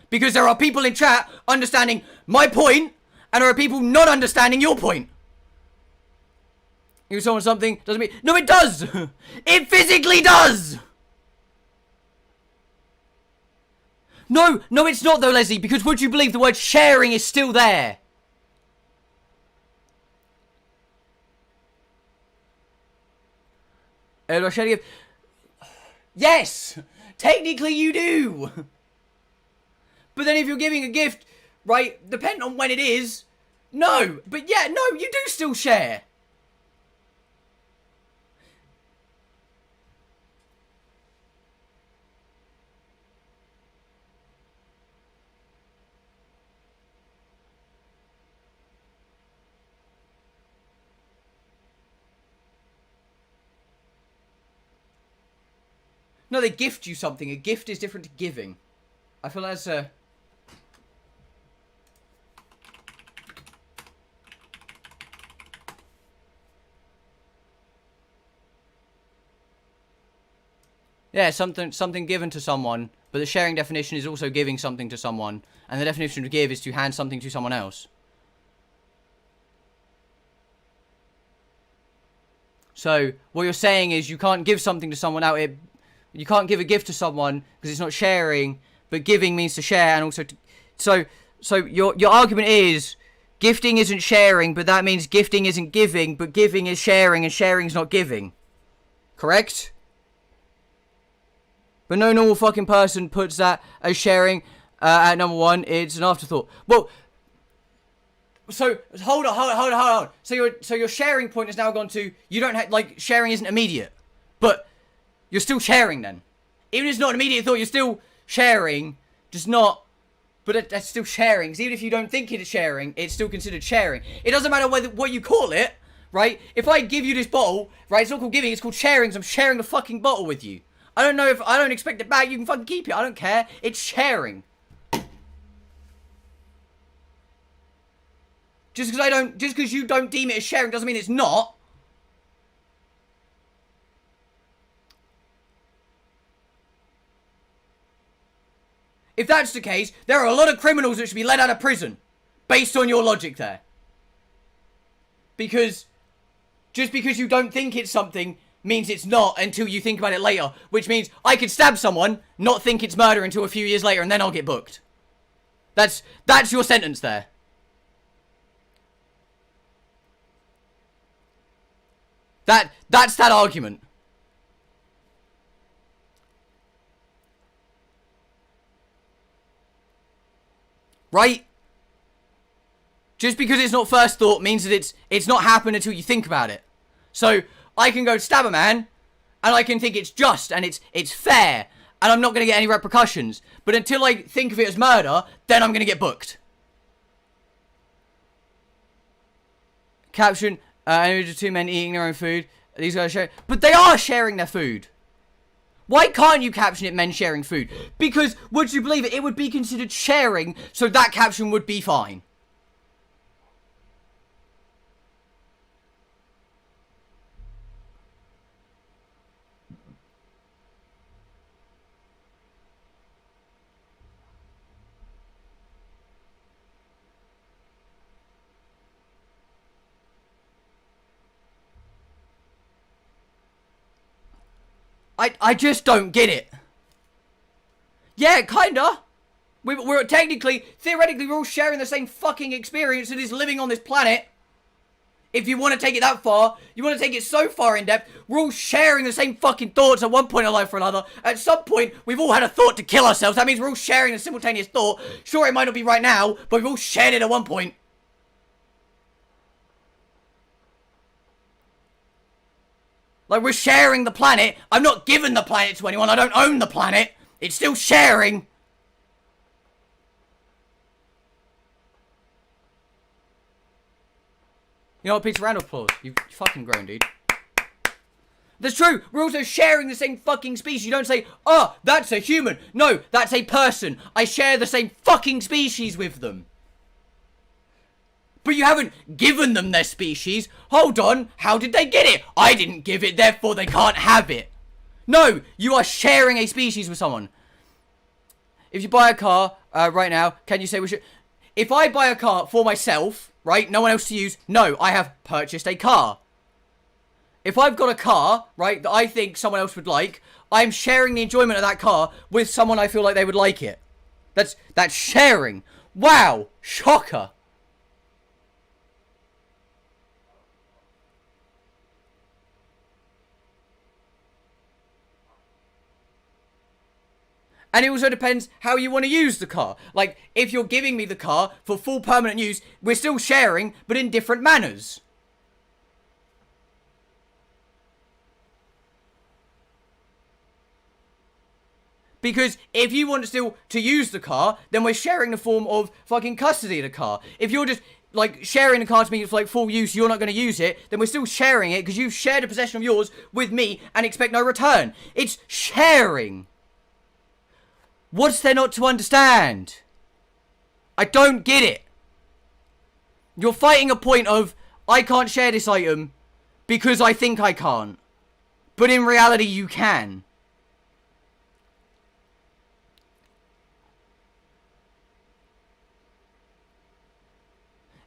[SPEAKER 1] Because there are people in chat understanding my point, and there are people not understanding your point. If someone something doesn't mean... No, it does! It physically does! No, it's not though, Leslie, because would you believe the word sharing is still there? Do I share the gift? Yes! Technically you do! But then if you're giving a gift, right, depending on when it is, no. But yeah, no, you do still share. No, they gift you something. A gift is different to giving. I feel that's a... Yeah, something given to someone, but the sharing definition is also giving something to someone, and the definition of give is to hand something to someone else. So, what you're saying is you can't give something to someone out here, you can't give a gift to someone because it's not sharing, but giving means to share, and also to, so your argument is gifting isn't sharing, but that means gifting isn't giving, but giving is sharing, and sharing's not giving. Correct? But no normal fucking person puts that as sharing at number one. It's an afterthought. Well, so hold on. So your sharing point has now gone to you don't have like sharing isn't immediate, but you're still sharing then. Even if it's not an immediate thought, you're still sharing, just not. But that's still sharing. Because even if you don't think it is sharing, it's still considered sharing. It doesn't matter what you call it, right? If I give you this bottle, right, it's not called giving, it's called sharing. So I'm sharing the fucking bottle with you. I don't know if I don't expect it back. You can fucking keep it. I don't care. It's sharing. Just because you don't deem it as sharing doesn't mean it's not. If that's the case, there are a lot of criminals that should be let out of prison, based on your logic there. Because just because you don't think it's something means it's not until you think about it later, which means I could stab someone, not think it's murder until a few years later, and then I'll get booked. That's your sentence there. That's that argument. Right? Just because it's not first thought means that it's not happened until you think about it. So I can go stab a man, and I can think it's just, and it's fair, and I'm not going to get any repercussions. But until I think of it as murder, then I'm going to get booked. Caption, image of two men eating their own food. These guys share, but they are sharing their food. Why can't you caption it men sharing food? Because, would you believe it, it would be considered sharing, so that caption would be fine. I just don't get it. Yeah, kinda. We're technically, theoretically, we're all sharing the same fucking experience that is living on this planet. If you want to take it that far, you want to take it so far in depth, we're all sharing the same fucking thoughts at one point in life or another. At some point, we've all had a thought to kill ourselves. That means we're all sharing a simultaneous thought. Sure, it might not be right now, but we've all shared it at one point. Like, we're sharing the planet. I'm not giving the planet to anyone. I don't own the planet. It's still sharing. You know what, Peter? Round of applause. You fucking grown, dude. That's true. We're also sharing the same fucking species. You don't say, oh, that's a human. No, that's a person. I share the same fucking species with them. But you haven't given them their species. Hold on, how did they get it? I didn't give it, therefore they can't have it. No, you are sharing a species with someone. If you buy a car right now, can you say we should... If I buy a car for myself, right, no one else to use, no, I have purchased a car. If I've got a car, right, that I think someone else would like, I'm sharing the enjoyment of that car with someone I feel like they would like it. That's sharing. Wow, shocker. And it also depends how you want to use the car. Like, if you're giving me the car for full permanent use, we're still sharing, but in different manners. Because if you want still to use the car, then we're sharing the form of fucking custody of the car. If you're just, like, sharing the car to me for, like, full use, you're not going to use it, then we're still sharing it because you've shared a possession of yours with me and expect no return. It's sharing. What's there not to understand? I don't get it. You're fighting a point of, I can't share this item because I think I can't. But in reality, you can.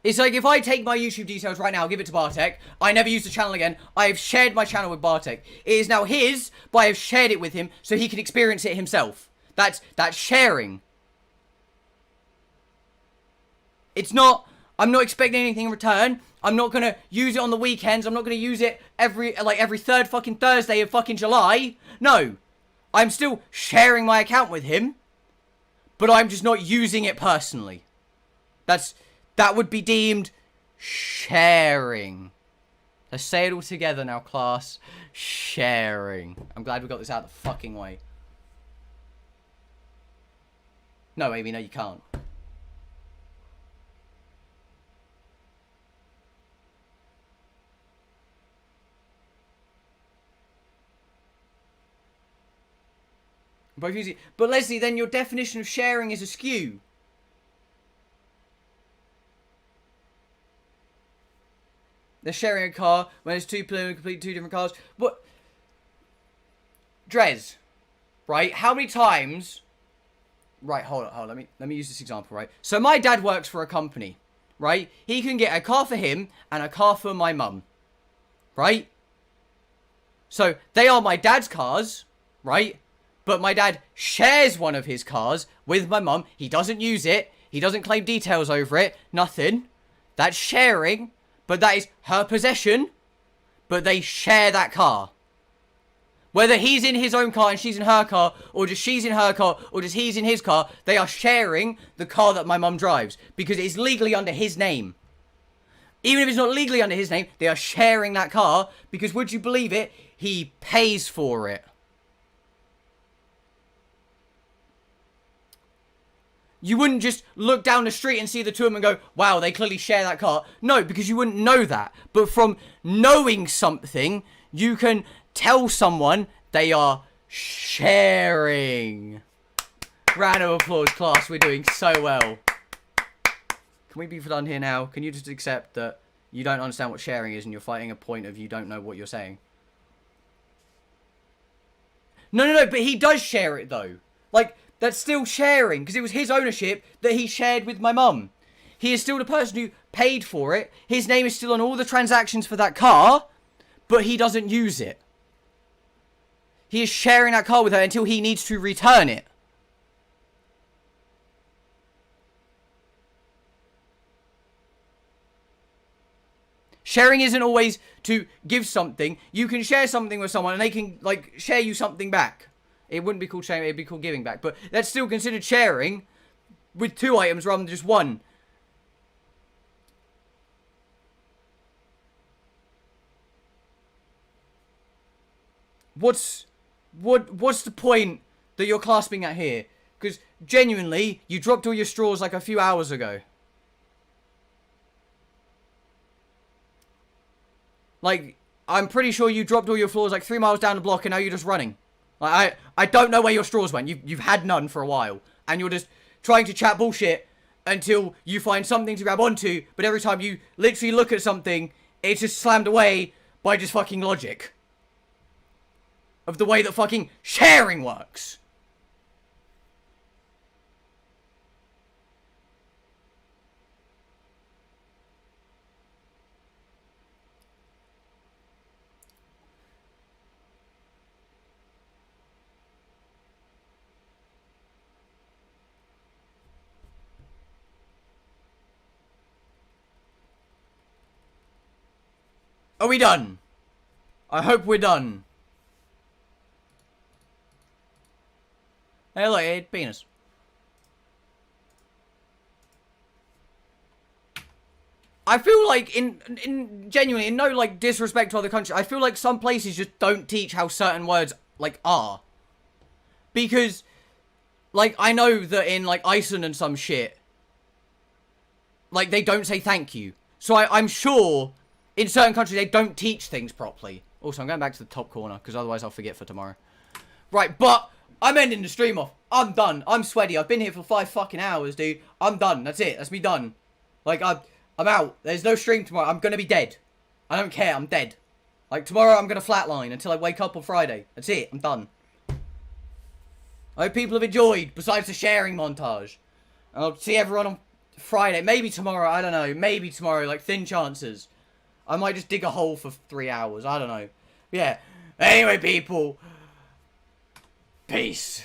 [SPEAKER 1] It's like if I take my YouTube details right now, give it to Bartek, I never use the channel again, I have shared my channel with Bartek. It is now his, but I have shared it with him so he can experience it himself. That's sharing. It's not, I'm not expecting anything in return. I'm not going to use it on the weekends. I'm not going to use it every third fucking Thursday of fucking July. No. I'm still sharing my account with him, but I'm just not using it personally. That would be deemed sharing. Let's say it all together now, class. Sharing. I'm glad we got this out the fucking way. No, Amy, no, you can't. Both easy. But Leslie, then your definition of sharing is askew. They're sharing a car when it's two people complete two different cars. What? Drez, right? How many times? Right, hold on. Let me use this example, right? So my dad works for a company, right? He can get a car for him and a car for my mum, right? So they are my dad's cars, right? But my dad shares one of his cars with my mum. He doesn't use it. He doesn't claim details over it. Nothing. That's sharing. But that is her possession, but they share that car. Whether he's in his own car and she's in her car, or just she's in her car, or just he's in his car, they are sharing the car that my mum drives, because it is legally under his name. Even if it's not legally under his name, they are sharing that car, because would you believe it, he pays for it. You wouldn't just look down the street and see the two of them and go, wow, they clearly share that car. No, because you wouldn't know that. But from knowing something, you can tell someone they are sharing. Round of applause, class. We're doing so well. Can we be done here now? Can you just accept that you don't understand what sharing is and you're fighting a point of you don't know what you're saying? No, but he does share it, though. Like, that's still sharing, because it was his ownership that he shared with my mum. He is still the person who paid for it. His name is still on all the transactions for that car, but he doesn't use it. He is sharing that car with her until he needs to return it. Sharing isn't always to give something. You can share something with someone and they can, like, share you something back. It wouldn't be called sharing, it'd be called giving back. But that's still considered sharing with two items rather than just one. What's the point that you're clasping at here? Because genuinely, you dropped all your straws like a few hours ago. Like, I'm pretty sure you dropped all your floors like 3 miles down the block and now you're just running. Like, I don't know where your straws went. You've had none for a while. And you're just trying to chat bullshit until you find something to grab onto. But every time you literally look at something, it's just slammed away by just fucking logic. Of the way that fucking sharing works. Are we done? I hope we're done. Hey, look, it penis. I feel like genuinely, in no like disrespect to other countries, I feel like some places just don't teach how certain words like are. Because, like, I know that in like Iceland and some shit, like they don't say thank you. So I'm sure in certain countries they don't teach things properly. Also, I'm going back to the top corner because otherwise I'll forget for tomorrow. Right, but I'm ending the stream off. I'm done. I'm sweaty. I've been here for 5 fucking hours, dude. I'm done. That's it. That's me done. Like, I'm out. There's no stream tomorrow. I'm gonna be dead. I don't care. I'm dead. Like, tomorrow I'm gonna flatline until I wake up on Friday. That's it. I'm done. I hope people have enjoyed, besides the sharing montage. I'll see everyone on Friday. Maybe tomorrow. I don't know. Maybe tomorrow. Like, thin chances. I might just dig a hole for 3 hours. I don't know. Yeah. Anyway, people. Peace.